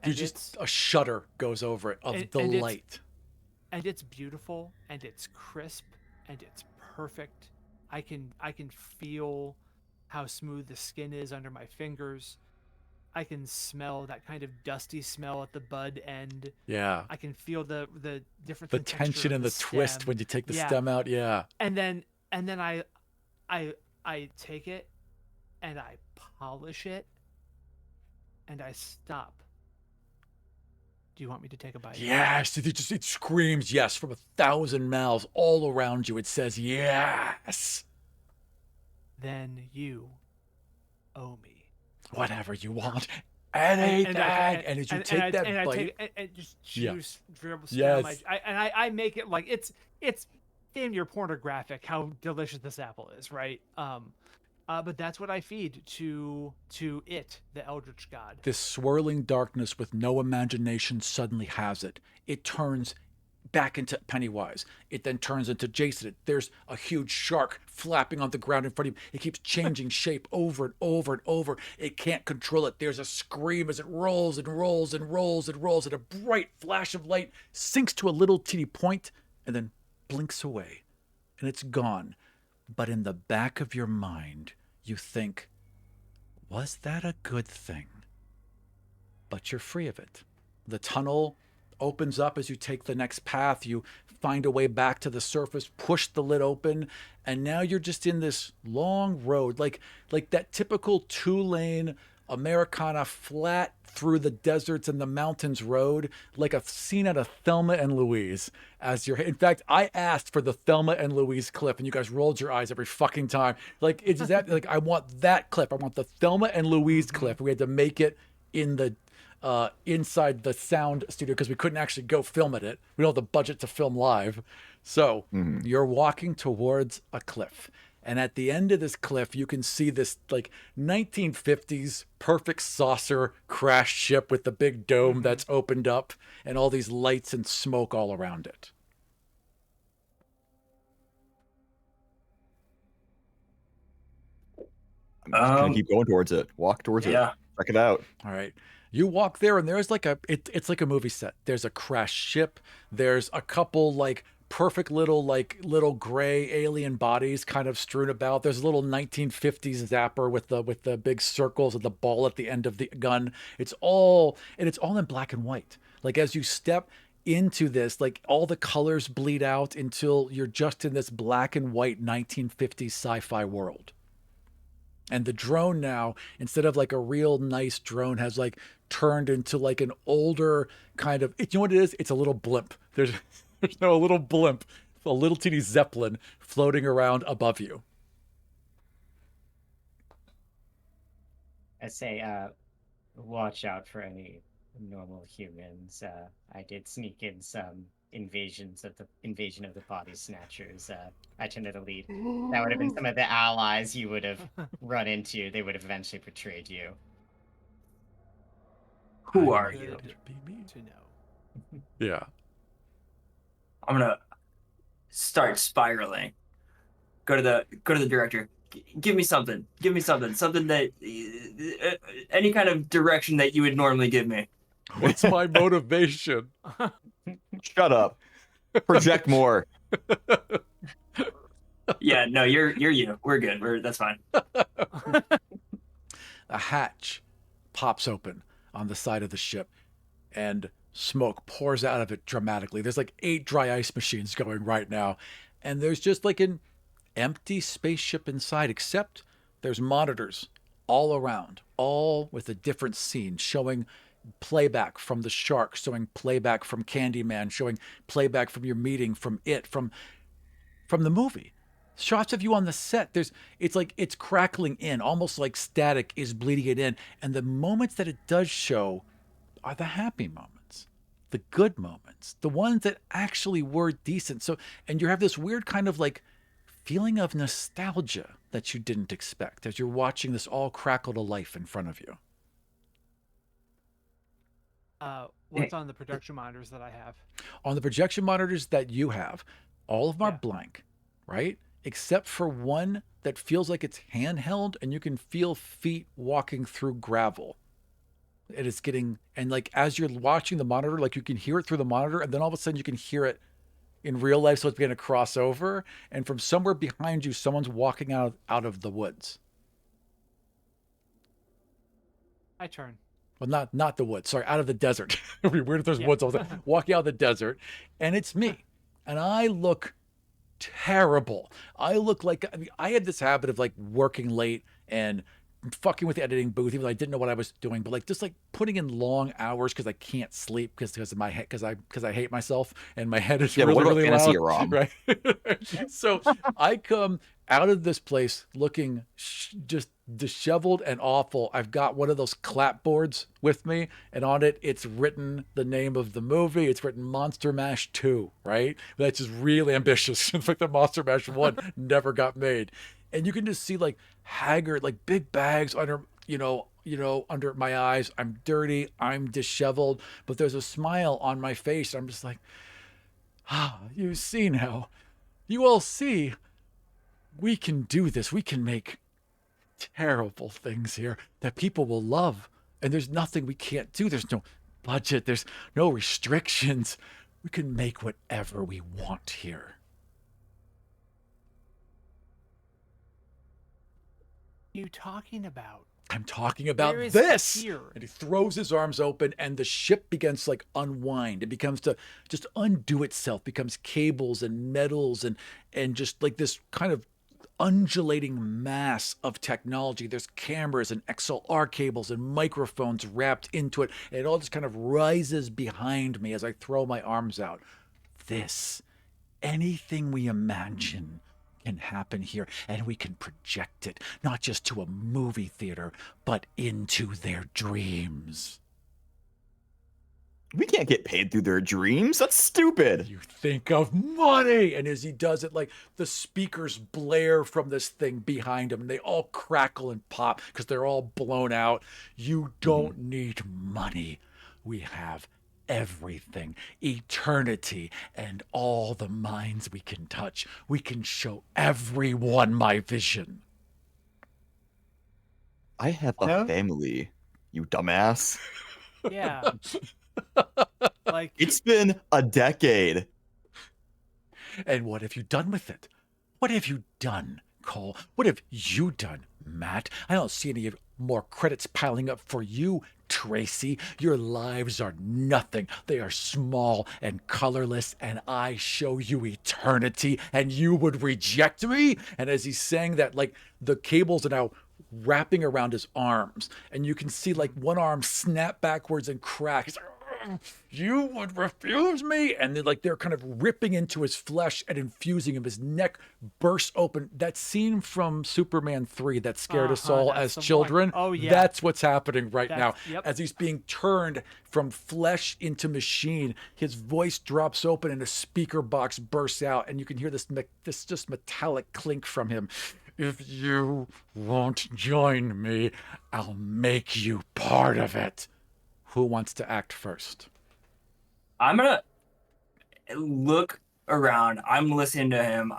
And just a shudder goes over it of and delight. it's beautiful and it's crisp and it's perfect. I can feel how smooth the skin is under my fingers. I can smell that kind of dusty smell at the bud end. Yeah. I can feel the difference The in texture tension of and the twist stem. when you take the Yeah. stem out. Yeah. And then I take it and I polish it and I stop. Do you want me to take a bite? Yes. It screams yes from 1,000 mouths all around you. It says yes. Then you owe me. Whatever you want. Anything. And as you take that I bite. take and just Yeah. juice dribbles Yes. down I make it like it's damn near pornographic how delicious this apple is, right? But that's what I feed to it, the Eldritch God. This swirling darkness with no imagination suddenly has it. It turns back into Pennywise. It then turns into Jason. There's a huge shark flapping on the ground in front of him. It keeps changing shape over and over and over. It can't control it. There's a scream as it rolls and rolls and rolls and rolls, and a bright flash of light sinks to a little teeny point and then blinks away. And it's gone. But in the back of your mind, you think, was that a good thing? But you're free of it. The tunnel opens up as you take the next path. You find a way back to the surface, push the lid open, and now you're just in this long road, like that typical 2-lane Americana flat through the deserts and the mountains road, like a scene out of Thelma and Louise. In fact, I asked for the Thelma and Louise clip, and you guys rolled your eyes every fucking time. Like, it's that, like, I want that clip. I want the Thelma and Louise clip. We had to make it in the inside the sound studio because we couldn't actually go film it. We don't have the budget to film live. So you're walking towards a cliff. And at the end of this cliff, you can see this like 1950s perfect saucer crash ship with the big dome that's opened up and all these lights and smoke all around it. I'm just gonna keep going towards it. Walk towards it. Yeah. Check it out. All right. You walk there and there's like it's like a movie set. There's a crashed ship. There's a couple like perfect little gray alien bodies kind of strewn about. There's a little 1950s zapper with the big circles and the ball at the end of the gun. It's all in black and white. Like as you step into this, like all the colors bleed out until you're just in this black and white 1950s sci-fi world. And the drone now, instead of like a real nice drone, has like turned into like an older kind of, you know what it is? It's a little blimp. There's no a little blimp, a little teeny Zeppelin floating around above you. I say, watch out for any normal humans. I did sneak in some invasion of the body snatchers. I tended to lead. That would have been some of the allies you would have run into. They would have eventually betrayed you. Who are you? To know. Yeah. I'm gonna start spiraling. Go to the director. Give me something. Something that any kind of direction that you would normally give me. What's my motivation? Shut up. Project more. Yeah, no, you're you. We're good. That's fine. A hatch pops open on the side of the ship and smoke pours out of it dramatically. There's like 8 dry ice machines going right now. And there's just like an empty spaceship inside, except there's monitors all around, all with a different scene, showing playback from the shark, showing playback from Candyman, showing playback from your meeting, from it, from the movie. Shots of you on the set. It's crackling in, almost like static is bleeding it in. And the moments that it does show are the happy moments, the good moments, the ones that actually were decent. So, and you have this weird kind of like feeling of nostalgia that you didn't expect as you're watching this all crackle to life in front of you. What's on the production monitors that I have? On the projection monitors that you have, all of them are Yeah. blank, right? Except for one that feels like it's handheld and you can feel feet walking through gravel. And it's getting, and like as you're watching the monitor, like you can hear it through the monitor, and then all of a sudden you can hear it in real life. So it's beginning to cross over. And from somewhere behind you, someone's walking out of the woods. I turn. Well, not the woods. Sorry, out of the desert. It'd be weird if there's woods all the time. Walking out of the desert, and it's me, and I look terrible. I look like I had this habit of like working late and fucking with the editing booth, even though I didn't know what I was doing. But like just like putting in long hours because I can't sleep because of my head because I hate myself and my head is Yeah, but really what about really Fantasy loud. ROM? Right. So I come out of this place looking just disheveled and awful. I've got one of those clapboards with me, and on it, it's written the name of the movie. It's written Monster Mash 2, right? That's just really ambitious. In fact, the Monster Mash 1 never got made. And you can just see like haggard, like big bags under, under my eyes. I'm dirty. I'm disheveled, but there's a smile on my face. I'm just like, you see now. You all see. We can do this. We can make terrible things here that people will love. And there's nothing we can't do. There's no budget. There's no restrictions. We can make whatever we want here. What are you talking about? I'm talking about Where is this. here? And he throws his arms open and the ship begins to like unwind. It becomes to just undo itself, becomes cables and metals and just like this kind of undulating mass of technology. There's cameras and XLR cables and microphones wrapped into it. And it all just kind of rises behind me as I throw my arms out. Anything we imagine can happen here, and we can project it, not just to a movie theater, but into their dreams. We can't get paid through their dreams. That's stupid. You think of money. And as he does it, like the speakers blare from this thing behind him and they all crackle and pop because they're all blown out. You don't need money. We have everything, eternity, and all the minds we can touch. We can show everyone my vision. I have a No? family, you dumbass. Yeah. Like, It's been a decade. And what have you done with it? What have you done, Cole? What have you done, Matt? I don't see any more credits piling up for you, Tracy. Your lives are nothing. They are small and colorless, and I show you eternity, and you would reject me? And as he's saying that, like, the cables are now wrapping around his arms, and you can see, like, one arm snap backwards and crack. He's like, you would refuse me? And then, like, they're kind of ripping into his flesh and infusing him. His neck bursts open. That scene from Superman 3 that scared us all that's as the one. children. Oh, yeah. That's what's happening right now. Yep. As he's being turned from flesh into machine, his voice drops open and a speaker box bursts out, and you can hear this just metallic clink from him. If you won't join me, I'll make you part of it. Who wants to act first? I'm gonna look around. I'm listening to him.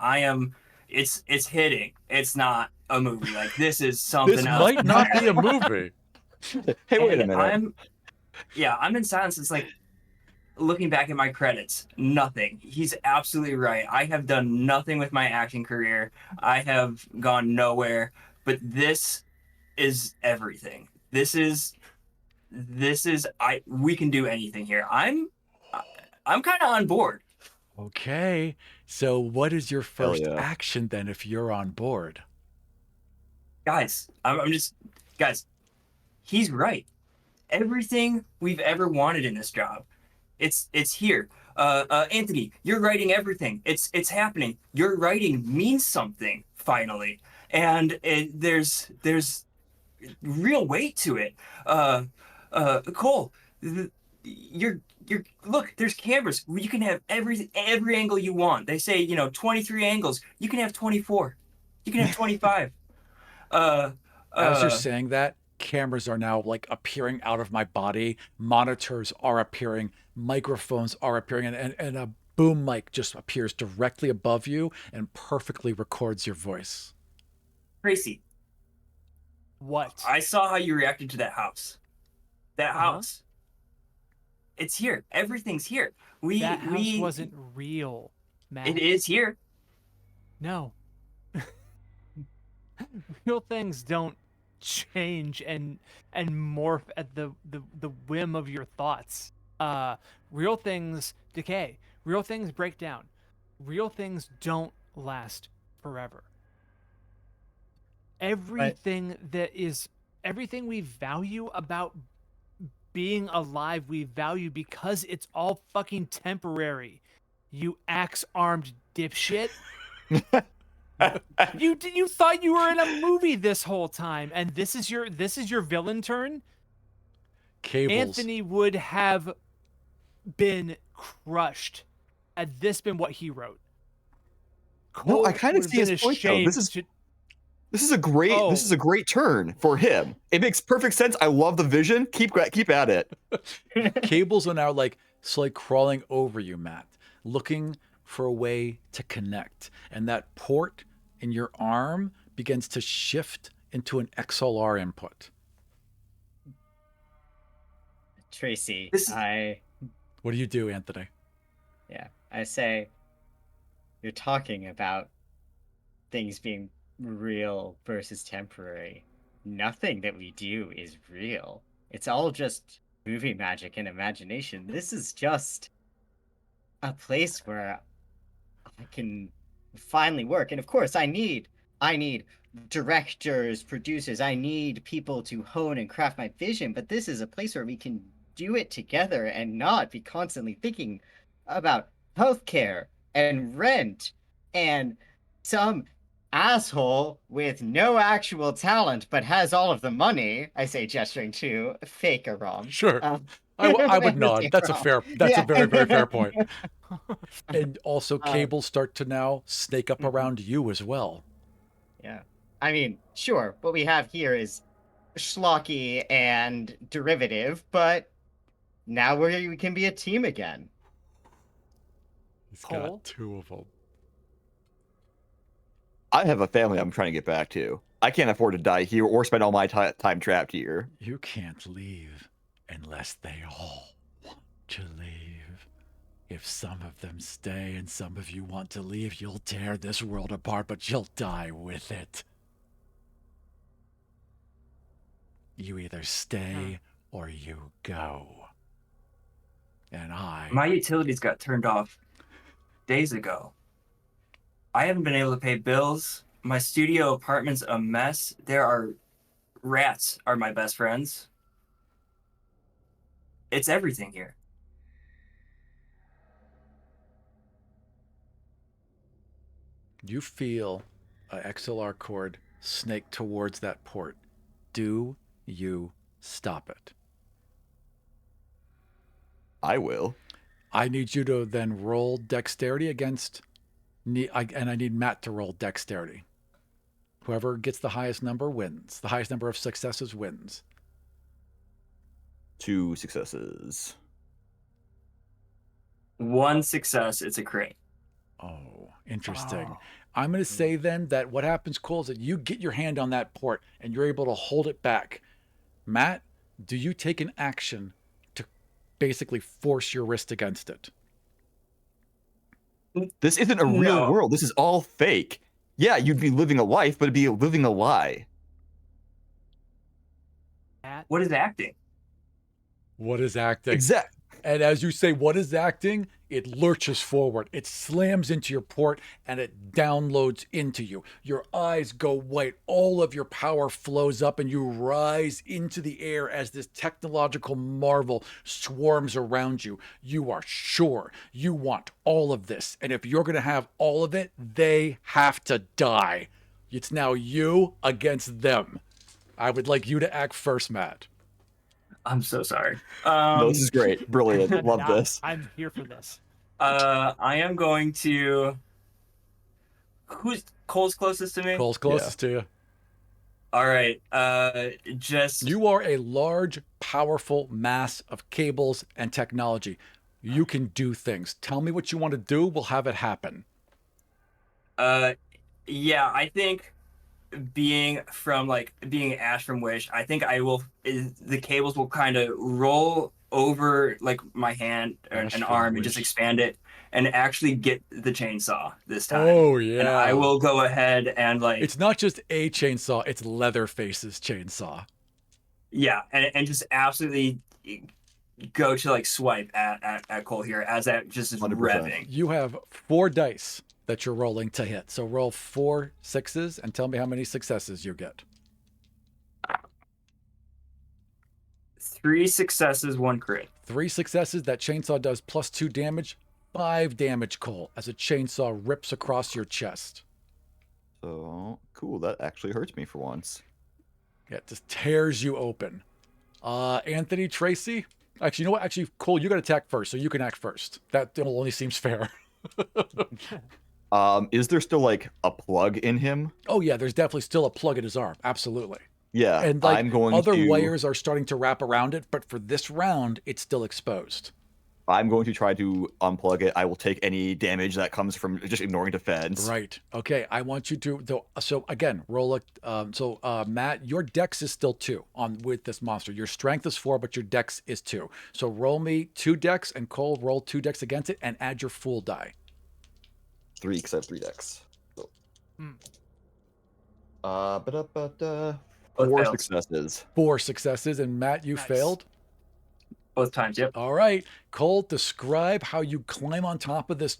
It's hitting. It's not a movie. Like, this is something This else. might not be a movie. Hey, wait a And minute. I'm in silence. It's like, looking back at my credits, nothing. He's absolutely right. I have done nothing with my acting career. I have gone nowhere, but this is everything. We can do anything here. I'm kind of on board. Okay. So what is your first yeah. action then if you're on board? Guys, guys, he's right. Everything we've ever wanted in this job, it's here. Anthony, you're writing everything. It's happening. Your writing means something finally, and there's real weight to it. Cole, you're look. There's cameras. You can have every angle you want. They say 23 angles. You can have 24. You can have 25. As you're saying that, cameras are now like appearing out of my body. Monitors are appearing. Microphones are appearing, and a boom mic just appears directly above you and perfectly records your voice. Tracy, what? I saw how you reacted to that house. That Uh-huh. house. It's here. Everything's here. That house wasn't real, Matt. It is here. No. Real things don't change and morph at the whim of your thoughts. Real things decay. Real things break down. Real things don't last forever. Everything we value about being alive, we value because it's all fucking temporary. You axe-armed dipshit. You thought you were in a movie this whole time, and this is your villain turn? Cables. Anthony would have been crushed had this been what he wrote. No, I Cole kind of would see have his been point though. ashamed This is a great turn for him. It makes perfect sense. I love the vision. Keep at it. Cables are now like slowly crawling over you, Matt, looking for a way to connect. And that port in your arm begins to shift into an XLR input. Tracy, This- What do you do, Anthony? I say, you're talking about things being real versus temporary. Nothing that we do is real. It's all just movie magic and imagination. This is just a place where I can finally work. And of course, I need directors, producers. I need people to hone and craft my vision. But this is a place where we can do it together and not be constantly thinking about healthcare and rent and some asshole with no actual talent but has all of the money. I say, gesturing to fake Aram. Sure. I would nod. That's a very, very fair point. And also cables start to now snake up around you as well. Yeah. I mean, sure, what we have here is schlocky and derivative, but now we can be a team again. He's Cole? got two of them. I have a family I'm trying to get back to. I can't afford to die here or spend all my time trapped here. You can't leave unless they all want to leave. If some of them stay and some of you want to leave, you'll tear this world apart, but you'll die with it. You either stay or you go. And My utilities got turned off days ago. I haven't been able to pay bills. My studio apartment's a mess. There are rats are my best friends. It's everything here. You feel a XLR cord snake towards that port. Do you stop it? I will. I need you to then roll dexterity against, and I need Matt to roll dexterity. Whoever gets the highest number wins. The highest number of successes wins. 2 successes. 1 success, it's a crit. Oh, interesting. Oh. I'm going to say then that what happens, Cole, is that you get your hand on that port and you're able to hold it back. Matt, do you take an action to basically force your wrist against it? This isn't a real world. This is all fake. Yeah, you'd be living a life, but it'd be living a lie. What is acting? What is acting? Exact. And as you say, what is acting? It lurches forward. It slams into your port and it downloads into you. Your eyes go white. All of your power flows up and you rise into the air as this technological marvel swarms around you. You are sure you want all of this. And if you're going to have all of it, they have to die. It's now you against them. I would like you to act first, Matt. I'm so sorry. No, this is great. Brilliant. Love this. I'm here for this. I am going to. Who's Cole's closest to me? Cole's closest to you. All right. Just. You are a large, powerful mass of cables and technology. You can do things. Tell me what you want to do. We'll have it happen. Yeah, I think being Ash from Wish, I think the cables will kind of roll over like my hand or Ash an from arm Wish. and just expand it and actually get the chainsaw this time. Oh, yeah. And I will go ahead and It's not just a chainsaw, it's Leatherface's chainsaw. Yeah, and just absolutely go to like swipe at Cole here as that just is 100%. revving. You have 4 dice that you're rolling to hit. So roll 4 6s and tell me how many successes you get. 3 successes, 1 crit. 3 successes, that chainsaw does +2 damage. 5 damage, Cole, as a chainsaw rips across your chest. So cool. That actually hurts me for once. Yeah, it just tears you open. Anthony, Tracy? Actually, you know what? Actually, Cole, you got to attack first, so you can act first. That only seems fair. Is there still like a plug in him? Oh, yeah, there's definitely still a plug in his arm. Absolutely. Yeah, And like I'm going other to. wires are starting to wrap around it, but for this round, it's still exposed. I'm going to try to unplug it. I will take any damage that comes from just ignoring defense. Right. Okay. I want you to. So again, roll a. Matt, your dex is still 2 on with this monster. Your strength is 4, but your dex is 2. So roll me 2 dex, and Cole roll 2 dex against it, and add your fool die. 3, because I have 3 decks. So. Hmm. 4 fails. successes. 4 successes, and Matt, you Nice. failed. Both times, yep. All right, Cole, describe how you climb on top of this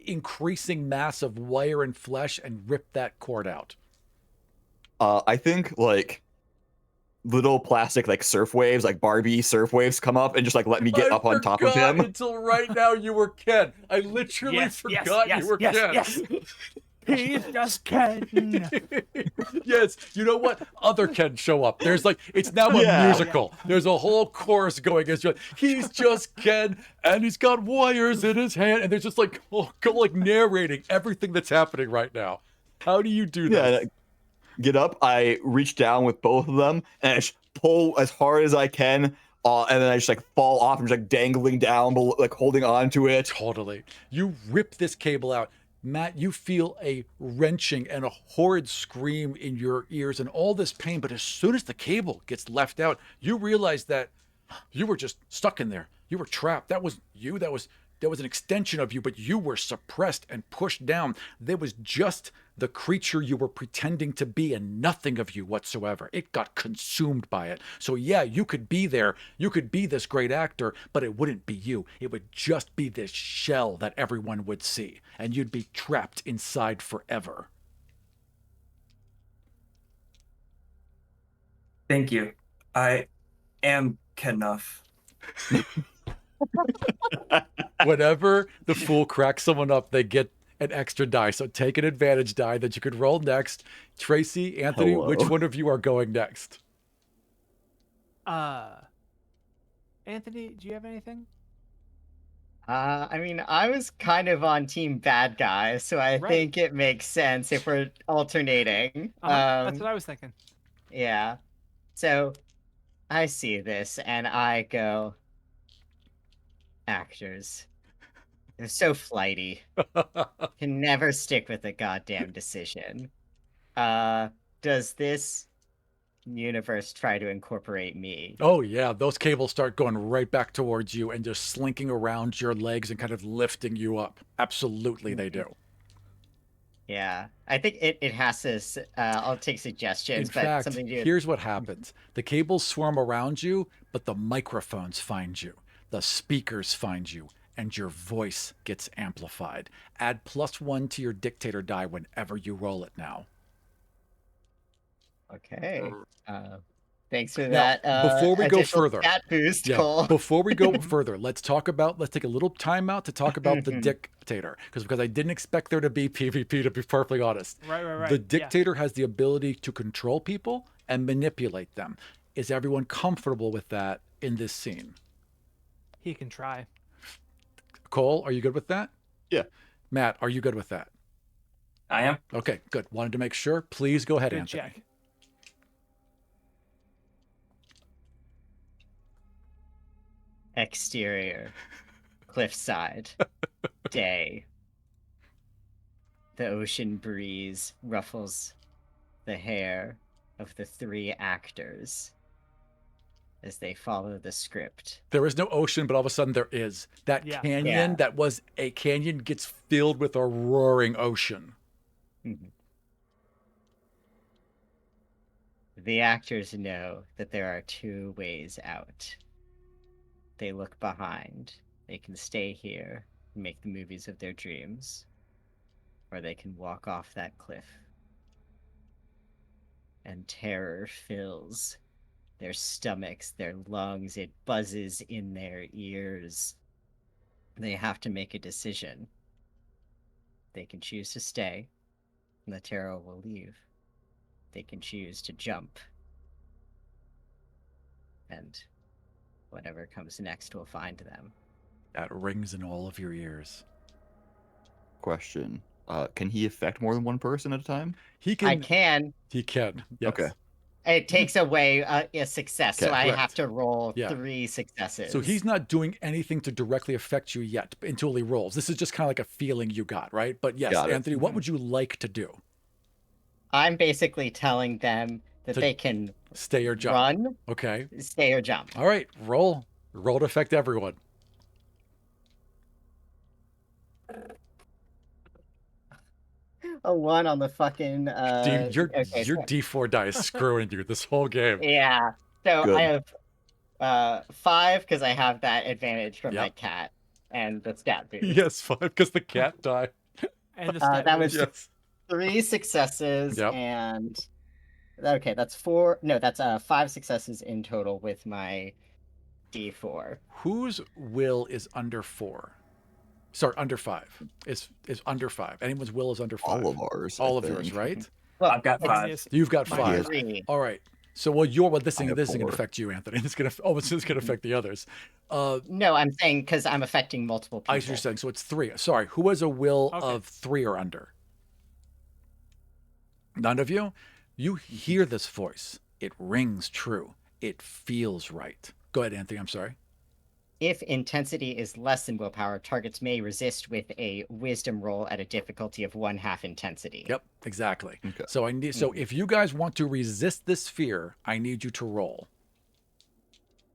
increasing mass of wire and flesh and rip that cord out. I think like little plastic like surf waves, like Barbie surf waves, come up and just like let me get up on top of forgot him. Until right now, you were Ken. I literally forgot you were Ken. Yes. He's just Ken. Yes, you know what? Other Ken show up. There's like, it's now a Yeah. musical. There's a whole chorus going. It's just, he's just Ken, and he's got wires in his hand, and there's just like, like narrating everything that's happening right now. How do you do this? Yeah, get up. I reach down with both of them and I just pull as hard as I can. And then I just like fall off and just like dangling down, like holding on to it. Totally. You rip this cable out. Matt, you feel a wrenching and a horrid scream in your ears and all this pain. But as soon as the cable gets left out, you realize that you were just stuck in there. You were trapped. That was you. That was an extension of you, but you were suppressed and pushed down. There was just the creature you were pretending to be and nothing of you whatsoever. It got consumed by it. So yeah, you could be there. You could be this great actor, but it wouldn't be you. It would just be this shell that everyone would see, and you'd be trapped inside forever. Thank you. I am Knuff. Whenever the fool cracks someone up, they get an extra die. So take an advantage die that you could roll next. Tracy, Anthony, Hello. which one of you are going next? Anthony, do you have anything? I mean, I was kind of on team bad guy, so I Right. think it makes sense if we're alternating. That's what I was thinking. Yeah. So I see this and I go, actors. They're so flighty. Can never stick with a goddamn decision. Does this universe try to incorporate me? Oh yeah, those cables start going right back towards you and just slinking around your legs and kind of lifting you up. Absolutely they do. Yeah. I think it has to, I'll take In suggestions, but fact, something to do here's what happens. The cables swarm around you, but the microphones find you. The speakers find you, and your voice gets amplified. Add +1 to your dictator die whenever you roll it now. Okay. Thanks for Now, that. before we go additional further, stat boost, Yeah, Cole. before we go further, let's take a little time out to talk about the dictator. Because I didn't expect there to be PvP, to be perfectly honest. Right. The Yeah. dictator has the ability to control people and manipulate them. Is everyone comfortable with that in this scene? He can try. Cole, are you good with that? Yeah. Matt, are you good with that? I am. Okay, good. Wanted to make sure. Please go ahead, Good Anthony. check. Exterior. Cliffside. Day. The ocean breeze ruffles the hair of the three actors as they follow the script. There is no ocean, but all of a sudden there is. That Yeah. canyon Yeah. that was a canyon gets filled with a roaring ocean. Mhm. The actors know that there are two ways out. They look behind. They can stay here and make the movies of their dreams, or they can walk off that cliff. And terror fills their stomachs, their lungs, it buzzes in their ears. They have to make a decision. They can choose to stay, and the terror will leave. They can choose to jump, and whatever comes next will find them. That rings in all of your ears. Question. Can he affect more than one person at a time? He I can. can. He can. Yes. Okay. It takes away a success, so Okay, I correct. have to roll Yeah. 3 successes. So he's not doing anything to directly affect you yet until he rolls. This is just kind of like a feeling you got, right? But yes, Got it. Anthony, what would you like to do? I'm basically telling them that To they can Stay or jump? run, Okay. stay, or jump. All right. Roll. Roll to affect everyone. A 1 on the fucking. Your okay, so- D4 die is screwing you this whole game. yeah. So Good. I have 5 because I have that advantage from my Yep. cat and the stat boost. Yes, 5 because the cat died. And the stat that boost. was- Yes. 3 successes Yep. and. Okay, that's 4. No, that's 5 successes in total with my D4. Whose will is under 4? Sorry, under 5. Is under 5. Anyone's will is under 5. All of ours. All I of yours, think. right? Well, I've got it's 5. Yes. You've got Mine 5. is- 3. All right. So well, this I isn't have going to 4. affect you, Anthony. It's going to this is going to affect the others. No, I'm saying because I'm affecting multiple people. I see what you're saying. So it's 3. Sorry, who has a will Okay. of 3 or under? None of you? You hear this voice. It rings true. It feels right. Go ahead, Anthony. I'm sorry. If intensity is less than willpower, targets may resist with a wisdom roll at a difficulty of 1/2 intensity. Yep, exactly. Okay. So I need. So if you guys want to resist this fear, I need you to roll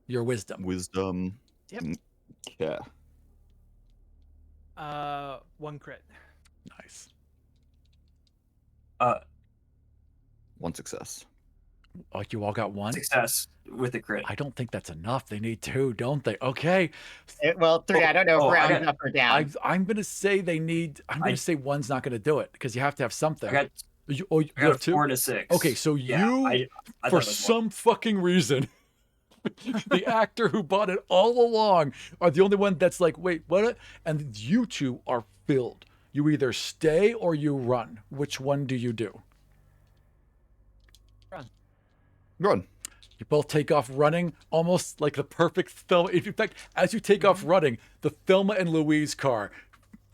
your wisdom. Wisdom. Yep. Yeah. 1 crit. Nice. One success. Oh, you all got one? Success with the crit. I don't think that's enough. They need 2, don't they? Okay. Well, 3. I don't know if I rounds got- up or down. I'm going to say they need. I'm going to say 1's not going to do it because you have to have something. I got You I got have a 2? 4 to 6. Okay, so Yeah, you, I thought for it was one. some fucking reason, the actor who bought it all along are the only one that's like, wait, what? And you two are filled. You either stay or you run. Which one do you do? Run. You both take off running, almost like the perfect Thelma. In fact, as you take off running, the Thelma and Louise car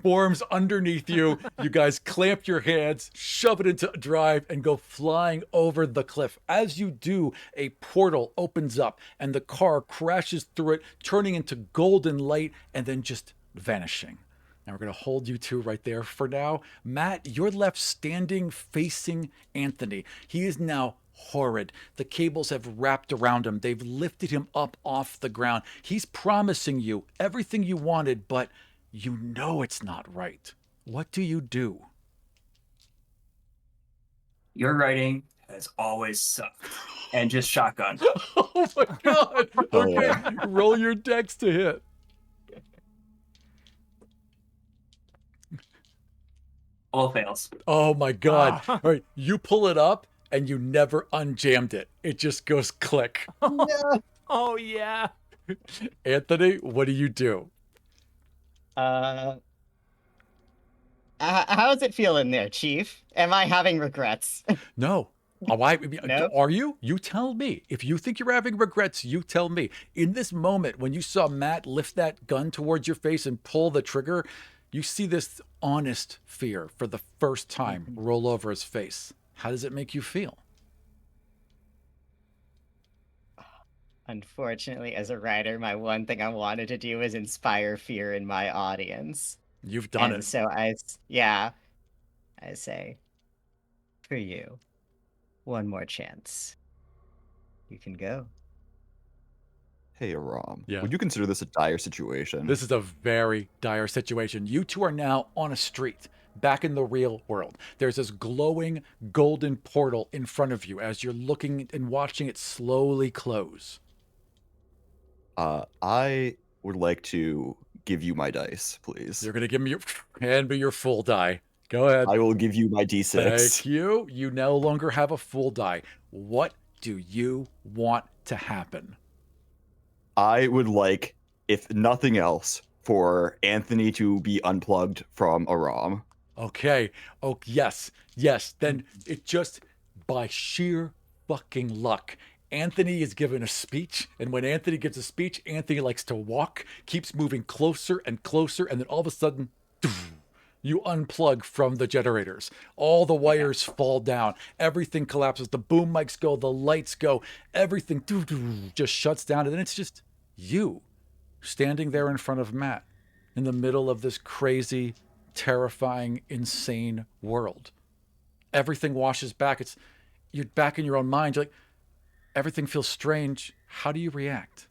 forms underneath you. You guys clamp your hands, shove it into drive, and go flying over the cliff. As you do, a portal opens up, and the car crashes through it, turning into golden light, and then just vanishing. And we're going to hold you two right there for now. Matt, you're left standing facing Anthony. He is now horrid. The cables have wrapped around him. They've lifted him up off the ground. He's promising you everything you wanted, but you know it's not right. What do you do? Your writing has always sucked. And just shotgun. Oh my god. Oh, Okay, yeah. roll your dex to hit. All fails. Oh my god. Ah. All right, you pull it up and you never unjammed it. It just goes click. Oh yeah. Anthony, what do you do? How's it feeling there, Chief? Am I having regrets? No. No? Are you? You tell me. If you think you're having regrets, you tell me. In this moment, when you saw Matt lift that gun towards your face and pull the trigger, you see this honest fear for the first time roll over his face. How does it make you feel? Unfortunately, as a writer, my one thing I wanted to do is inspire fear in my audience. You've done And it. so I say, for you, one more chance. You can go. Hey, Aram. Yeah. Would you consider this a dire situation? This is a very dire situation. You two are now on a street, back in the real world. There's this glowing golden portal in front of you as you're looking and watching it slowly close. I would like to give you my dice, please. You're going to give me hand me your full die. Go ahead. I will give you my d6. Thank you. You no longer have a full die. What do you want to happen? I would like, if nothing else, for Anthony to be unplugged from Aram. Okay. Oh, yes. Yes. Then it just, by sheer fucking luck, Anthony is given a speech. And when Anthony gives a speech, Anthony likes to walk, keeps moving closer and closer. And then all of a sudden, you unplug from the generators. All the wires fall down. Everything collapses. The boom mics go. The lights go. Everything just shuts down. And then it's just you standing there in front of Matt in the middle of this crazy, terrifying, insane world. Everything washes back. You're back in your own mind. You're like, everything feels strange. How do you react?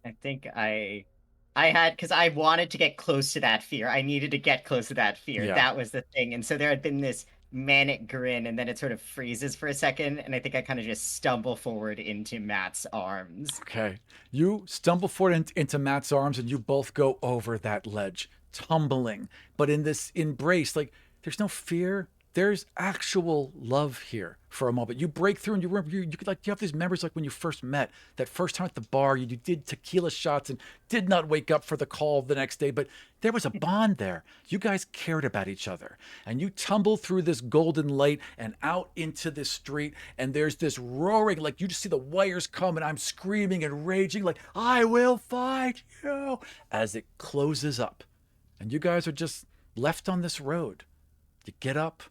I think I had, because I wanted to get close to that fear. I needed to get close to that fear. Yeah. That was the thing. And so there had been this manic grin, and then it sort of freezes for a second. And I think I kind of just stumble forward into Matt's arms. Okay. You stumble forward into Matt's arms and you both go over that ledge, tumbling. But in this embrace, like, there's no fear. There's actual love here for a moment. You break through and you remember, you have these memories like when you first met, that first time at the bar, you did tequila shots and did not wake up for the call the next day, but there was a bond there. You guys cared about each other. And you tumble through this golden light and out into this street, and there's this roaring, like you just see the wires come, and I'm screaming and raging like, I will fight you, as it closes up. And you guys are just left on this road. You get up,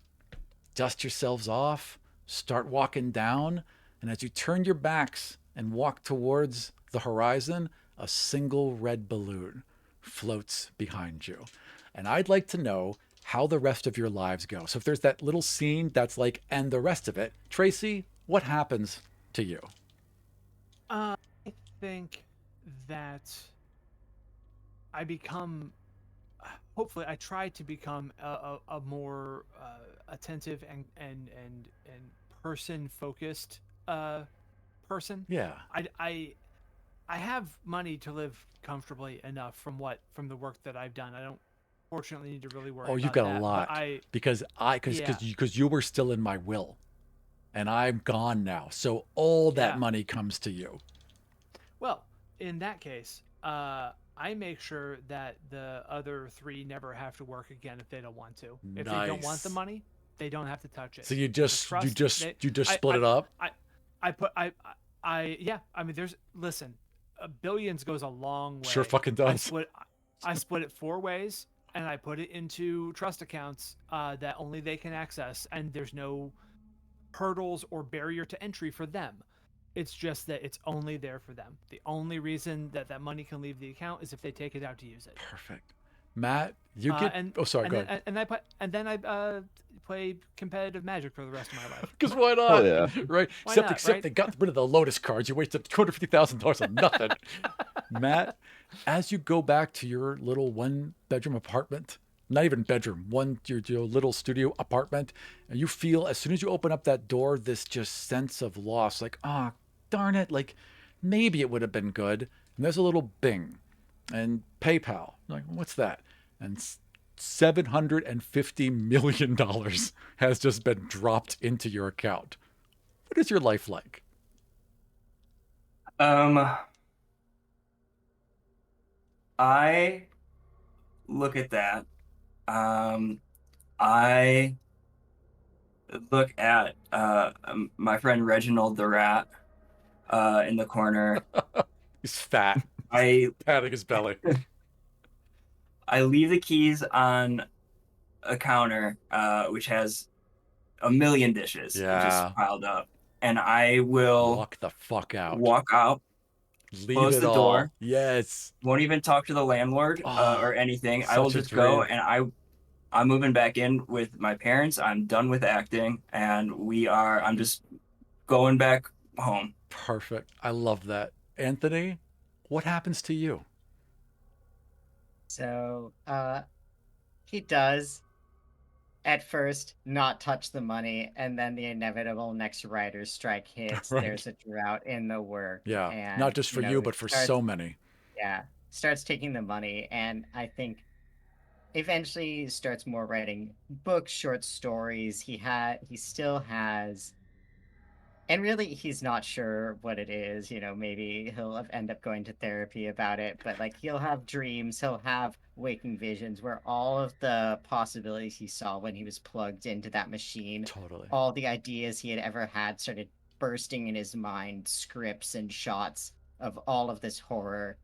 dust yourselves off, start walking down, and as you turn your backs and walk towards the horizon, a single red balloon floats behind you. And I'd like to know how the rest of your lives go. So if there's that little scene that's like, and the rest of it, Tracy, what happens to you? I think that I become, hopefully, I try to become a more attentive and person focused person. Yeah. I have money to live comfortably enough from the work that I've done. I don't fortunately need to really worry Oh, you've about got that. a But lot because yeah, you were still in my will and I'm gone now. So all that yeah. money comes to you. Well, in that case, I make sure that the other three never have to work again if they don't want to. If they don't want the Nice. money, they don't have to touch it. So you There's a just trust. you just I, split I, it up. I put, yeah. I mean, listen, billions goes a long way. Sure fucking does. I split it 4 ways, and I put it into trust accounts that only they can access, and there's no hurdles or barrier to entry for them. It's just that it's only there for them. The only reason that that money can leave the account is if they take it out to use it. Perfect. Matt, you get And oh sorry, and go then ahead. and then I play competitive Magic for the rest of my life. Because why Oh not? yeah. Right? Why except not, except right? they got rid of the Lotus cards. You wasted $250,000 on nothing. Matt, as you go back to your little one bedroom apartment, not even bedroom, your little studio apartment, and you feel as soon as you open up that door, this just sense of loss, like, ah, oh, darn it, like maybe it would have been good. And there's a little bing and PayPal. Like, what's that? And $750 million has just been dropped into your account. What is your life like? I look at that. I look at my friend Reginald the rat in the corner. He's fat. He's I patting his belly. I leave the keys on a counter which has a million dishes just Yeah. piled up, and I will Walk the fuck out. walk out, Leave close it the door, all. Yes. won't even talk to the landlord Oh, or anything. I will such a just go, dream. and I'm moving back in with my parents. I'm done with acting, and I'm just going back home. Perfect. I love that. Anthony, what happens to you? So, he does at first not touch the money, and then the inevitable next writer's strike hits. Right. There's a drought in the work, Yeah. Not and just for you, it but for starts, so many. yeah, starts taking the money, and I think eventually starts more writing books, short stories. He still has, and really he's not sure what it is. Maybe end up going to therapy about it, but like he'll have dreams, he'll have waking visions where all of the possibilities he saw when he was plugged into that machine, Totally. all the ideas he had ever had started bursting in his mind, scripts and shots of all of this horror.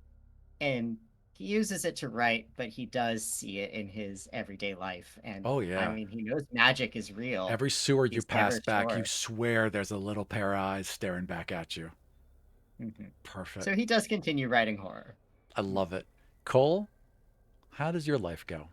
And he uses it to write, but he does see it in his everyday life. And Oh, I yeah. mean, he knows magic is real. Every sewer you He's pass never back, you sure. swear there's a little pair of eyes staring back at you. Mhm. Perfect. So he does continue writing horror. I love it. Cole, how does your life go?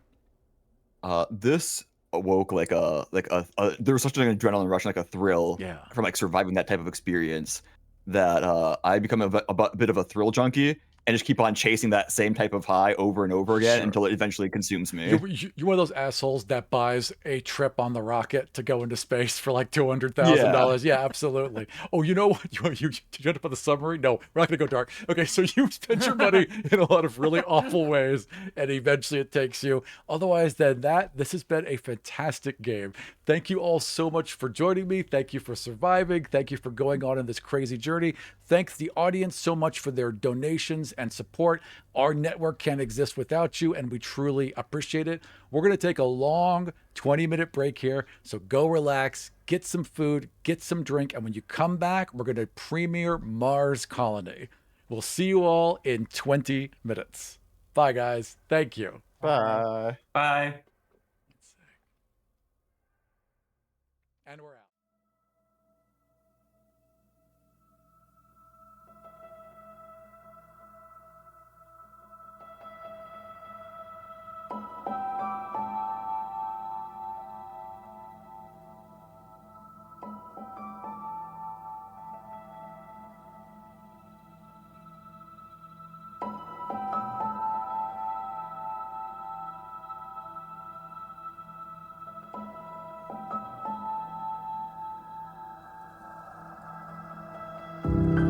This awoke there was such an adrenaline rush, like a thrill Yeah. from like surviving that type of experience that I become a bit of a thrill junkie and just keep on chasing that same type of high over and over again Sure. until it eventually consumes me. You're one of those assholes that buys a trip on the rocket to go into space for like Yeah. $200,000. Yeah, absolutely. Oh, you know what? Did you end up on the submarine? No, we're not going to go dark. Okay, so you spent your money in a lot of really awful ways, and eventually it takes you. Otherwise, than that, this has been a fantastic game. Thank you all so much for joining me. Thank you for surviving. Thank you for going on in this crazy journey. Thanks the audience so much for their donations and support. Our network can't exist without you, and we truly appreciate it. We're going to take a long 20-minute break here, so go relax, get some food, get some drink, and when you come back, we're going to premiere Mars Colony. We'll see you all in 20 minutes. Bye, guys. Thank you. Bye. Bye. And we're out. Bye.